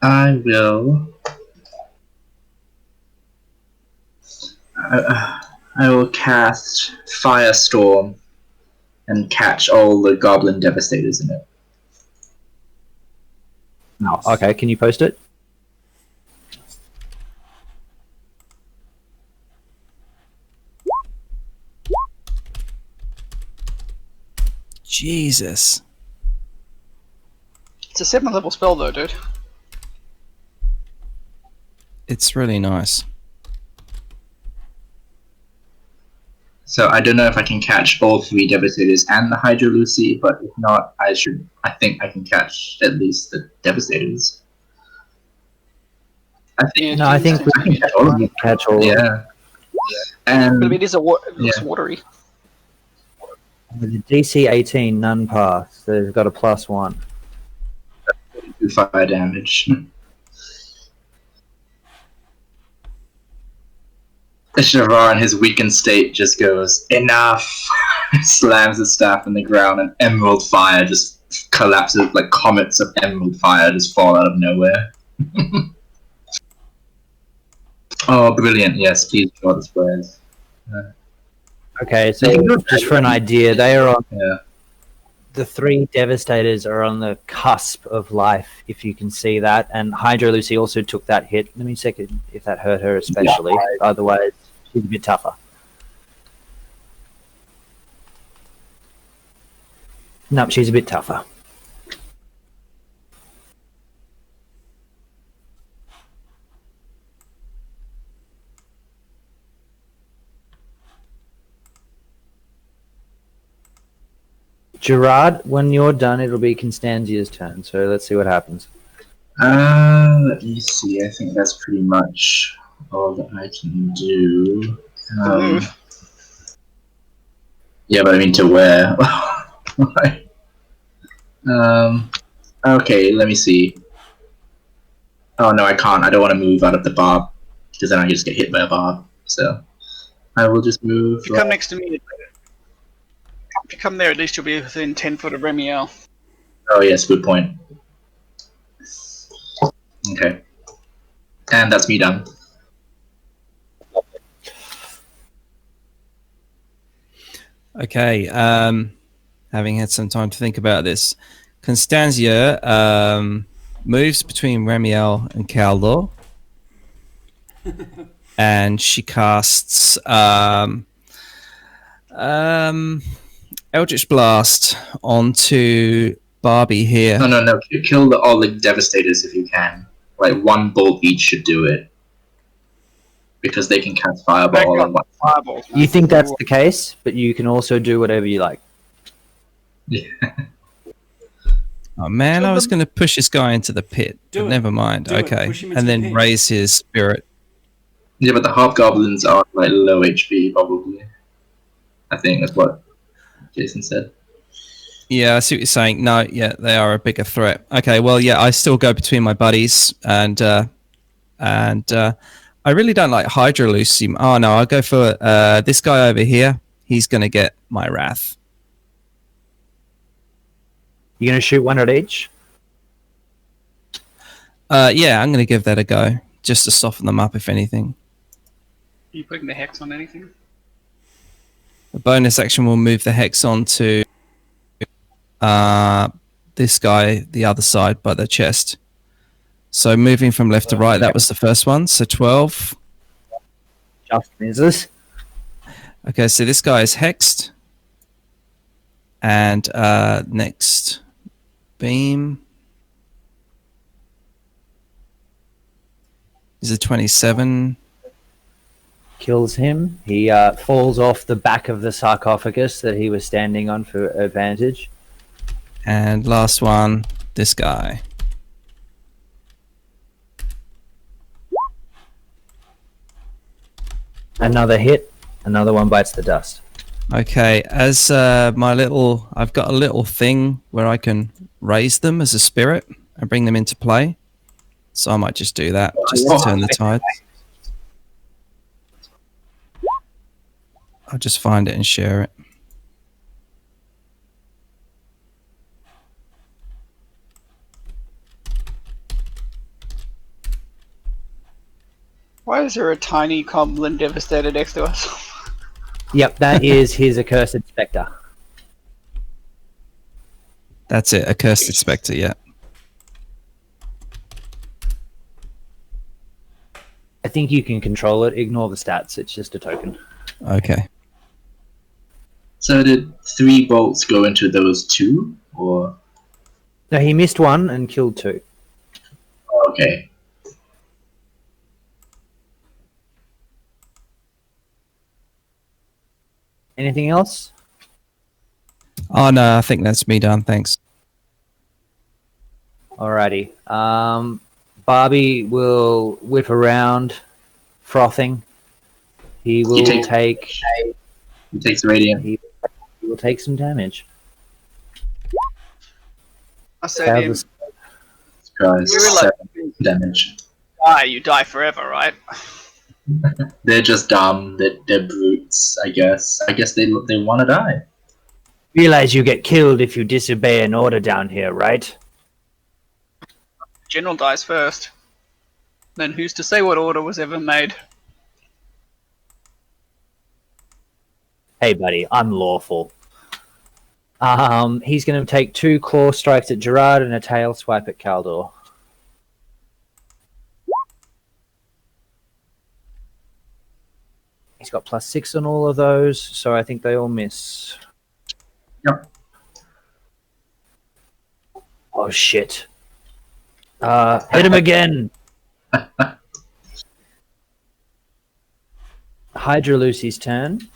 S1: I will. I will cast Firestorm and catch all the Goblin Devastators in it.
S3: No. Okay, can you post it?
S6: Jesus.
S5: It's a 7th level spell though, dude.
S6: It's really nice.
S1: So I don't know if I can catch all 3 Devastators and the Hydra Lucy, but if not, I think I can catch at least the Devastators. I think.
S3: No, I think
S1: I can catch all of them.
S3: catch all.
S1: Yeah. And
S5: But it is it looks watery.
S3: With the DC 18, none pass. So they've got a +1.
S1: 2 fire damage. Shavar in his weakened state just goes, enough! Slams his staff in the ground and emerald fire just collapses, like comets of emerald fire just fall out of nowhere. Oh, brilliant. Yes, please draw the squares.
S3: Okay, so just for an idea, they are on
S1: Yeah.
S3: the 3 Devastators are on the cusp of life, if you can see that. And Hydra Lucy also took that hit. Let me check if that hurt her especially. Otherwise, she's a bit tougher. No, she's a bit tougher. Gerard, when you're done, it'll be Constanzia's turn. So let's see what happens.
S1: Let me see. I think that's pretty much all that I can do. Yeah, but I mean to where? Okay, let me see. Oh no, I can't. I don't want to move out of the barb because then I just get hit by a barb. So I will just move.
S5: If you come next to me, if you come there, at least you'll be within 10 foot of Remiel.
S1: Oh yes, good point. Okay, and that's me done.
S6: Okay, having had some time to think about this, Constanzia moves between Remiel and Caldor, and she casts Eldritch Blast onto Barbie here.
S1: No. Kill all the Devastators if you can. Like 1 bolt each should do it. Because they can cast Fireball and
S5: Fireballs.
S3: You think that's the case, but you can also do whatever you like.
S1: Yeah.
S6: Oh man, I was going to push this guy into the pit.
S2: Do
S6: But
S2: it.
S6: never mind.
S2: Do it.
S6: Okay,
S2: Push him into
S6: and
S2: the
S6: then
S2: pit.
S6: raise his spirit.
S1: Yeah, but the Hobgoblins are like low HP probably. I think that's what Jason said.
S6: Yeah, I see what you're saying. No, yeah, they are a bigger threat. Okay, well, yeah, I still go between my buddies, and I really don't like Hydra Lucy. Oh no, I'll go for this guy over here. He's going to get my wrath.
S3: You're going to shoot 1 at each?
S6: Yeah, I'm going to give that a go, just to soften them up, if anything.
S5: Are you putting the hex on anything?
S6: The bonus action will move the hex onto this guy, the other side by the chest. So moving from left to right, that was the first one. So 12.
S3: Just misses.
S6: Okay, so this guy is hexed. And next beam is a 27.
S3: Kills him. He falls off the back of the sarcophagus that he was standing on for advantage.
S6: And last one, this guy.
S3: Another hit. Another one bites the dust.
S6: Okay, as I've got a little thing where I can raise them as a spirit and bring them into play. So I might just do that, just to turn the tide. I'll just find it and share it.
S5: Why is there a tiny goblin devastator next to us?
S3: Yep, that is his accursed spectre.
S6: That's it, Accursed Spectre, yeah.
S3: I think you can control it. Ignore the stats. It's just a token.
S6: Okay.
S1: So did 3 bolts go into those 2, or?
S3: No, he missed one and killed 2.
S1: Okay.
S3: Anything else?
S6: Oh no, I think that's me done, thanks.
S3: Alrighty. Barbie will whip around, frothing. He will
S1: He takes radiant.
S3: He will take some damage.
S5: I say to him,
S1: Guys,
S5: You were like-
S1: 7 damage.
S5: you die forever, right?
S1: They're just dumb. They're brutes. I guess. I guess they want to die.
S3: Realize you get killed if you disobey an order down here, right?
S5: General dies first. Then who's to say what order was ever made?
S3: Hey, buddy, unlawful. He's going to take 2 claw strikes at Gerard and a tail swipe at Kaldor. He's got +6 on all of those, so I think they all miss.
S1: Yep.
S3: Oh, shit. Hit him again! Hydra Lucy's turn.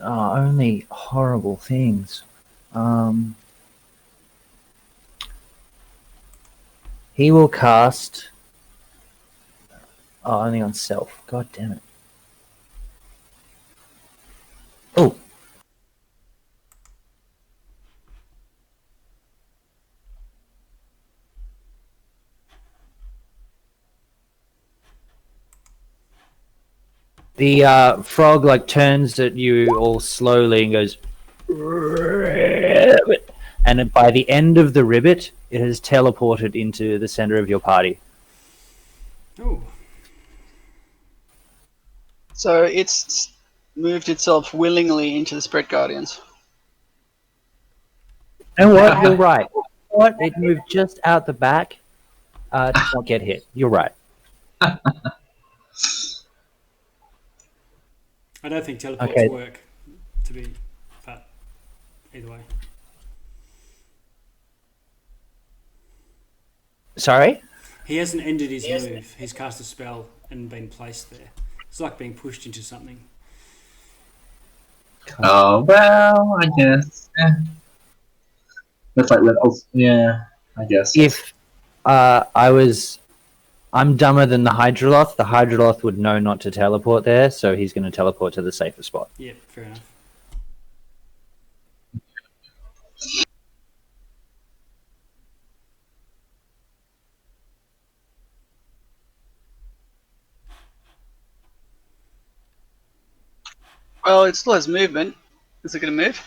S3: Oh, only horrible things. He will cast... Oh, only on self. God damn it. Oh. The frog turns at you all slowly and goes, and by the end of the ribbit, it has teleported into the center of your party.
S2: Oh,
S5: So it's moved itself willingly into the Spread Guardians.
S3: You know what? You're right. You know what? It moved just out the back to not get hit. You're right.
S2: I don't think teleports
S3: Okay.
S2: work, but either way.
S3: Sorry?
S2: He hasn't ended his move. He's cast a spell and been placed there. It's like being pushed into something.
S1: Oh well, I guess. Looks like yeah, I guess.
S3: If I'm dumber than the Hydroloth would know not to teleport there, so he's going to teleport to the safer spot.
S2: Yep, fair enough.
S5: Well, it still has movement. Is it going to move?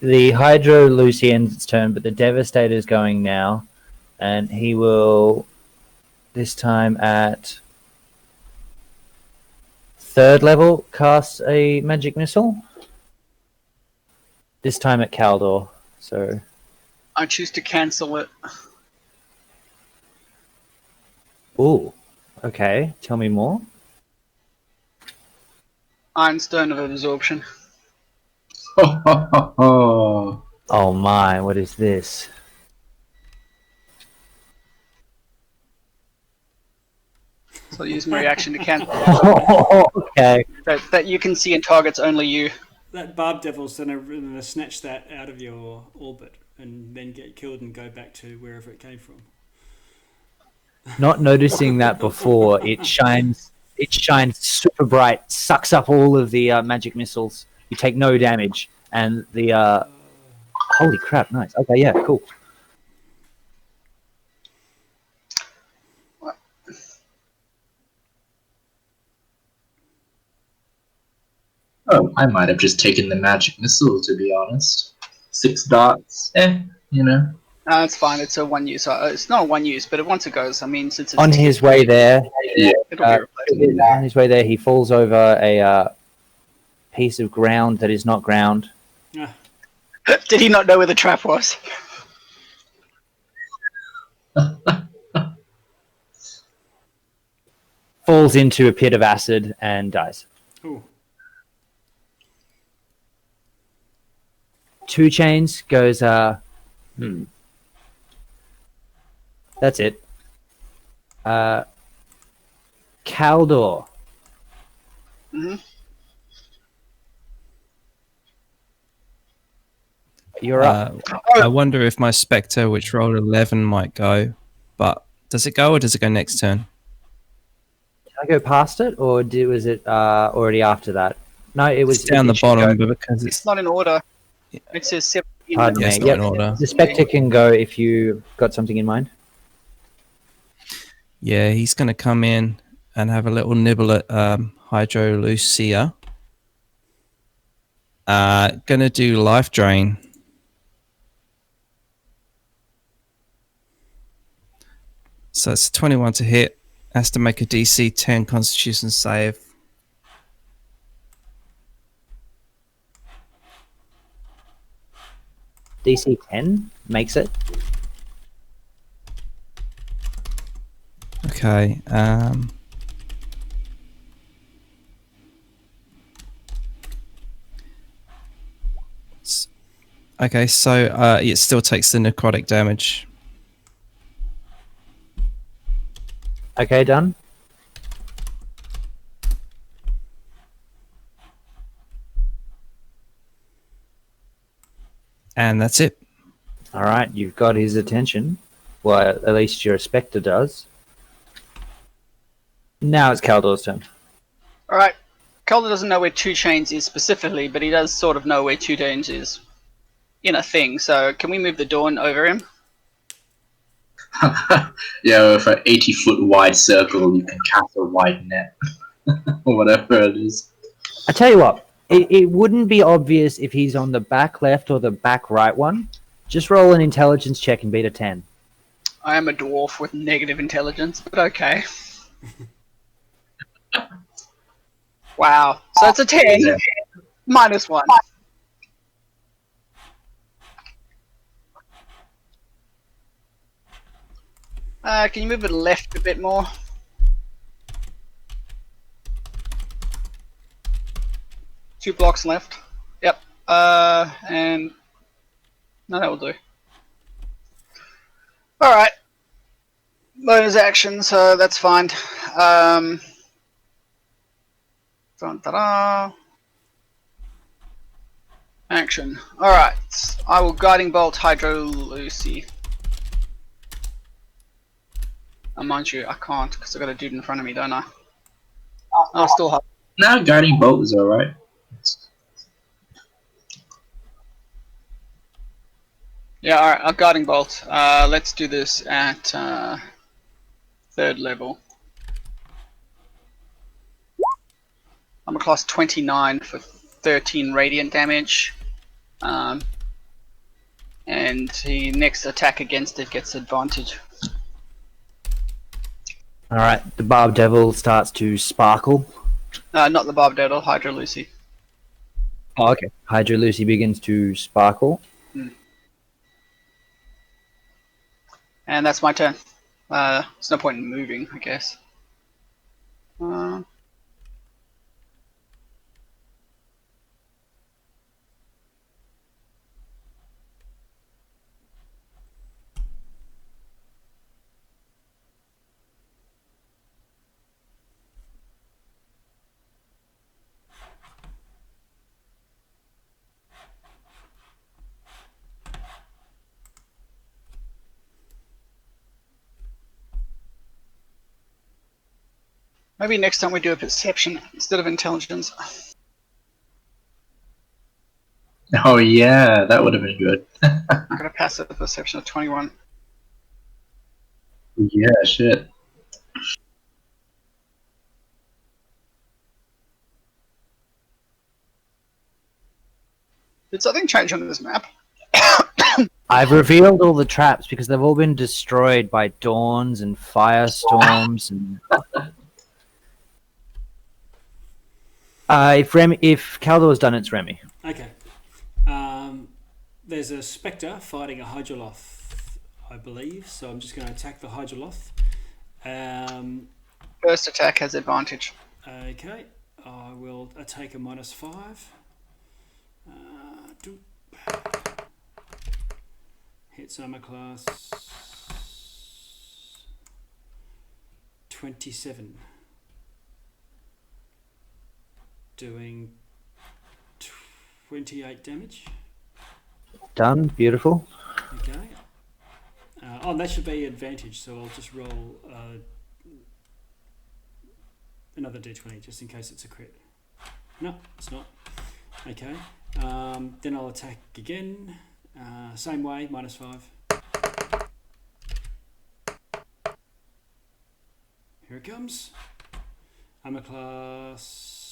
S3: The Hydro Lucy ends its turn, but the Devastator's going now, and he will this time at third level casts a magic missile. This time at Caldor. So
S5: I choose to cancel it.
S3: ooh. Okay, tell me more.
S5: Ironstone of Absorption.
S1: Oh.
S3: Oh my, what is this?
S5: So I'll use my reaction to cancel
S3: Okay.
S5: that you can see and targets only you.
S2: That barb devil's gonna snatch that out of your orbit and then get killed and go back to wherever it came from.
S3: Not noticing that before, it shines super bright, sucks up all of the magic missiles. You take no damage, and the holy crap, nice. Okay, yeah, cool.
S1: Oh, I might have just taken the magic missile, to be honest. 6 darts, you know.
S5: It's fine. It's a one use. It's not a one use, but once it goes, I mean, since it's
S3: On his way there,
S5: it'll be replaced.
S3: on his way there, he falls over a piece of ground that is not ground.
S2: Ah,
S5: Did he not know where the trap was?
S3: Falls into a pit of acid and dies.
S2: ooh.
S3: 2 Chains goes, That's it. Caldor.
S5: Mm-hmm.
S3: You're up.
S6: I wonder if my Spectre, which rolled 11, might go. But does it go or does it go next turn?
S3: Did I go past it, or was it already after that? No, it was
S6: It's down the
S3: it should
S6: bottom,
S3: go.
S6: but because
S5: It's not in order. It says 17.
S3: Pardon
S6: Yeah,
S3: me.
S6: it's not
S3: Yep.
S6: in order.
S3: The Spectre can go if you got something in mind.
S6: Yeah, he's going to come in and have a little nibble at Hydrolucia. Going to do Life Drain. So it's 21 to hit. Has to make a DC 10 Constitution save.
S3: DC 10 makes it.
S6: Okay. Okay, so it still takes the necrotic damage.
S3: Okay, done.
S6: And that's it.
S3: All right, you've got his attention. Well, at least your Spectre does. Now it's Caldor's turn.
S5: Alright. Calder doesn't know where 2 Chains is specifically, but he does sort of know where 2 Chains is in a thing. So can we move the Dawn over him?
S1: Yeah, with an 80-foot wide circle, you can cast a wide net. Or whatever it is.
S3: I tell you what, it wouldn't be obvious if he's on the back left or the back right one. Just roll an intelligence check and beat a 10.
S5: I am a dwarf with negative intelligence, but okay. Wow. So it's a 10. Minus 1. Can you move it left a bit more? Two blocks left. Yep. And no, that will do. All right. Bonus action, so that's fine. Ta-da. Action. All right. I will guiding bolt Hydrolucia. Mind you, I can't because I got a dude in front of me, don't I? I still have.
S1: Nah, guiding bolt is alright.
S5: Yeah, alright, I'll guiding bolt. Let's do this at 3rd level. I'm a class 29 for 13 radiant damage. And the next attack against it gets advantage.
S3: All right, the Barb Devil starts to sparkle
S5: Not the Bob Doodle, Hydra Lucy.
S3: Oh, okay. Hydra Lucy begins to sparkle.
S5: And that's my turn. There's no point in moving, I guess. Maybe next time we do a perception instead of intelligence.
S1: Oh yeah, that would have been good.
S5: I'm gonna pass a perception of 21.
S1: Yeah, shit.
S5: Did something change on this map?
S3: I've revealed all the traps because they've all been destroyed by dawns and firestorms. And if Caldor's done, it's Remy.
S2: Okay. There's a Spectre fighting a Hydroloth, I believe. So I'm just going to attack the Hydroloth.
S5: First attack has advantage.
S2: Okay. I will take a -5. Hits armor class 27. Doing 28 damage.
S3: Done. Beautiful.
S2: Okay. That should be advantage, so I'll just roll another d20 just in case it's a crit. No, it's not. Okay. Then I'll attack again. Same way, -5. Here it comes. Armor class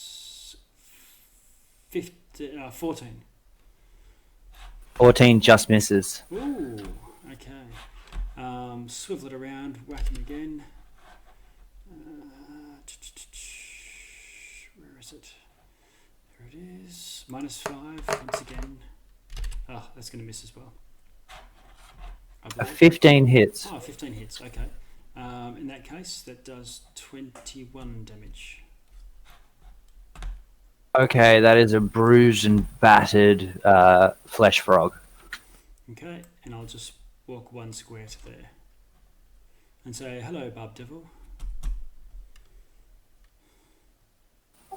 S2: 14.
S3: 14 just misses.
S2: Ooh, okay. Swivel it around, whack him again. Where is it? There it is. -5 once again. Oh, that's going to miss as well.
S3: A 15 hits.
S2: Oh, 15 hits, okay. In that case, that does 21 damage.
S3: Okay, that is a bruised and battered flesh frog.
S2: Okay, and I'll just walk one square to there. And say, hello, Barb Devil.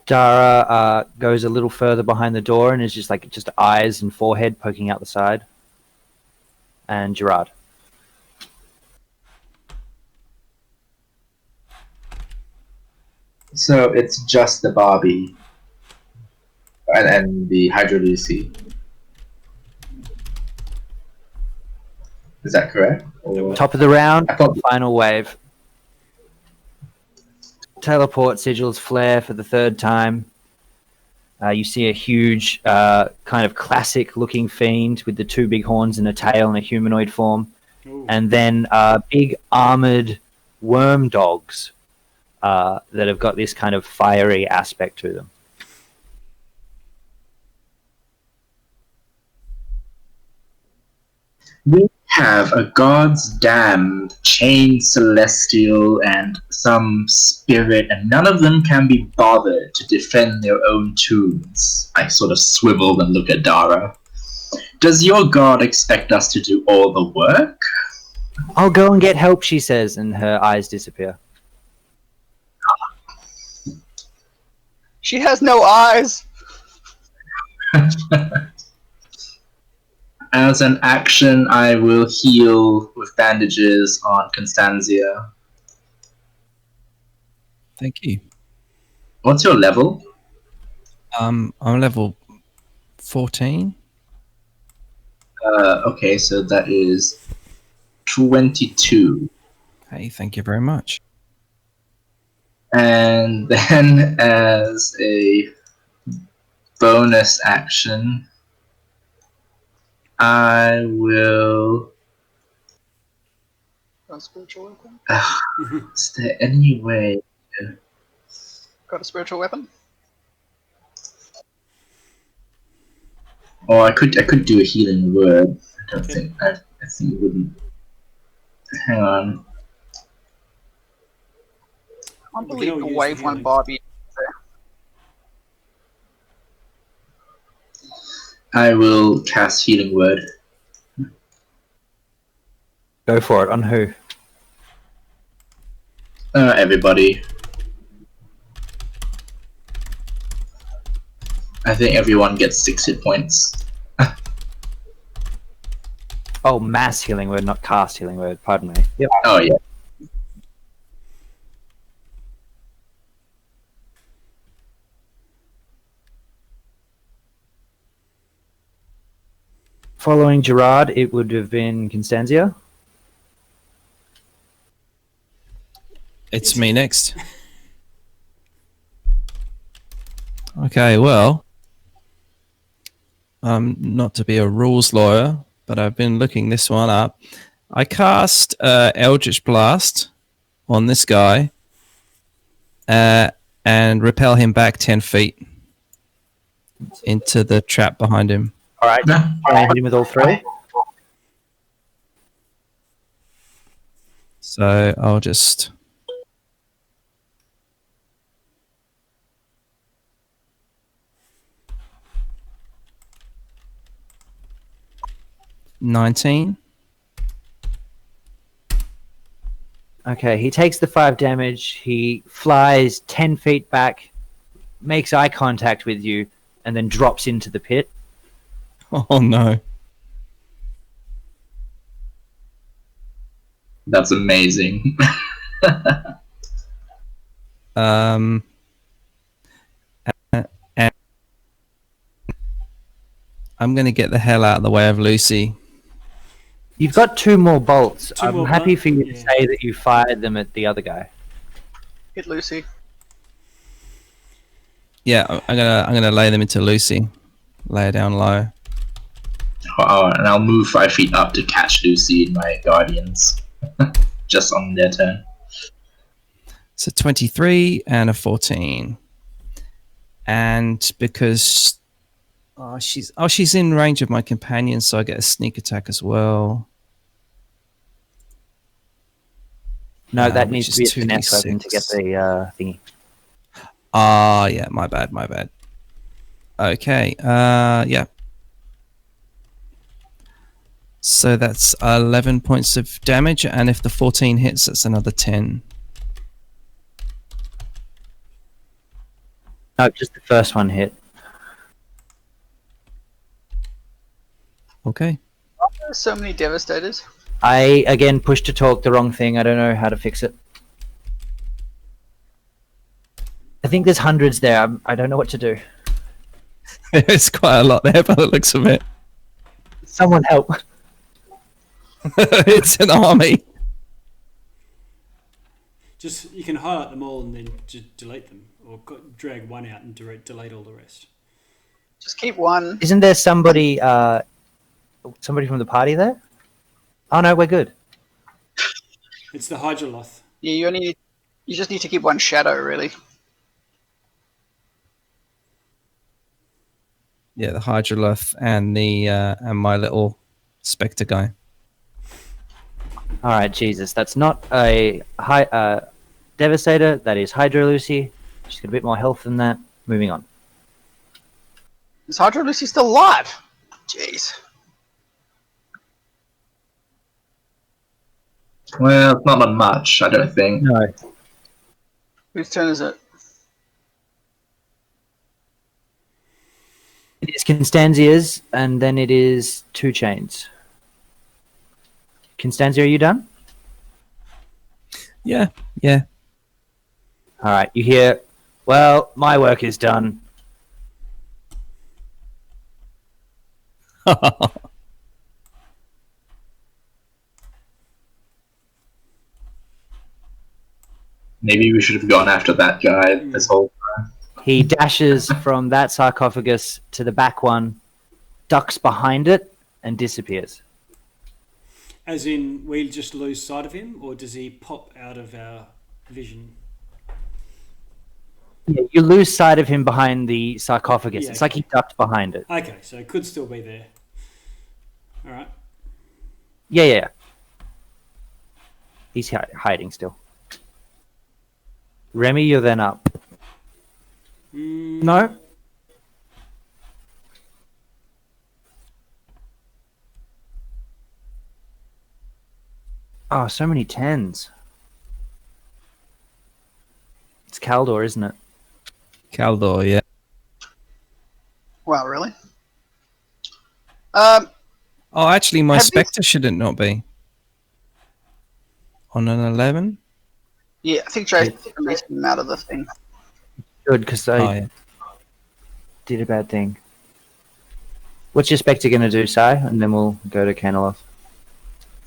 S3: Dara goes a little further behind the door and is just eyes and forehead poking out the side. And Gerard.
S1: So it's just the Barbie and the Hydra Lucy. Is that correct? Or...
S3: Top of the round,
S1: I thought...
S3: final wave. Teleport sigils flare for the third time. You see a huge, kind of classic-looking fiend with the two big horns and a tail in a humanoid form.
S2: Ooh.
S3: And then big armored worm dogs that have got this kind of fiery aspect to them.
S1: We have a god's damned, chained celestial, and some spirit, and none of them can be bothered to defend their own tombs. I sort of swivel and look at Dara. Does your god expect us to do all the work?
S3: I'll go and get help, she says, and her eyes disappear.
S5: She has no eyes!
S1: As an action, I will heal with bandages on Constanzia.
S6: Thank you.
S1: What's your level?
S6: I'm level 14.
S1: Okay, so that is 22.
S6: Hey, thank you very much.
S1: And then as a bonus action, I will...
S5: Got a spiritual weapon?
S1: Is there any way...
S5: Got a spiritual weapon?
S1: Or I could do a healing word. I don't
S2: Okay.
S1: think I think it wouldn't. Hang on.
S5: I can't
S2: We can
S5: believe
S2: all
S5: the
S2: use
S5: wave
S2: the
S5: one
S2: healing.
S5: Barbie.
S1: I will cast healing word.
S3: Go for it. On who?
S1: Everybody. I think everyone gets 6 hit points.
S3: Oh, mass healing word, not cast healing word. Pardon me. Yep.
S1: Oh yeah.
S3: Following Gerard, it would have been Constantia.
S6: It's me next. Okay, well, not to be a rules lawyer, but I've been looking this one up. I cast Eldritch Blast on this guy and repel him back 10 feet into the trap behind him.
S3: All right. Try and hit him with all three.
S6: So I'll just... $19.
S3: Okay, he takes the 5 damage. He flies 10 feet back, makes eye contact with you, and then drops into the pit.
S6: Oh no.
S1: That's amazing.
S6: And I'm going to get the hell out of the way of Lucy.
S3: You've got 2 more bolts.
S2: Two
S3: I'm
S2: more
S3: happy
S2: bolts?
S3: for you to
S2: Yeah.
S3: say that you fired them at the other guy.
S5: Hit Lucy.
S6: Yeah, I'm gonna lay them into Lucy. Lay her down low.
S1: And I'll move 5 feet up to catch Lucy and my guardians. Just on their turn.
S6: So 23 and a 14. And because she's in range of my companion, so I get a sneak attack as well.
S3: No, that
S6: which
S3: needs
S6: is
S3: to be a finesse weapon to get
S6: 2d6.
S3: the thingy.
S6: Yeah, my bad. Okay, yeah. So that's 11 points of damage, and if the 14 hits, that's another 10.
S3: No, just the first one hit.
S6: Okay.
S5: There's so many Devastators.
S3: I, again, pushed to talk the wrong thing. I don't know how to fix it. I think there's hundreds there. I don't know what to do.
S6: It's quite a lot there by the looks of it.
S3: Someone help.
S6: It's an army.
S2: Just you can highlight them all and then just delete them, or drag one out and delete all the rest.
S5: Just keep one.
S3: Isn't there somebody from the party there? Oh no, we're good.
S2: It's the Hydroloth.
S5: Yeah, you just need to keep one shadow, really.
S6: Yeah, the Hydroloth and the and my little Spectre guy.
S3: All right, Jesus, that's not a Devastator. That is Hydro Lucy. She's got a bit more health than that. Moving on.
S5: Is Hydro Lucy still alive? Jeez.
S1: Well, it's not on much, I don't think.
S3: No.
S5: Whose turn is it?
S3: It is Constanzia's, and then it is 2 Chains. Constanzia, are you done?
S6: Yeah.
S3: All right, you hear, well, my work is done.
S1: Maybe we should have gone after that guy this whole time.
S3: He dashes from that sarcophagus to the back one, ducks behind it, and disappears.
S2: As in, we just lose sight of him, or does he pop out of our vision?
S3: Yeah, you lose sight of him behind the sarcophagus.
S2: Yeah,
S3: It's like he ducked behind it.
S2: Okay, so it could still be there. All right.
S3: Yeah. He's hiding still. Remy, you're then up. No? Oh, so many tens. It's Caldor, isn't it?
S6: Caldor, yeah.
S5: Wow, really?
S6: Oh, actually, my
S5: Have
S6: Spectre should it not be? On an 11?
S5: Yeah, I think Dre's released him out of the thing.
S3: Good, because I
S6: Oh, yeah.
S3: did a bad thing. What's your Spectre going to do, Si? And then we'll go to Caneloth.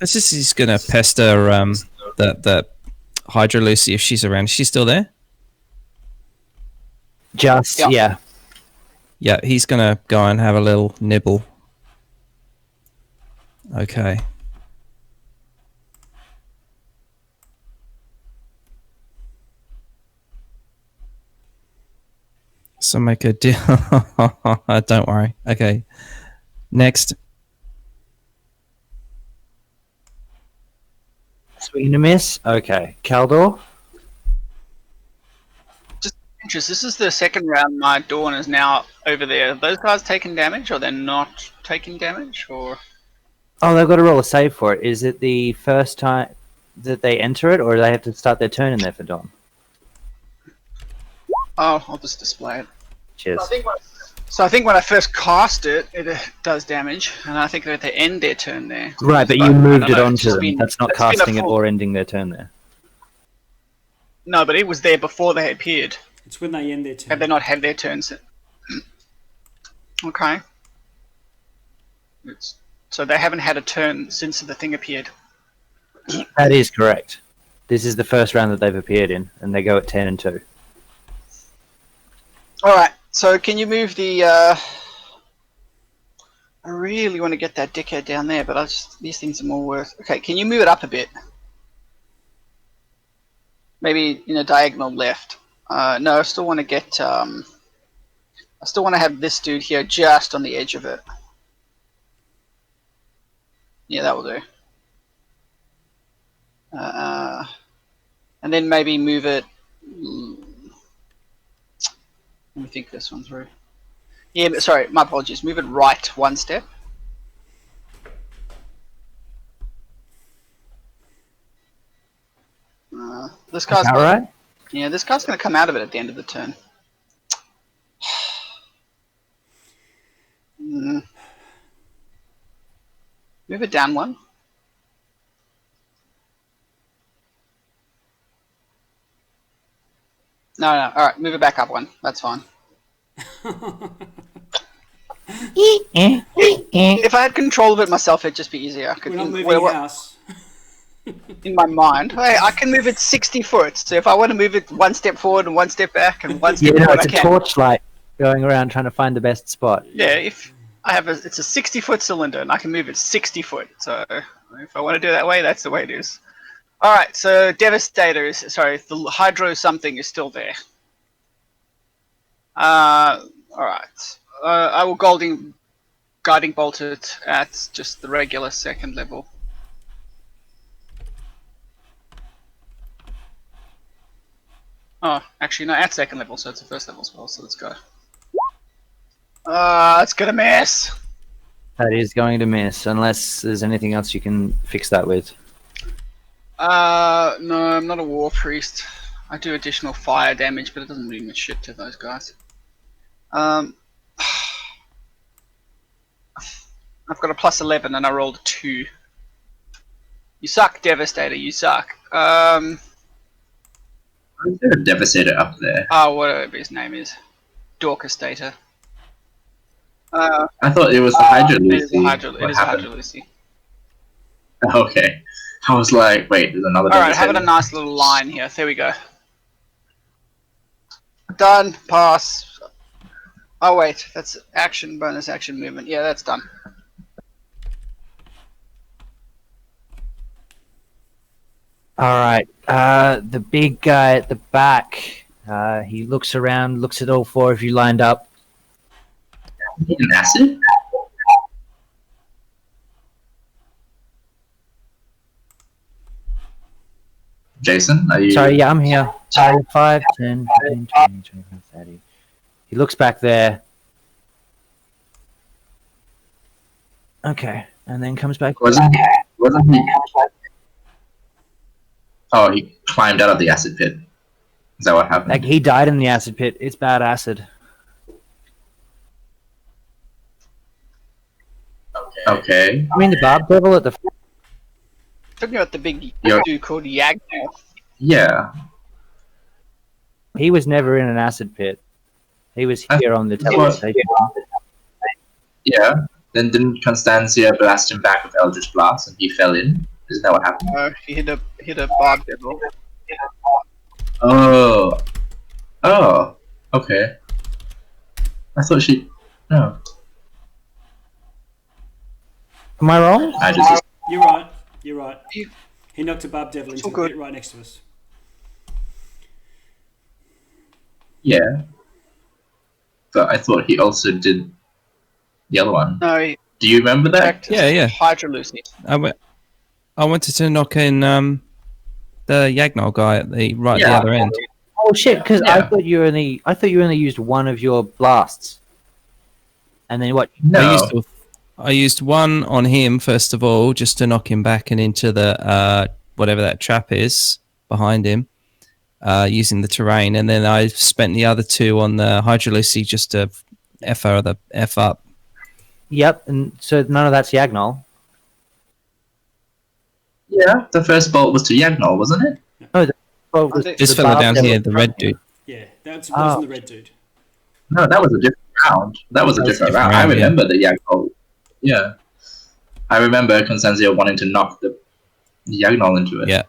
S6: It's just he's going to pester that Hydra Lucy if she's around. Is she still there?
S3: Just, yeah.
S6: Yeah, he's going to go and have a little nibble. Okay. So make a deal. Don't worry. Okay. Next.
S3: Swing and a miss? Okay. Caldor?
S5: Just interest. This is the second round. My Dawn is now over there. Are those guys taking damage, or they're not taking damage, or?
S3: Oh, they've got to roll a save for it. Is it the first time that they enter it, or do they have to start their turn in there for Dawn?
S5: Oh, I'll just display it.
S3: Cheers.
S5: So I think when I first cast it, it does damage, and I think that they end their turn there.
S3: Right, but you
S5: I
S3: moved
S5: don't
S3: it
S5: know, it's
S3: onto
S5: just
S3: them.
S5: been-
S3: That's not
S5: it's been a
S3: casting it
S5: full-
S3: or ending their turn there.
S5: No, but it was there before they appeared.
S2: It's when they end their turn.
S5: Have they not had their turns? Okay. So they haven't had a turn since the thing appeared.
S3: That is correct. This is the first round that they've appeared in, and they go at 10 and 2.
S5: Alright, so can you move the... I really want to get that dickhead down there, but these things are more worth... Okay, can you move it up a bit? Maybe in a diagonal left. No, I still want to get... I still want to have this dude here just on the edge of it. Yeah, that will do. And then maybe move it... Let me think this one through. Yeah, but sorry, my apologies. Move it right one step. This guy's
S3: All right.
S5: Yeah, this guy's going to come out of it at the end of the turn. Move it down one. No. Alright, move it back up one. That's fine. If I had control of it myself, it'd just be easier. I could,
S2: We're not moving house.
S5: in my mind, hey, I can move it 60 foot. So if I want to move it one step forward and one step back and one
S3: Yeah,
S5: step
S3: no,
S5: forward,
S3: it's
S5: I
S3: a
S5: can.
S3: torchlight going around trying to find the best spot.
S5: Yeah, if I have it's a 60-foot cylinder and I can move it 60 foot. So if I want to do it that way, that's the way it is. All right, so Devastator is the Hydro something is still there. All right, I will guiding bolt it at just the regular second level. Oh, actually, no, at second level, so it's the first level as well, so let's go. It's gonna miss.
S3: That is going to miss, unless there's anything else you can fix that with.
S5: No, I'm not a war priest. I do additional fire damage, but it doesn't really mean shit to those guys. I've got a plus 11 and I rolled a 2. You suck, Devastator, you suck.
S1: Is there a Devastator up there?
S5: Whatever his name is. Dorcastator.
S1: I thought it was the Hydra
S5: It is
S1: Lucy.
S5: a Hydra,
S1: What
S5: it is a
S1: happened?
S5: Hydra Lucy.
S1: Okay. I was like, wait, there's another
S5: Alright,
S1: Devastator.
S5: having a nice little line here. There we go. Done. Pass. Oh wait, that's action, bonus action movement. Yeah, that's done.
S3: All right. The big guy at the back He looks around, looks at all four of you lined up.
S1: An acid? Jason, are you?
S3: Sorry, yeah, I'm here. 5, 10, 15, 20, 25, 30. He looks back there. Okay, and then comes back.
S1: Wasn't he? Oh, he climbed out of the acid pit. Is that what happened?
S3: Like, he died in the acid pit. It's bad acid.
S1: Okay.
S3: I mean, the barb devil at the.
S5: Talking about the big
S1: Yeah.
S5: dude called Yagnal.
S1: Yeah.
S3: He was never in an acid pit. He was here on the teleportation.
S1: Yeah. Then didn't Constantia blast him back with Eldritch Blast and he fell in? Isn't that what happened?
S5: No, he hit a barb devil.
S1: Oh. Oh. Okay. I thought she. No.
S3: Am I wrong?
S1: I just.
S2: You're right. You're right.
S5: You-
S2: He knocked a barb devil into
S5: all
S2: the
S5: good.
S2: pit right next to us.
S1: Yeah. But I thought he also did the other one.
S5: No, he
S1: Do you remember that?
S5: attacked
S6: Yeah.
S5: Hydrolucy.
S6: I wanted to knock in the Yagnol guy at the at the
S1: Yeah.
S6: other end.
S3: Oh shit! Because
S1: Yeah.
S3: I thought you only used one of your blasts, and then what?
S1: No.
S6: I used one on him first of all, just to knock him back and into the whatever that trap is behind him, using the terrain, and then I spent the other two on the Hydrolucy just to f her the f up.
S3: Yep. And so none of that's Yagnol.
S1: Yeah. The first bolt was to Yagnol, wasn't it?
S3: Well,
S5: I think-
S6: This
S3: the
S6: fella
S3: barb
S6: down
S3: devil
S6: here,
S3: in
S6: the
S3: front
S6: red
S3: of him.
S6: dude.
S2: Yeah, that
S3: Oh.
S2: wasn't the red dude.
S1: No, that was a different round. That was a different
S6: different
S1: round. I
S6: round, yeah.
S1: remember the Yagnol. Yeah. I remember Constantia wanting to knock the Yagnol into it.
S6: Yeah.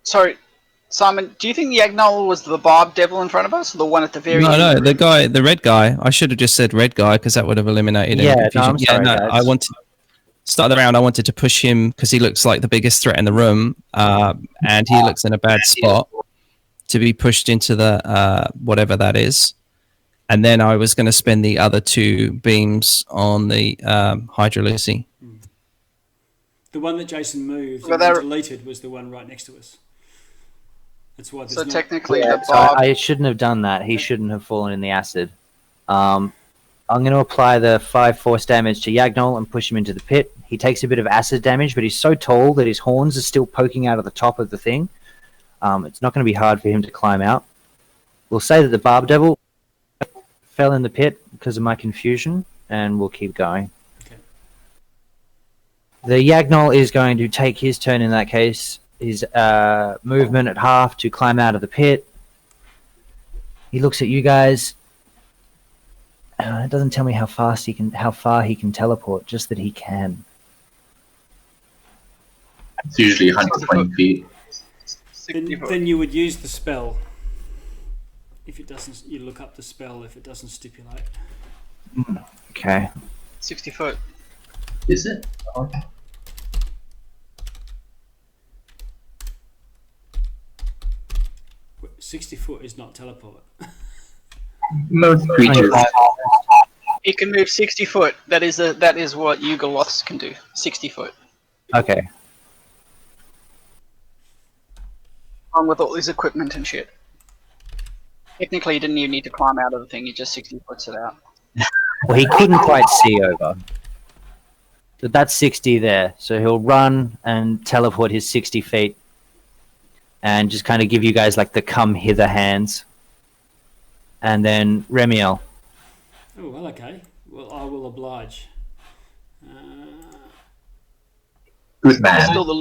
S5: Sorry, Simon, do you think Yagnal was the barb devil in front of us, or the one at the very end?
S6: No, the red guy. I should have just said red guy because that would have eliminated any
S3: Yeah, no,
S6: confusion.
S3: I'm sorry, guys.
S6: I wanted start the round. I wanted to push him because he looks like the biggest threat in the room, and he looks in a bad spot to be pushed into the whatever that is. And then I was going to spend the other two beams on the Hydrolucy.
S2: The one that Jason moved
S5: Well,
S2: and
S5: they're-
S2: deleted was the one right next to us. That's why there's
S5: So
S2: not...
S5: technically,
S3: Yeah,
S5: the
S3: so
S5: barb.
S3: I shouldn't have done that. He shouldn't have fallen in the acid. I'm going to apply the 5 force damage to Yagnol and push him into the pit. He takes a bit of acid damage, but he's so tall that his horns are still poking out of the top of the thing. It's not going to be hard for him to climb out. We'll say that the barb devil fell in the pit because of my confusion, and we'll keep going.
S2: Okay.
S3: The Yagnol is going to take his turn in that case. His movement at half to climb out of the pit. He looks at you guys. It doesn't tell me how far he can teleport. Just that he can.
S1: It's usually 120 feet.
S5: 60 foot.
S2: Then you would use the spell. If it doesn't, you look up the spell if it doesn't stipulate.
S3: Okay.
S5: 60 foot.
S1: Is it? Oh.
S2: 60 foot is not teleport.
S1: Most creatures.
S5: He can move 60 foot. That is what Yugoloths can do. 60 foot.
S3: Okay.
S5: Along with all his equipment and shit. Technically, he didn't even need to climb out of the thing. He just 60 foots it out.
S3: Well, he couldn't quite see over. But that's 60 there. So he'll run and teleport his 60 feet. And just kind of give you guys like the come hither hands. And then Remiel.
S2: Oh, well, okay. Well, I will oblige.
S1: Good
S5: There's
S1: man.
S5: still the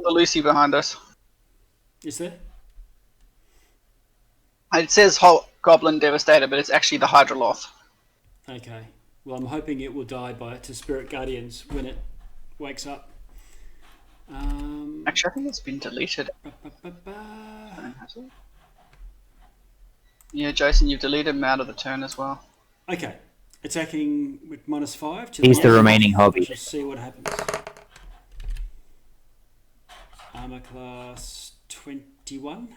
S5: Lucy behind us.
S2: Is there?
S5: It says Goblin Devastator, but it's actually the Hydroloth.
S2: Okay. Well, I'm hoping it will die to Spirit Guardians when it wakes up.
S5: Actually, I think it's been deleted. Has it? Yeah, Jason, you've deleted him out of the turn as well.
S2: Okay. Attacking with -5 to
S3: He's the
S2: left.
S3: remaining hobby.
S2: We shall see what happens. Armor class 21.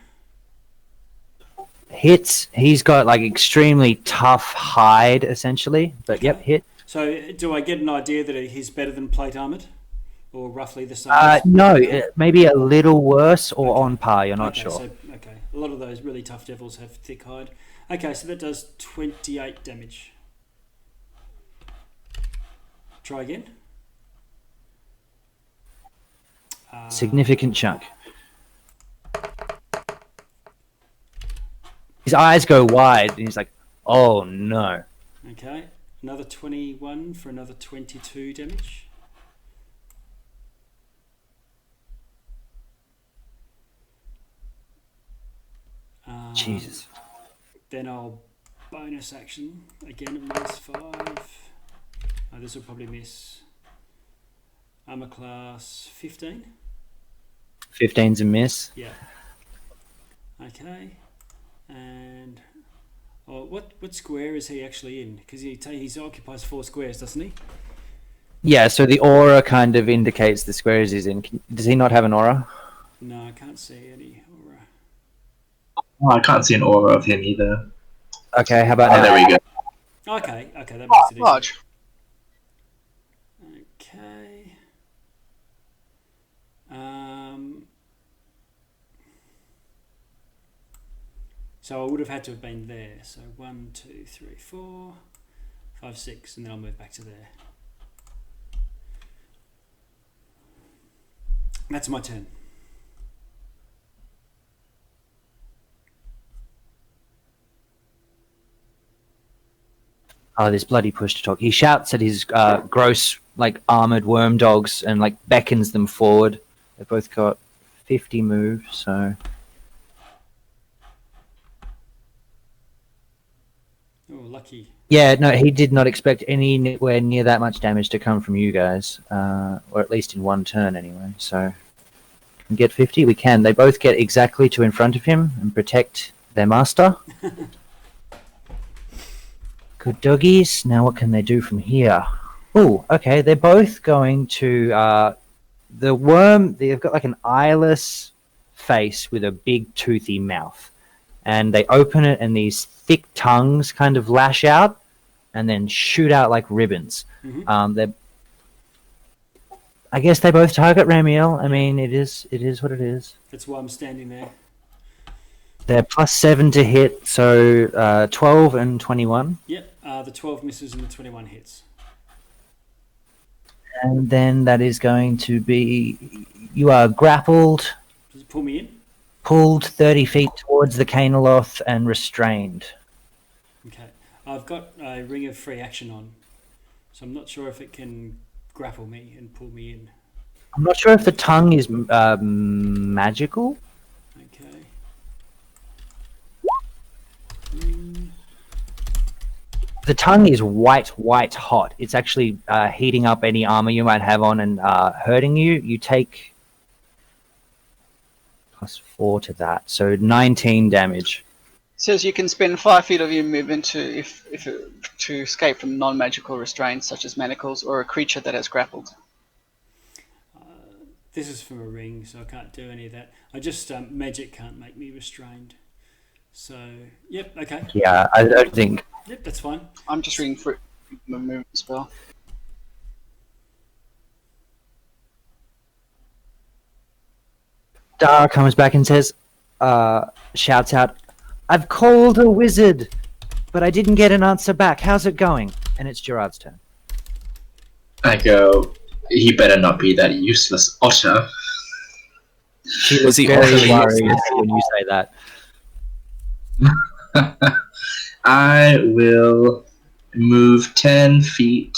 S3: Hits. He's got like extremely tough hide, essentially. But yep, hit.
S2: So do I get an idea that he's better than plate armored, or roughly the same?
S3: No, maybe a little worse or on par. You're not sure.
S2: So, okay, a lot of those really tough devils have thick hide. Okay, so that does 28 damage. Try again.
S3: Significant chunk. His eyes go wide, and he's like, "Oh no!"
S2: Okay, another 21 for another 22 damage.
S3: Jesus.
S2: Then I'll bonus action again at -5. Oh, this will probably miss. Armor class 15.
S3: 15's a miss.
S2: Yeah. Okay. And what square is he actually in? Because he occupies 4 squares, doesn't he?
S3: Yeah, so the aura kind of indicates the squares he's in. Does he not have an aura?
S2: No, I can't see any aura.
S1: Oh, I can't see an aura of him either.
S3: Okay, how about
S1: Oh,
S3: now?
S1: there we go.
S2: Okay, that makes it easy.
S5: Large.
S2: Okay. So I would have had to have been there. So 1, 2, 3, 4, 5, 6, and then I'll move back to there. That's my turn.
S3: Oh, this bloody push to talk. He shouts at his gross, like, armored worm dogs and, like, beckons them forward. They've both got 50 move, so...
S2: Oh, lucky.
S3: Yeah, no, he did not expect anywhere near that much damage to come from you guys, or at least in one turn anyway. So, can we get 50? We can. They both get exactly to in front of him and protect their master. Good doggies. Now what can they do from here? Oh, okay. They're both going to the worm. They've got like an eyeless face with a big toothy mouth, and they open it, and these thick tongues kind of lash out and then shoot out like ribbons.
S2: Mm-hmm.
S3: I guess they both target Ramiel. I mean, it is what it is.
S2: That's why I'm standing there.
S3: They're +7 to hit, so 12 and 21.
S2: Yep, the 12 misses and the 21 hits.
S3: And then that is going to be... You are grappled,
S2: Does it pull me in?
S3: pulled 30 feet towards the Canoloth, and restrained.
S2: Okay. I've got a ring of free action on, so I'm not sure if it can grapple me and pull me in.
S3: I'm not sure if the tongue is magical.
S2: Okay.
S3: The tongue is white hot. It's actually heating up any armor you might have on and hurting you. You take +4 to that, so 19 damage.
S5: It says you can spend 5 feet of your movement to escape from non-magical restraints such as manacles or a creature that has grappled.
S2: This is from a ring, so I can't do any of that. I just magic can't make me restrained. So yep, okay.
S3: Yeah, I don't think.
S2: Yep, that's fine.
S5: I'm just reading for the movement spell.
S3: Dara comes back and says, shouts out, "I've called a wizard, but I didn't get an answer back. How's it going?" And it's Gerard's turn.
S1: I go, he better not be that useless otter.
S3: She
S6: Was
S3: was
S6: he
S3: very
S6: utterly
S3: worried
S6: useless?
S3: when you say that.
S1: I will move 10 feet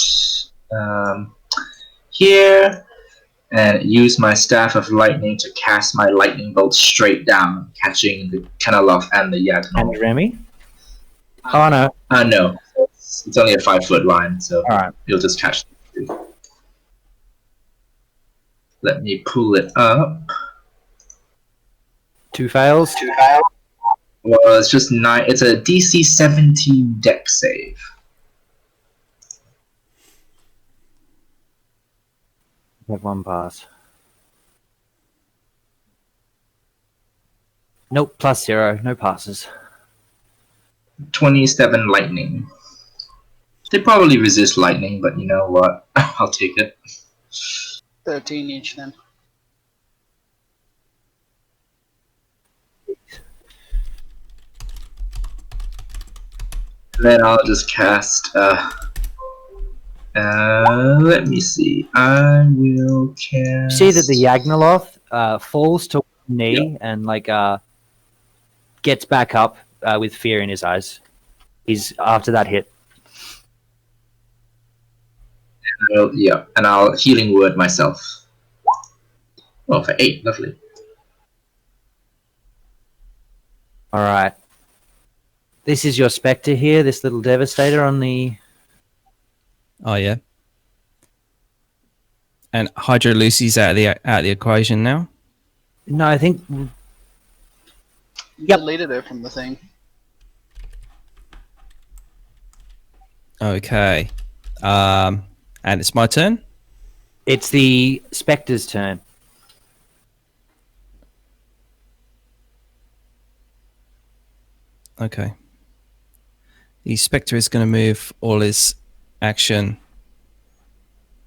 S1: here and use my Staff of Lightning to cast my Lightning Bolt straight down, catching the Kenaloth and the
S3: And
S1: Yadnor.
S3: Remy? Oh, no.
S1: No, it's only a 5-foot line, so
S3: Alright.
S1: you'll just catch the two. Let me pull it up.
S3: 2 fails.
S1: Well, it's just 9. It's a DC 17 deck save.
S3: You have 1 pass. Nope, +0. No passes.
S1: 27 lightning. They probably resist lightning, but you know what? I'll take it.
S5: 13 each then.
S1: Then I'll just cast. Let me see. I will cast.
S3: You see that the Yagnoloth falls to one knee and gets back up with fear in his eyes. He's after that hit.
S1: And I'll healing word myself. Oh, for 8, lovely.
S3: All right. This is your Spectre here, this little Devastator on the...
S6: Oh yeah. And Hydro Lucy's out of the equation now.
S3: No, I think...
S5: You
S3: Yep.
S5: deleted her from the thing.
S6: Okay. And it's my turn.
S3: It's the Spectre's turn.
S6: Okay. The Spectre is going to move all his action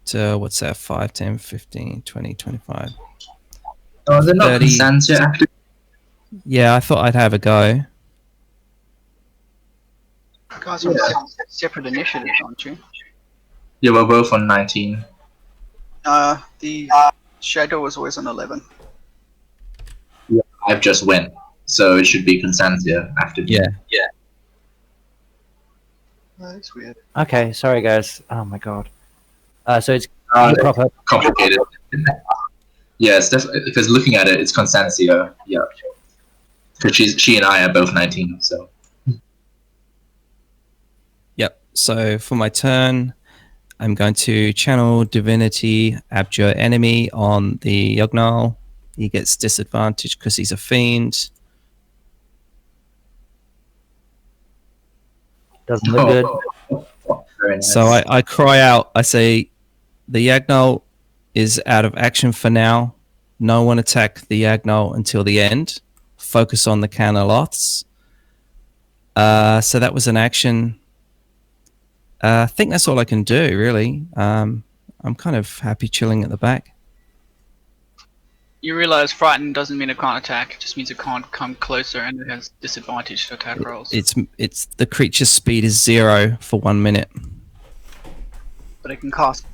S6: to, what's that, 5, 10, 15, 20, 25.
S1: Oh, they're not
S6: 30.
S1: Constantia active.
S6: Yeah, I thought I'd have a go.
S5: Guys are on separate initiatives, aren't you?
S1: Yeah, we're both on 19.
S5: The Shadow was always on 11.
S1: I've just went, so it should be Constantia after me.
S6: Yeah.
S5: That's weird.
S3: Okay, sorry guys. Oh my god. So it's proper.
S1: Complicated. Yeah, it's definitely, because looking at it, it's Constantia. Yeah. Because she and I are both 19, so.
S6: Yep. So for my turn, I'm going to channel Divinity Abjure Enemy on the Yognal. He gets disadvantage because he's a fiend.
S3: Doesn't look good.
S1: Very nice.
S6: So I cry out. I say, the Yagnol is out of action for now. No one attack the Yagnol until the end. Focus on the Canaloths. So that was an action. I think that's all I can do, really. I'm kind of happy chilling at the back.
S5: You realize frightened doesn't mean it can't attack, it just means it can't come closer and it has disadvantage to attack rolls.
S6: It's the creature's speed is 0 for 1 minute.
S5: But it can cast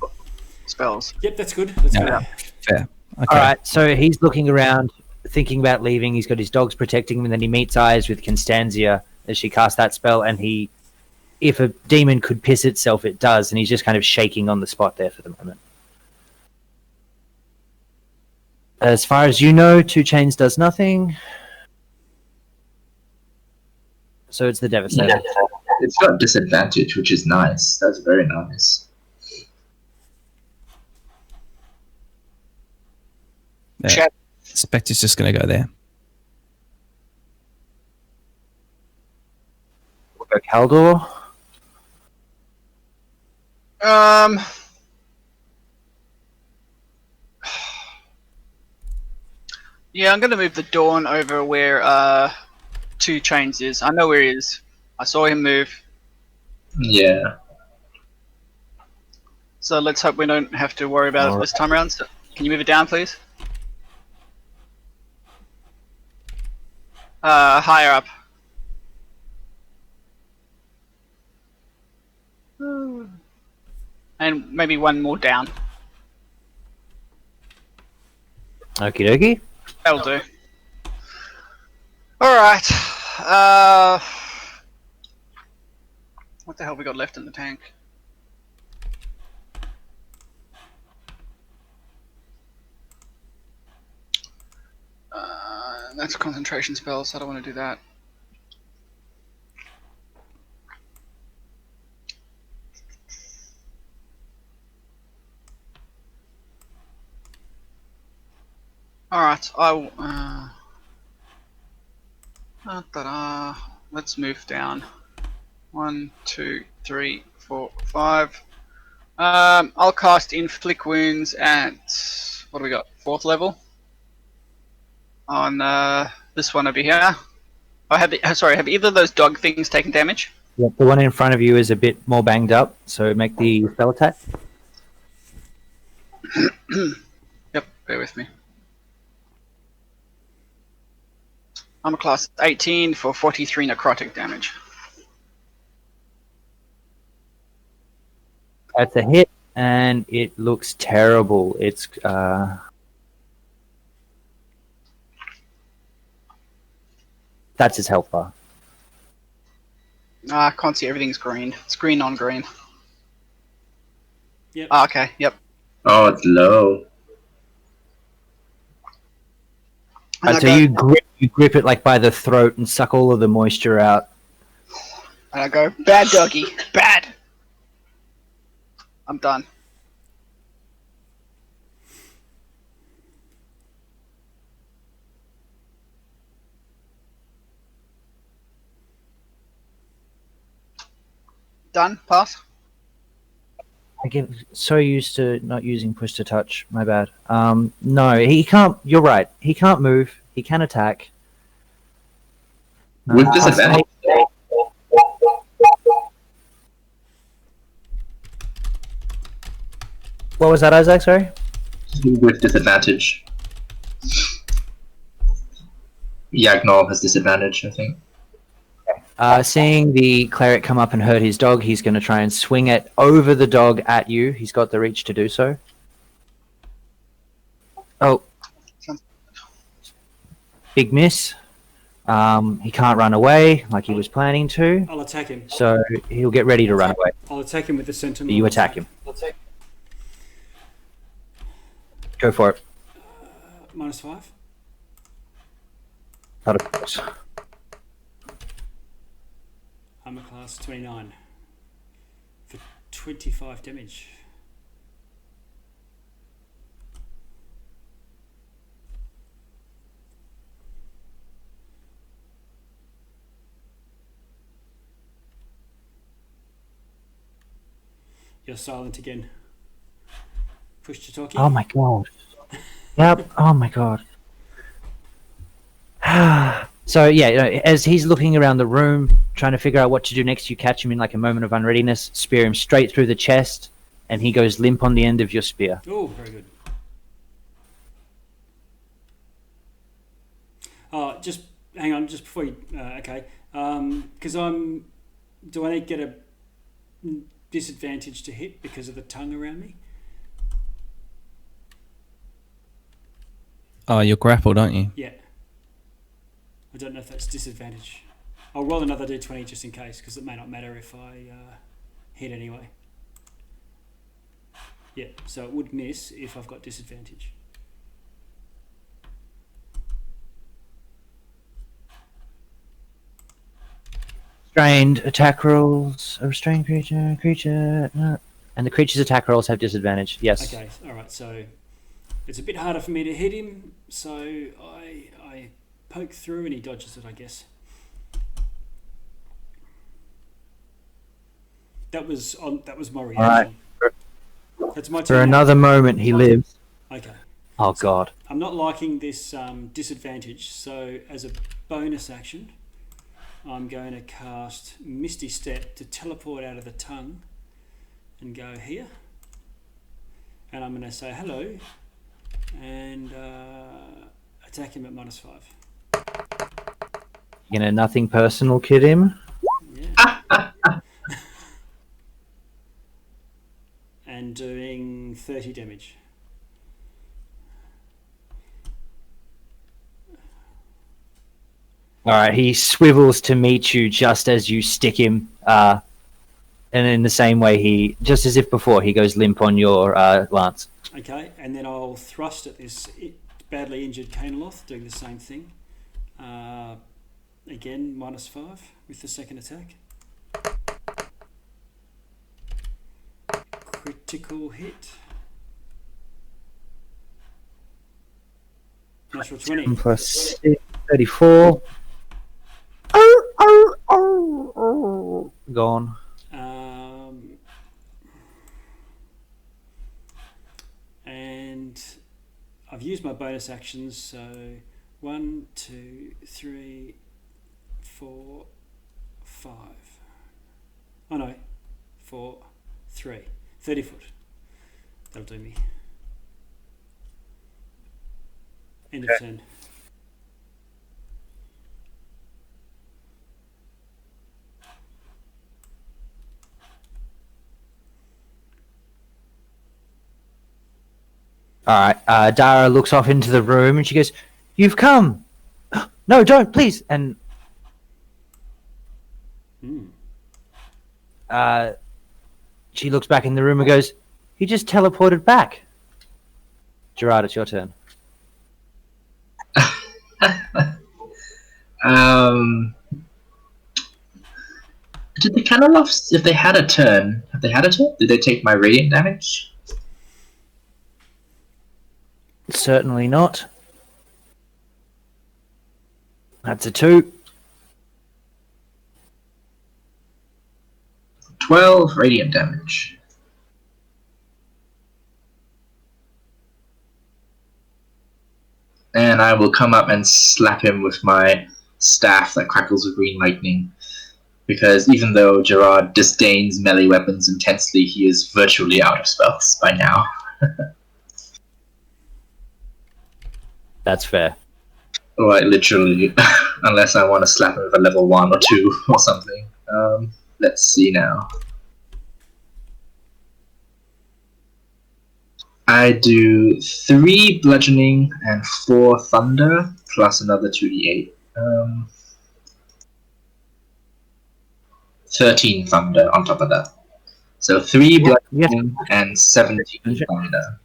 S5: spells.
S2: Yep, that's good. That's
S6: Yeah.
S2: good.
S6: Fair. Okay.
S3: All right, so he's looking around, thinking about leaving. He's got his dogs protecting him, and then he meets eyes with Constantia as she casts that spell, and if a demon could piss itself, it does, and he's just kind of shaking on the spot there for the moment. As far as you know, 2 Chains does nothing. So it's the Devastator.
S1: Yeah. It's got disadvantage, which is nice. That's very nice.
S6: Yeah.
S5: Chat.
S6: Spectre's just going to go there.
S3: We'll go Kaldor.
S5: Yeah, I'm gonna move the Dawn over where 2 Chains is. I know where he is. I saw him move.
S1: Yeah.
S5: So let's hope we don't have to worry about it this time around. So, can you move it down, please? Higher up. And maybe one more down.
S3: Okie dokie.
S5: That'll do. Alright. What the hell we got left in the tank? That's a concentration spell, so I don't want to do that. Alright, let's move down. 1, 2, 3, 4, 5. I'll cast Inflict Wounds at, what do we got, 4th level? On this one over here. Oh, have either of those dog things taken damage?
S3: Yep, the one in front of you is a bit more banged up, so make the spell attack.
S5: Yep, bear with me. Armor class 18 for 43 necrotic damage.
S3: That's a hit, and it looks terrible. It's that's his health bar.
S5: I can't see, everything's green. It's green on green.
S2: Yep.
S5: Okay, yep.
S1: Oh, it's low.
S5: And
S3: So you grip it like by the throat and suck all of the moisture out.
S5: And I go, bad doggy, bad! I'm done. Done, pass.
S3: I get so used to not using push to touch. My bad. No, he can't. You're right. He can't move. He can attack.
S1: With disadvantage.
S3: What was that, Isaac? Sorry.
S1: With disadvantage. Yagnol has disadvantage, I think.
S3: Seeing the cleric come up and hurt his dog, he's going to try and swing it over the dog at you. He's got the reach to do so. Oh. Big miss. He can't run away like he was planning to,
S2: I'll attack him.
S3: so he'll get ready to run away.
S2: I'll attack him with the sentinel.
S3: You attack him. Go for it.
S2: -5.
S3: Not a close.
S2: Armor class 29 for 25 damage. You're silent again. Push to talkie.
S3: Oh my god. Yep. Oh my god. So yeah, as he's looking around the room, trying to figure out what to do next, you catch him in like a moment of unreadiness, spear him straight through the chest, and he goes limp on the end of your spear.
S2: Oh, very good. Just hang on, just before you. Okay, because do I need to get a disadvantage to hit because of the tongue around me?
S6: Oh, you're grappled, aren't you?
S2: Yeah. I don't know if that's disadvantage. I'll roll another d20 just in case, because it may not matter if I hit anyway. Yeah, so it would miss if I've got disadvantage.
S3: Restrained attack rolls. A restrained creature. And the creature's attack rolls have disadvantage. Yes.
S2: Okay, alright, so it's a bit harder for me to hit him, so I poke through and he dodges it, I guess. That was my reaction. That's my
S3: For
S2: turn.
S3: another moment, he lives.
S2: Okay.
S3: Oh god.
S2: I'm not liking this disadvantage, so as a bonus action, I'm going to cast Misty Step to teleport out of the tongue and go here. And I'm going to say hello and attack him at -5.
S3: You're gonna nothing personal kid him.
S2: Yeah. And doing 30 damage.
S3: Alright, he swivels to meet you just as you stick him, and in the same way just as if before, he goes limp on your lance.
S2: Okay, and then I'll thrust at this badly injured Canoloth, doing the same thing. Again, -5 with the second attack. Critical hit. Natural 20.
S3: Plus 6, 34. Gone.
S2: And I've used my bonus actions, so 1, 2, 3, 4, 5. Oh no, 4, 3. 30 foot. That'll do me. End of turn.
S3: All right. Dara looks off into the room and she goes, "You've come. No, don't, please." And she looks back in the room and goes, "He just teleported back." Gerard, it's your turn.
S1: Did the Canalofs, if they had a turn, did they take my radiant damage?
S3: Certainly not. That's a 2.
S1: 12 radiant damage. And I will come up and slap him with my staff that crackles with green lightning. Because even though Gerard disdains melee weapons intensely, he is virtually out of spells by now.
S3: That's fair.
S1: Like, literally, unless I want to slap him with a level 1 or 2 or something. Let's see now. I do 3 bludgeoning and 4 thunder, plus another 2d8. 13 thunder on top of that. So 3 bludgeoning and 17 thunder.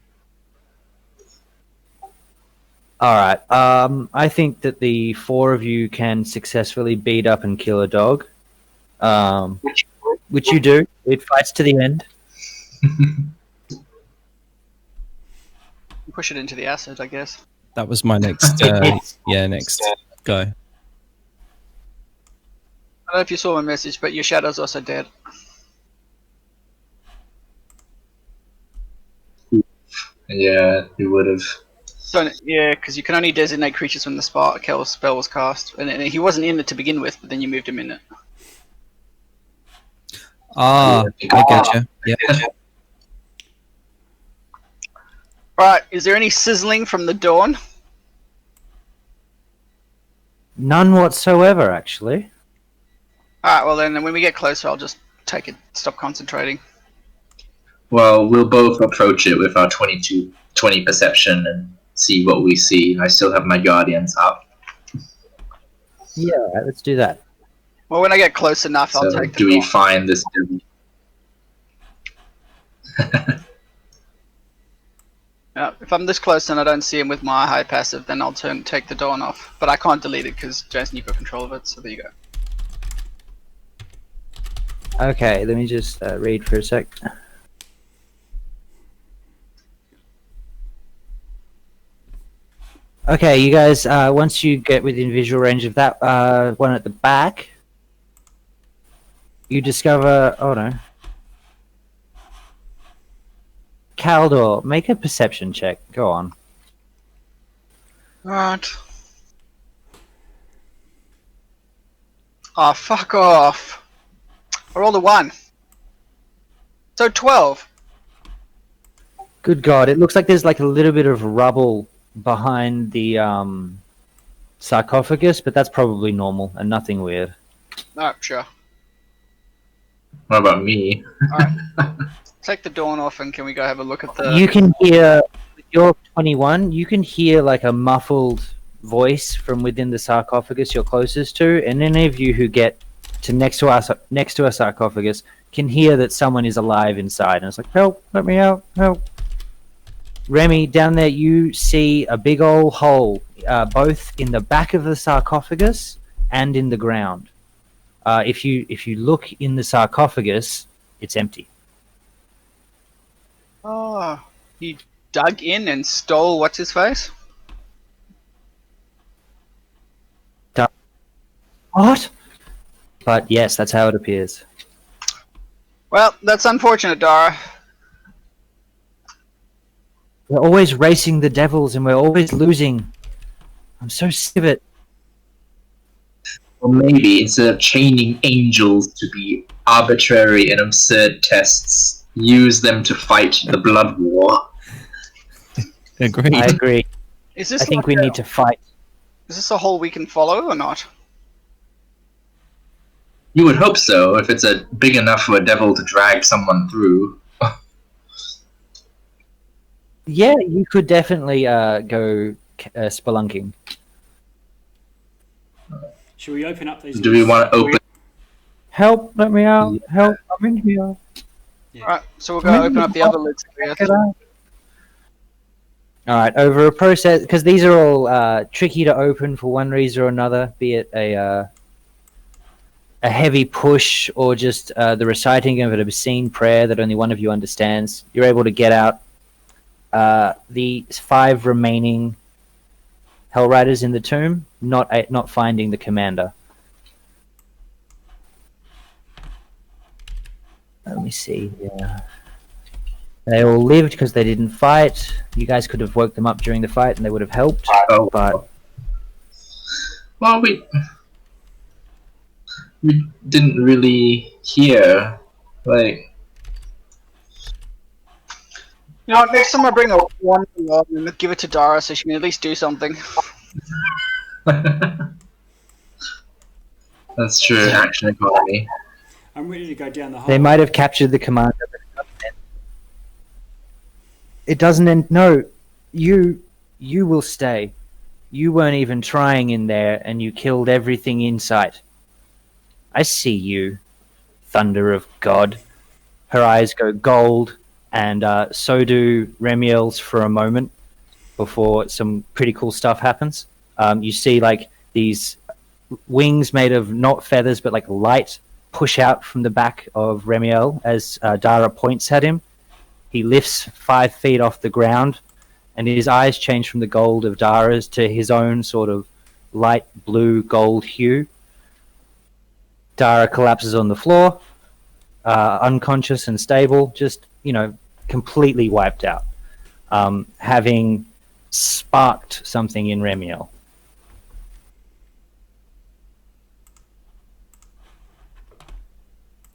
S3: All right. I think that the 4 of you can successfully beat up and kill a dog, which you do. It fights to the end.
S5: Push it into the acid, I guess.
S6: That was my next. Next go.
S5: I don't know if you saw my message, but your shadow's also dead.
S1: Yeah, he would have.
S5: So, yeah, because you can only designate creatures when the spell was cast, and he wasn't in it to begin with, but then you moved him in it.
S6: Ah, I getcha. Yeah.
S5: Right, is there any sizzling from the dawn?
S3: None whatsoever, actually.
S5: Alright, well then when we get closer, I'll just take it, stop concentrating.
S1: Well, we'll both approach it with our 20 perception and see what we see. I still have my guardians up.
S3: Yeah, all right, let's do that.
S5: Well, when I get close enough, I'll
S1: So
S5: take the
S1: do we
S5: dawn.
S1: find this?
S5: If I'm this close and I don't see him with my high passive, then I'll take the dawn off. But I can't delete it because Jason, you've got control of it, so there you go.
S3: Okay, let me just read for a sec. Okay, you guys, once you get within visual range of that one at the back, you discover... Oh, no. Caldor, make a perception check. Go on.
S5: Alright. Oh, fuck off. I rolled a 1. So 12.
S3: Good God, it looks like there's like a little bit of rubble behind the sarcophagus, but that's probably normal and nothing weird.
S5: Alright, sure.
S1: What about me?
S5: Alright. Take the dawn off and can we go have a look at the...
S3: You can hear, with your 21, you can hear like a muffled voice from within the sarcophagus you're closest to, and any of you who get to next to a sarcophagus can hear that someone is alive inside, and it's like, help, let me out, help. Remy, down there you see a big old hole, both in the back of the sarcophagus and in the ground. If you look in the sarcophagus, it's empty.
S5: Oh, he dug in and stole what's-his-face?
S3: What? But yes, that's how it appears.
S5: Well, that's unfortunate, Dara.
S3: We're always racing the devils and we're always losing. I'm so sick of it.
S1: Or maybe instead of chaining angels to be arbitrary and absurd tests, use them to fight the blood war.
S4: Agreed.
S3: I agree.
S5: Is this
S3: I think
S5: like
S3: we need to fight.
S5: Is this a hole we can follow or not?
S1: You would hope so, if it's big enough for a devil to drag someone through.
S3: Yeah, you could definitely go spelunking.
S2: Should we open up these?
S1: Do we want to open?
S3: Help! Let me out! Help! I'm in here.
S5: Alright, so we're gonna open up the other lids.
S3: Get out. All right, over a process, because these are all tricky to open for one reason or another, be it a heavy push or just the reciting of an obscene prayer that only one of you understands. You're able to get out the 5 remaining Hell Riders in the tomb, not finding the commander. Let me see. Yeah. They all lived because they didn't fight. You guys could have woke them up during the fight and they would have helped.
S1: Oh.
S3: But
S1: Well, we didn't really hear. Like,
S5: You know, next time I bring a one along and give it to Dara so she can at least do something.
S1: that's true. Action economy.
S2: I'm ready to go down the hole.
S3: they might have captured the commander. But it doesn't end. No, you will stay. You weren't even trying in there, and you killed everything in sight. I see you, Thunder of God. Her eyes go gold, and so do Remiel's for a moment before some pretty cool stuff happens. You see like these wings made of not feathers but like light push out from the back of Remiel as Dara points at him. He lifts 5 feet off the ground, and his eyes change from the gold of Dara's to his own sort of light blue gold hue. Dara collapses on the floor, unconscious and stable, just, completely wiped out, having sparked something in Remiel.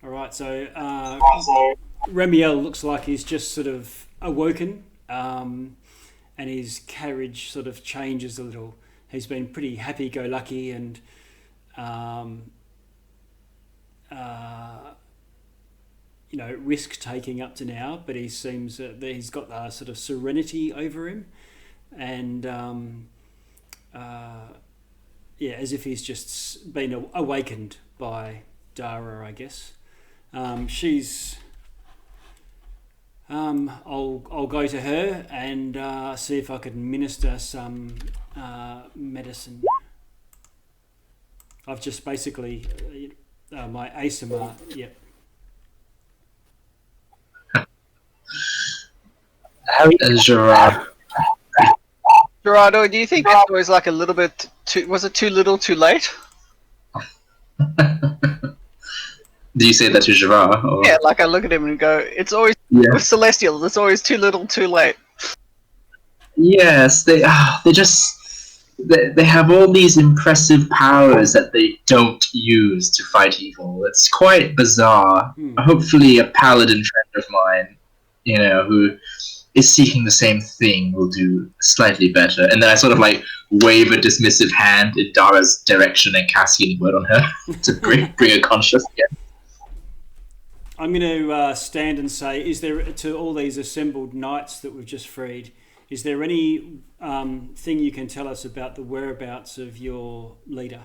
S2: All right, so Remiel looks like he's just sort of awoken, and his carriage sort of changes a little. He's been pretty happy-go-lucky and risk-taking up to now, but he seems that he's got a sort of serenity over him, and as if he's just been awakened by Dara, I guess. She's. I'll go to her and see if I can administer some medicine. I've just basically my ASMR. Yep.
S5: Gerardo, do you think this was like a little bit too? Was it too little, too late?
S1: Do you say that to Gerard? Or?
S5: Yeah, like I look at him and go, it's always with Celestials. It's always too little, too late.
S1: Yes, they have all these impressive powers that they don't use to fight evil. It's quite bizarre. Hopefully, a paladin friend of mine, who is seeking the same thing, will do slightly better. And then I sort of like wave a dismissive hand in Dara's direction and cast healing word on her to bring her conscious again.
S2: I'm going to stand and say, is there, to all these assembled knights that we've just freed, is there any thing you can tell us about the whereabouts of your leader?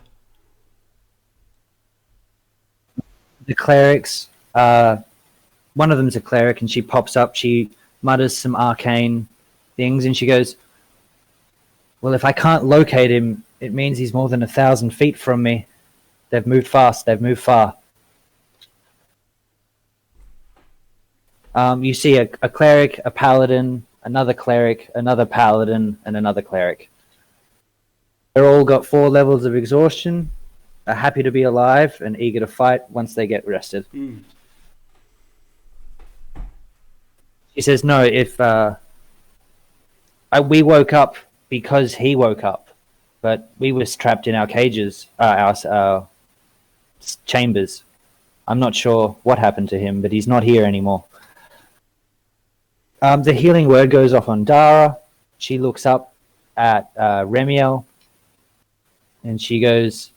S3: The clerics, one of them's a cleric, and she pops up, she mutters some arcane things, and she goes, well, if I can't locate him, it means he's more than 1,000 feet from me. They've moved fast, they've moved far. You see a cleric, a paladin, another cleric, another paladin, and another cleric. They're all got 4 levels of exhaustion, are happy to be alive, and eager to fight once they get rested. He says, no, if we woke up because he woke up, but we were trapped in our cages, our chambers. I'm not sure what happened to him, but he's not here anymore. The healing word goes off on Dara. She looks up at Remiel, and she goes,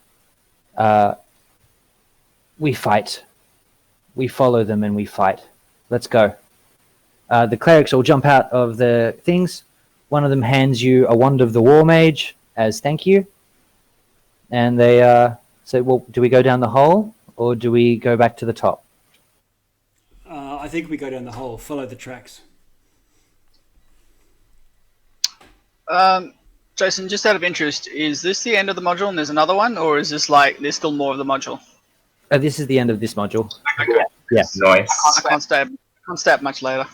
S3: we fight. We follow them and we fight. Let's go. The clerics all jump out of the things. One of them hands you a wand of the War Mage as thank you. And they say, well, do we go down the hole or do we go back to the top?
S2: I think we go down the hole, follow the tracks.
S5: Jason, just out of interest, is this the end of the module and there's another one, or is this like there's still more of the module?
S3: This is the end of this module.
S1: Okay.
S3: Yeah.
S1: Nice.
S5: I can't stay up much later.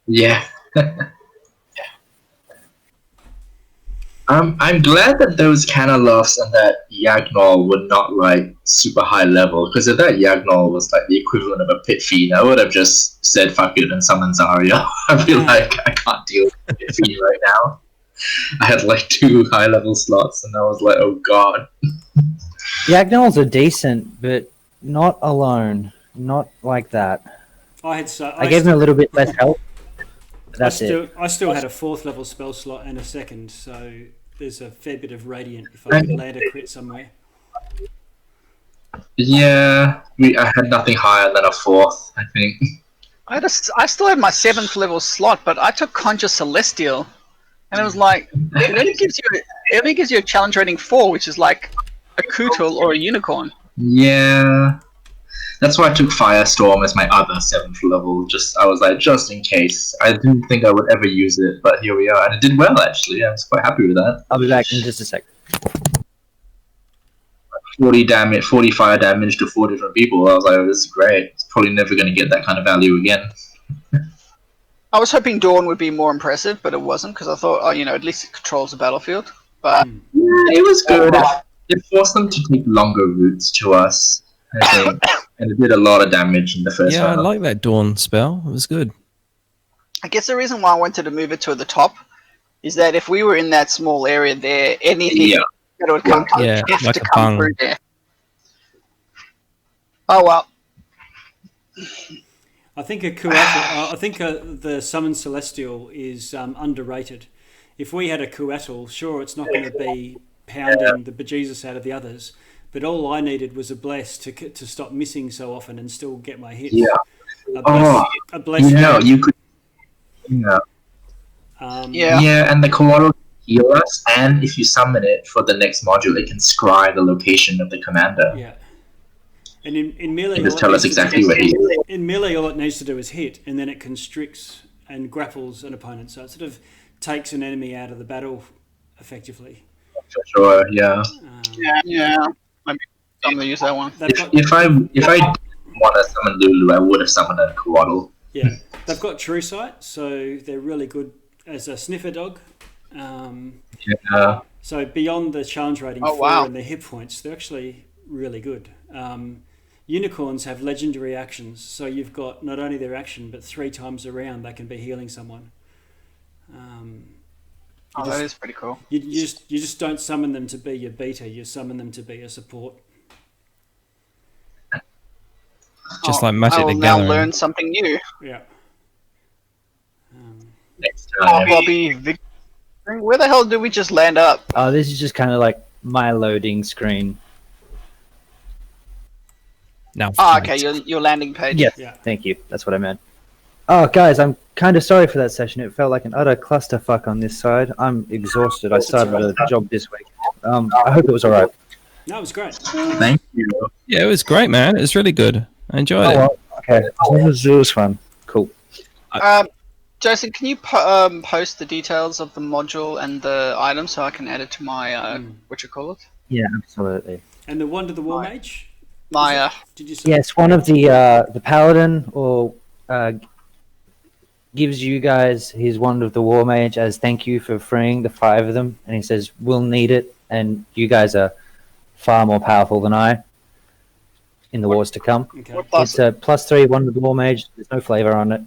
S1: Yeah. I'm glad that those Canalofs and that Yagnol were not like super high level, because if that Yagnol was like the equivalent of a pit fiend, I would have just said fuck it and summoned Zarya. I'd be like, I can't deal with a pit fiend right now. I had like 2 high level slots and I was like, oh god.
S3: Yagnols are decent, but not alone. Not like that. I gave him a little bit less help. That's it.
S2: I still had a 4th level spell slot and a 2nd, so there's a fair bit of radiant if I could land a crit somewhere.
S1: Yeah, I had nothing higher than a 4th, I think.
S5: I still had my 7th level slot, but I took Conjure Celestial, and it was like it only gives you a challenge rating 4, which is like a Kootul or a Unicorn.
S1: Yeah. That's why I took Firestorm as my other 7th level. I was like, just in case. I didn't think I would ever use it, but here we are. And it did well, actually. I was quite happy with that.
S3: I'll be back in just a sec.
S1: 40 fire damage to 4 different people. I was like, oh, this is great. It's probably never going to get that kind of value again.
S5: I was hoping Dawn would be more impressive, but it wasn't, because I thought, oh, at least it controls the battlefield. But
S1: yeah, it was good. It forced them to take longer routes to us, I think. And it did a lot of damage in the first round.
S6: I like that Dawn spell. It was good.
S5: I guess the reason why I wanted to move it to the top is that if we were in that small area there, anything that would come to have
S6: like
S5: to
S6: a
S5: come
S6: bung.
S5: through there. Oh well.
S2: I think the Summon Celestial is underrated. If we had a Kuatal, sure, it's not going to be pounding the bejesus out of the others, but all I needed was a bless to stop missing so often and still get my hits.
S1: Yeah.
S2: A bless.
S1: You could. Yeah. Yeah, and the Koala heal us, and if you summon it for the next module, it can scry the location of the commander.
S2: Yeah. And in melee,
S1: Just tell us exactly where he is.
S2: In melee, all it needs to do is hit, and then it constricts and grapples an opponent. So it sort of takes an enemy out of the battle effectively.
S1: For sure, yeah.
S5: Yeah. Maybe I'm gonna use that one.
S1: If I didn't want to summon Lulu, I would have summoned a Koala.
S2: Yeah, they've got True Sight, so they're really good as a sniffer dog.
S1: Yeah.
S2: So beyond the challenge rating 4 and the hit points, they're actually really good. Unicorns have legendary actions, so you've got not only their action, but 3 times around they can be healing someone.
S5: That is pretty cool.
S2: You just don't summon them to be your beta, you summon them to be a support.
S6: Just like Magic
S5: I will
S6: the
S5: now
S6: Gathering.
S5: learn something new.
S2: Yeah.
S1: Next time.
S5: Bobby, where the hell did we just land up?
S3: Oh, this is just kind of like my loading screen.
S6: Now,
S5: Okay, your landing page.
S3: Yes,
S2: Yeah.
S3: thank you. That's what I meant. Oh, guys, I'm kind of sorry for that session. It felt like an utter clusterfuck on this side. I'm exhausted. I started a job this week. I hope it was all right.
S2: No, it was great.
S1: Thank you.
S6: Yeah, it was great, man. It was really good. I enjoyed it.
S3: Well, okay. It was fun. Cool.
S5: Jason, can you post the details of the module and the item so I can add it to my
S3: Yeah, absolutely.
S2: And the Wand of the War Mage?
S5: My
S2: Did you say?
S3: Yes, one of the paladin gives you guys his Wand of the War Mage as thank you for freeing the 5 of them, and he says we'll need it, and you guys are far more powerful than I in the wars to come.
S2: Okay.
S3: It's a +3 Wand of the War Mage. There's no flavor on it,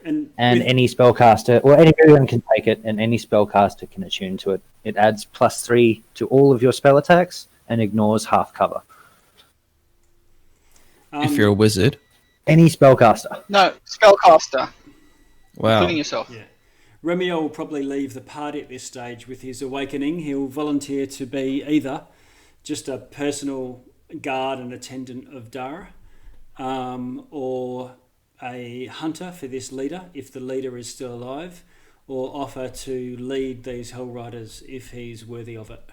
S2: And with-
S3: any spellcaster or anyone can take it, and any spellcaster can attune to it. It adds +3 to all of your spell attacks and ignores half cover.
S6: If you're a wizard.
S3: Any spellcaster.
S5: No, spellcaster,
S6: Wow.
S5: including yourself.
S2: Yeah. Remiel will probably leave the party at this stage with his awakening. He'll volunteer to be either just a personal guard and attendant of Dara, or a hunter for this leader, if the leader is still alive, or offer to lead these Hell Riders if he's worthy of it.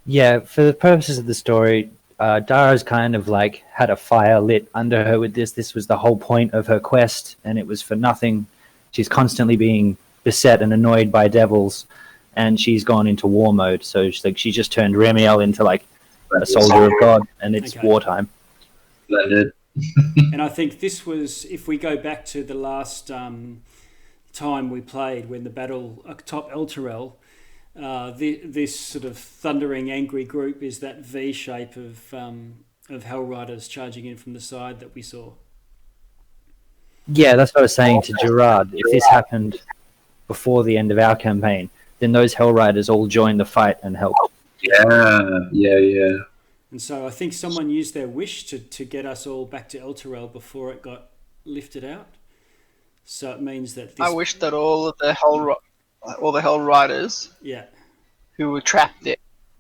S3: Yeah, for the purposes of the story, Dara's kind of like had a fire lit under her with this. This was the whole point of her quest, and it was for nothing. She's constantly being beset and annoyed by devils, and she's gone into war mode. So she just turned Remiel into like a soldier of God, and it's
S2: Okay.
S3: wartime.
S1: Splendid.
S2: And I think this was, if we go back to the last time we played, when the battle atop Elturel, this sort of thundering, angry group is that V shape of Hell Riders charging in from the side that we saw.
S3: Yeah, that's what I was saying to Gerard. If this happened before the end of our campaign, then those Hell Riders all joined the fight and helped.
S1: Yeah.
S2: And so I think someone used their wish to get us all back to Elturel before it got lifted out. So it means that this...
S5: I wish that all the Hell Riders
S2: Yeah.
S5: who were trapped there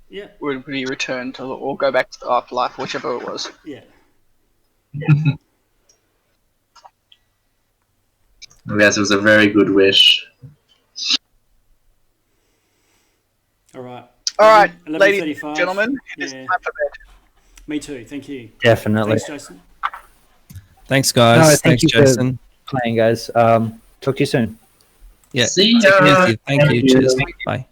S2: Yeah.
S5: would be returned to, or go back to the afterlife, whichever it was.
S2: Yeah.
S1: Yes, it was a very good wish.
S5: All right, ladies
S2: 11:35.
S5: and gentlemen, it is
S2: Yeah.
S5: time for bed.
S2: Me too. Thank you.
S3: Definitely.
S2: Thanks, Jason.
S6: Thanks, guys.
S3: No, thank
S6: Thanks,
S3: you for-
S6: Jason.
S3: Playing, guys. Talk to you soon.
S6: Yeah.
S1: See
S6: Take it
S1: ya.
S6: easy. Thank you. Cheers. Bye.